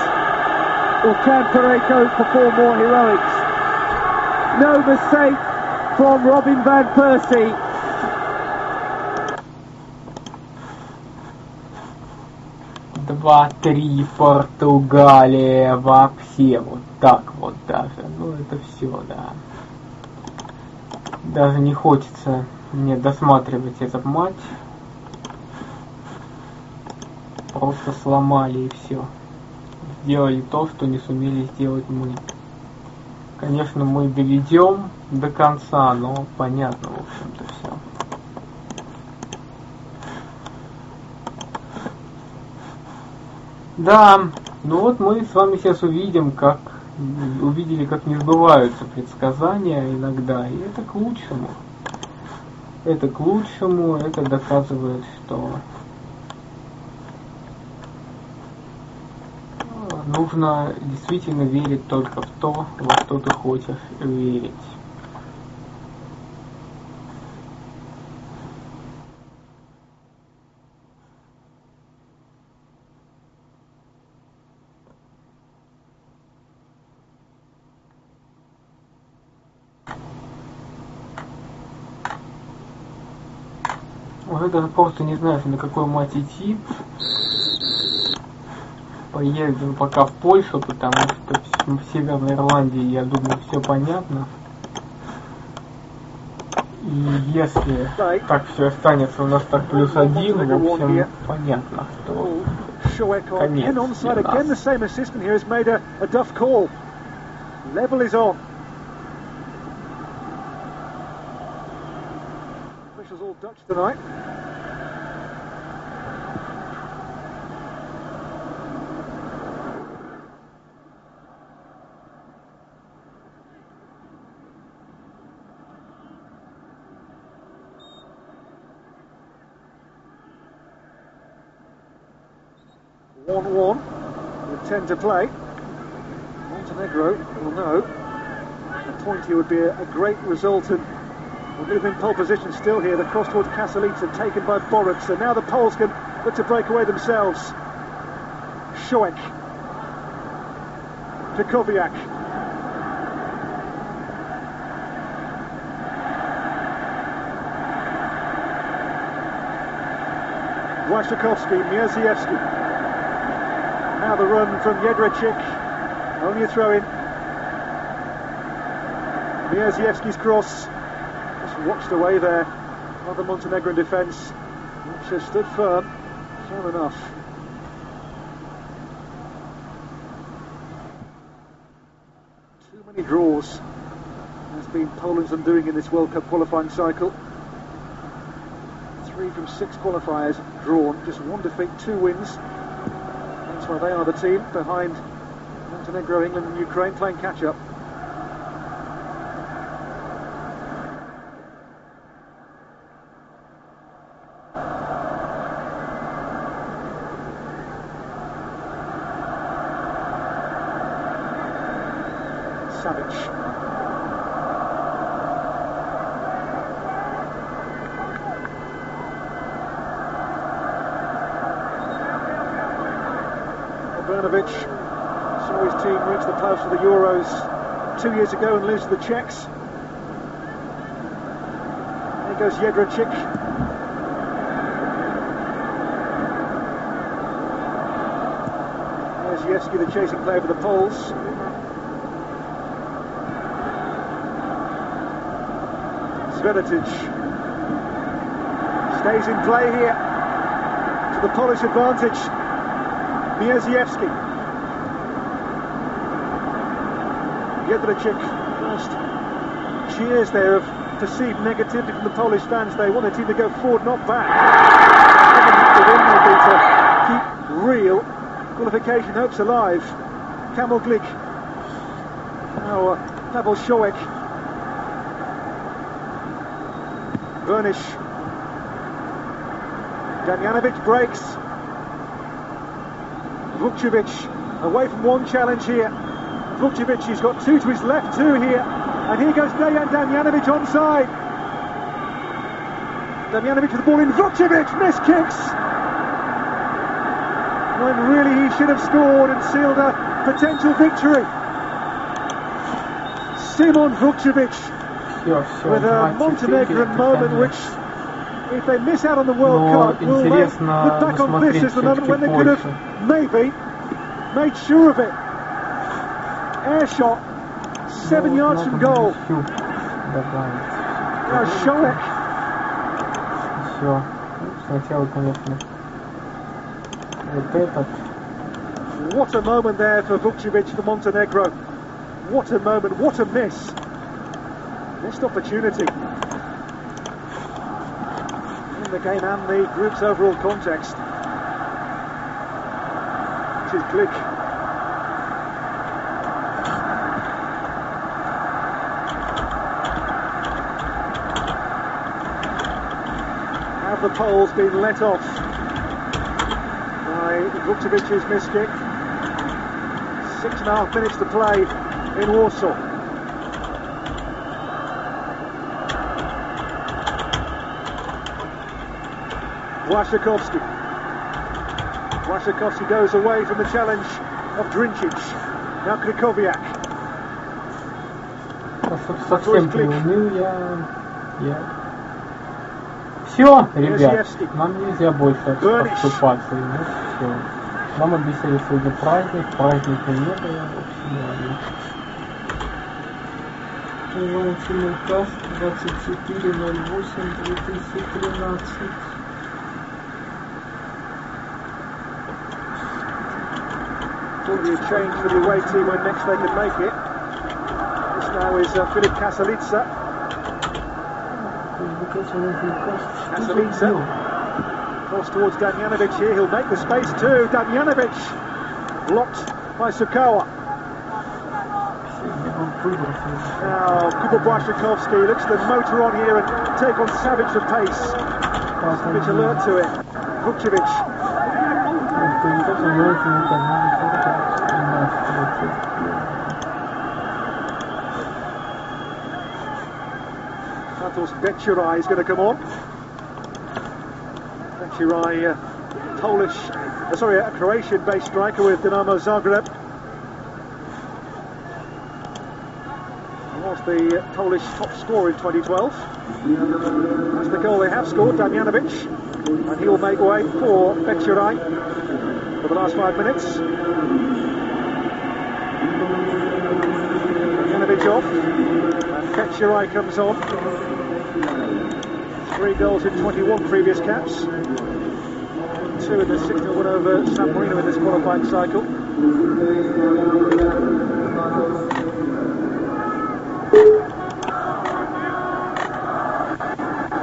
Or can Pareko perform more heroics? No mistake from Robin Van Persie. Два-три, Португалия, вообще вот так вот даже. Ну это все, да. Даже не хочется мне досматривать этот матч. Просто сломали и все. Сделали то, что не сумели сделать мы. Конечно, мы доведем до конца, но понятно, в общем-то, все. Да, ну вот мы с вами сейчас увидели, как не сбываются предсказания иногда, и это к лучшему. Это к лучшему, это доказывает, что нужно действительно верить только в то, во что ты хочешь верить. Уже даже просто не знаю, на какой матч идти. Поедем пока в Польшу, потому что в Северной Ирландии, я думаю, все понятно. И если так все останется у нас так +1, в общем, понятно, что конец для нас. With 10 to play. Montenegro will know. A point here would be a great result, and we'll move in pole position still here. The cross towards Kasalica taken by Boruc. So now the Poles can look to break away themselves. Shoek. Pikowiak. Waszczykowski, Mierziewski. Now the run from Jedrzejczyk, only a throw-in. Mierziewski's cross, just watched away there Another Montenegrin defence, which has stood firm, firm enough. Too many draws has been Poland's undoing in this World Cup qualifying cycle. 3 from 6 qualifiers drawn, just 1 defeat, 2 wins. That's why they are the team behind Montenegro, England and Ukraine playing catch-up. Savic. Obranovic saw his team reach the post of the Euros 2 years ago and lose to the Czechs. There goes Jedrzejczyk. There's Jeski, the chasing player for the Poles. Svenitic stays in play here to the Polish advantage. Mierziewski. Jedrzejczyk, first cheers there of perceived negativity from the Polish fans. They want their team to go forward, not back. To keep real qualification hopes alive. Kamil Glik. Now Pavel Szołek. Vernish. Damjanovic breaks. Vukcevic away from one challenge here. Vukcevic, he's got 2 to his left, 2 here. And here goes Dejan Damjanovic onside. Damjanovic with the ball in. Vukcevic miss kicks. When really he should have scored and sealed a potential victory. Simon Vukcevic. With a Montenegrin moment which, if they miss out on the World Cup, will look back on this as the moment when they could have maybe made sure of it. Air shot, 7 yards from goal. Now Szołek. What a moment there for Vukcevic for Montenegro. What a moment, what a miss. Missed opportunity in the game and the group's overall context. It is Glik. Have the Poles been let off by Vukcevic's miss kick? 6.5 minutes to play in Warsaw. Błaszczykowski goes away from the challenge of Drincic. Now Krychowiak. Совсем приуныл я. Все, ребят, нам нельзя больше отступаться. Ну все. Нам обещали сегодня праздник, праздника не было вообще. Открываем Simulkast 24.08.2013. Will be a change for the away team when next they can make it. This now is Filip Kasalica. Kasalica. Cross towards Damjanovic here. He'll make the space too. Damjanovic blocked by Sukawa. Now Kuba Błaszczykowski looks at the motor on here and take on Savic for pace. Savic alert to it. Vukcevic. Santos Beczurai is going to come on. Beczurai, a Croatian-based striker with Dinamo Zagreb. He was the Polish top scorer in 2012. That's the goal they have scored, Damjanovic, and he'll make way for Beczurai for the last 5 minutes. Damjanovic off, and Beczurai comes on. 3 goals in 21 previous caps. 2 in the 6-0 win over San Marino in this qualifying cycle.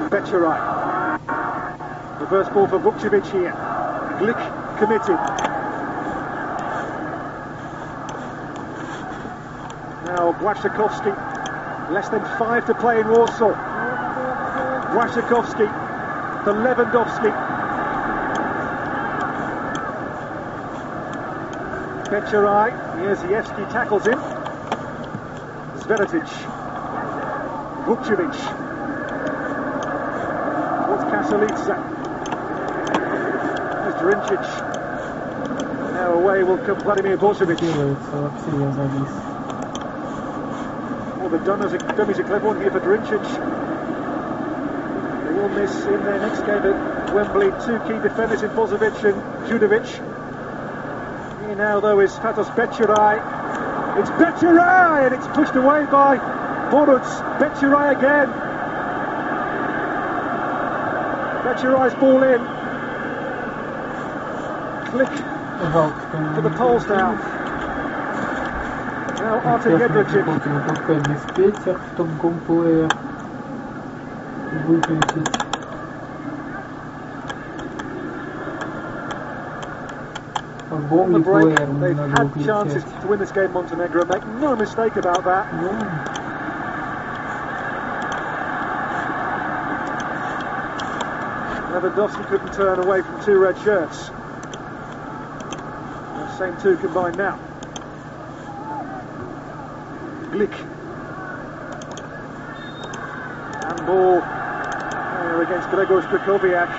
Becherai. Reverse ball for Vukcevic here. Glick committed. Now Błaszczykowski. Less than 5 to play in Warsaw. Błaszczykowski for Lewandowski. Becherai. Jerzejewski tackles him. Zveretic. Vukcevic. Towards Kasalica. There's Drincic. Now away will come Vladimir Božović. Oh, the dummies are clever one here for Drincic. They will miss in their next game at Wembley 2 key defenders in Božović and Judovic. Here now though is Fatos Becherai. It's Becherai and it's pushed away by Boruc. Becherai again. Becherai's ball in. Click for the Poles now. Now Artem Jedrzejczyk. Выпускать диспетчер, чтобы гомплеер выключить. On the break, they've had chances to win this game, Montenegro. Make no mistake about that. Lewandowski couldn't turn away from 2 red shirts. The same 2 combined now. Glick. Handball against Gregor Strikowiak.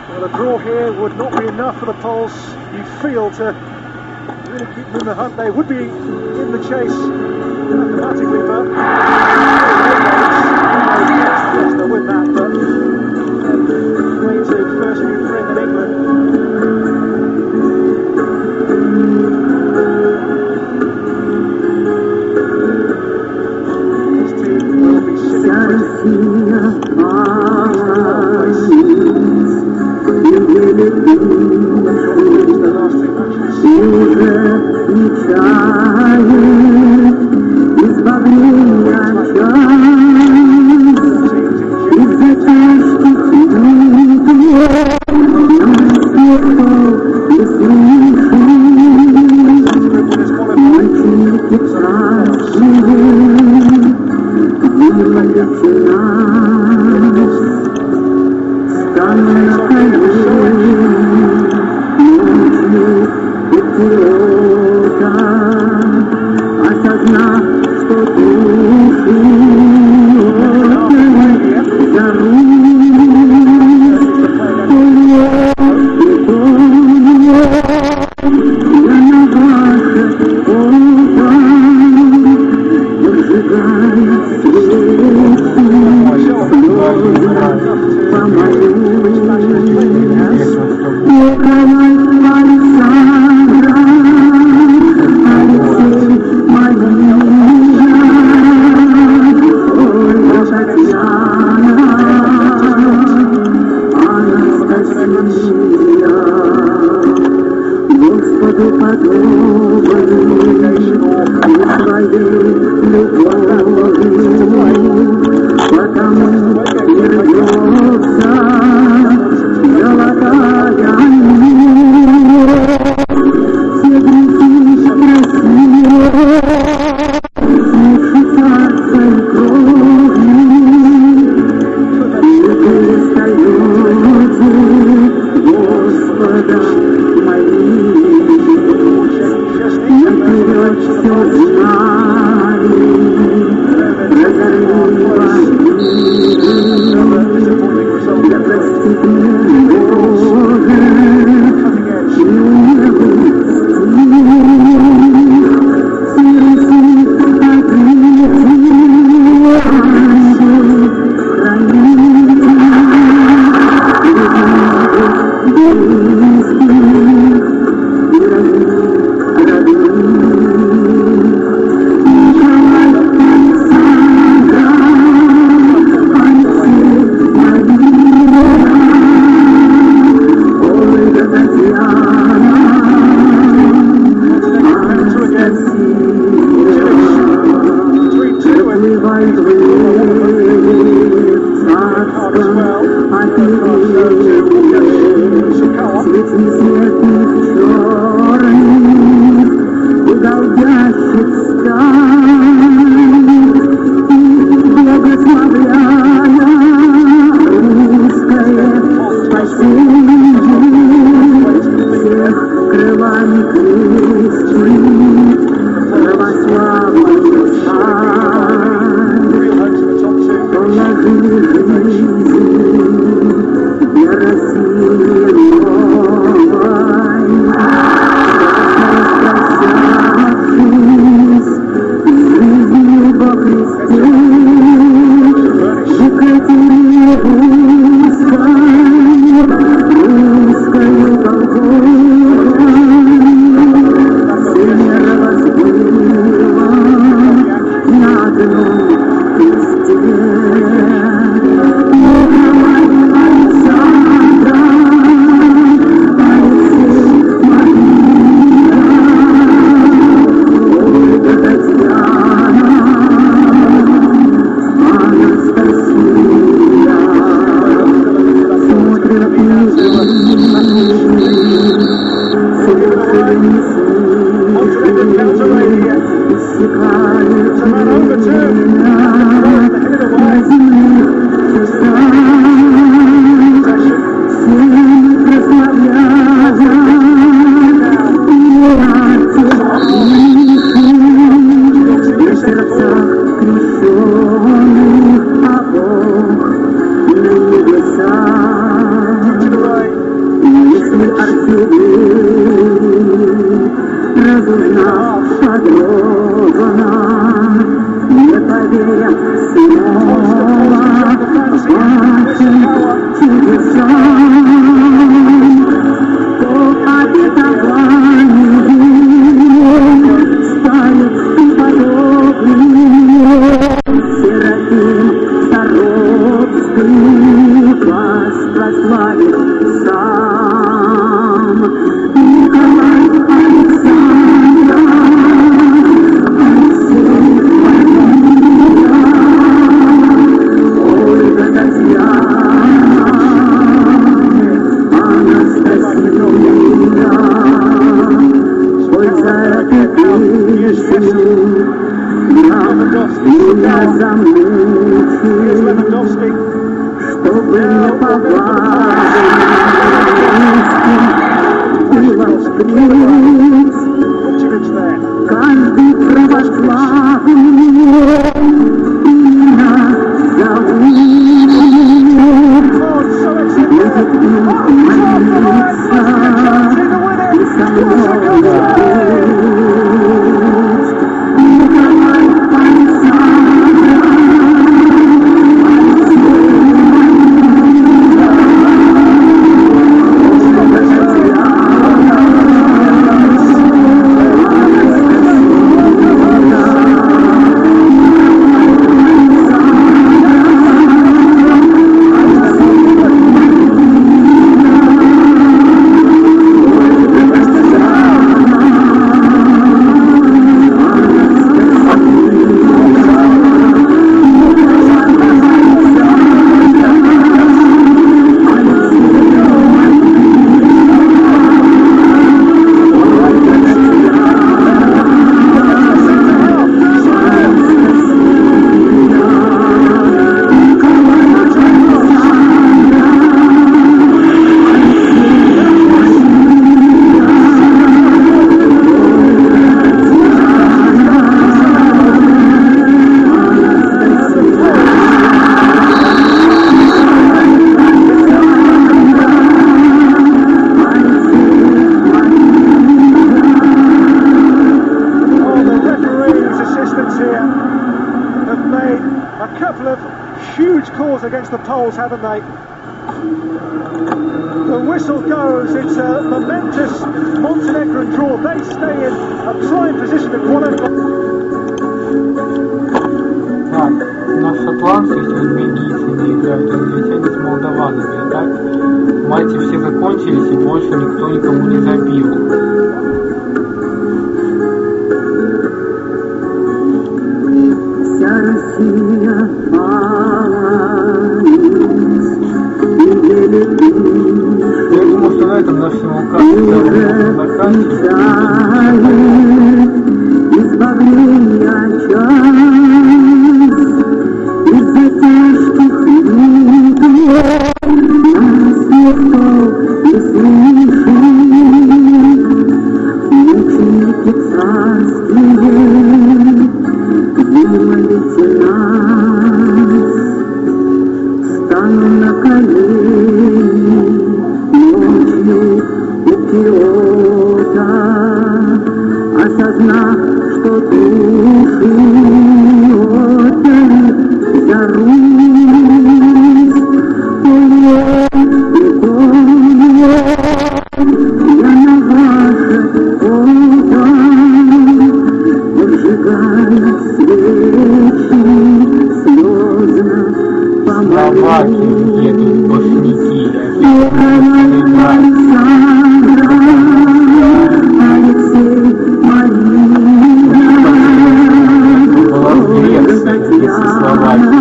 Well, a draw here would not be enough for the Poles, you feel, to really keep them in the hunt. They would be in the chase mathematically, but yes, they'll win that, but way to first new frame in England. This team will be sitting It's a man over two. Throws the header against the Poles, haven't they? The whistle goes. It's a momentous Montenegrin draw. They stay in a prime position to qualify. Так, на шотландцев сегодня бельгийцы не играют, англичане с молдаванами. А так, матчи все закончились и больше никто никому не забил. Я думаю, что на этом наш Simulkast заканчивается.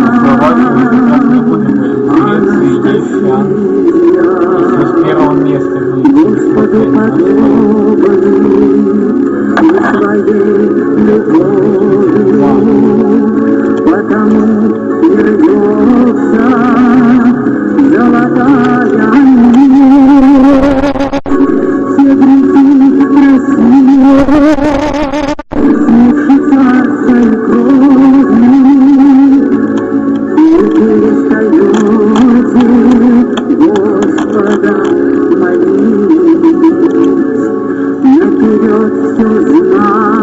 Словакия придет все зима.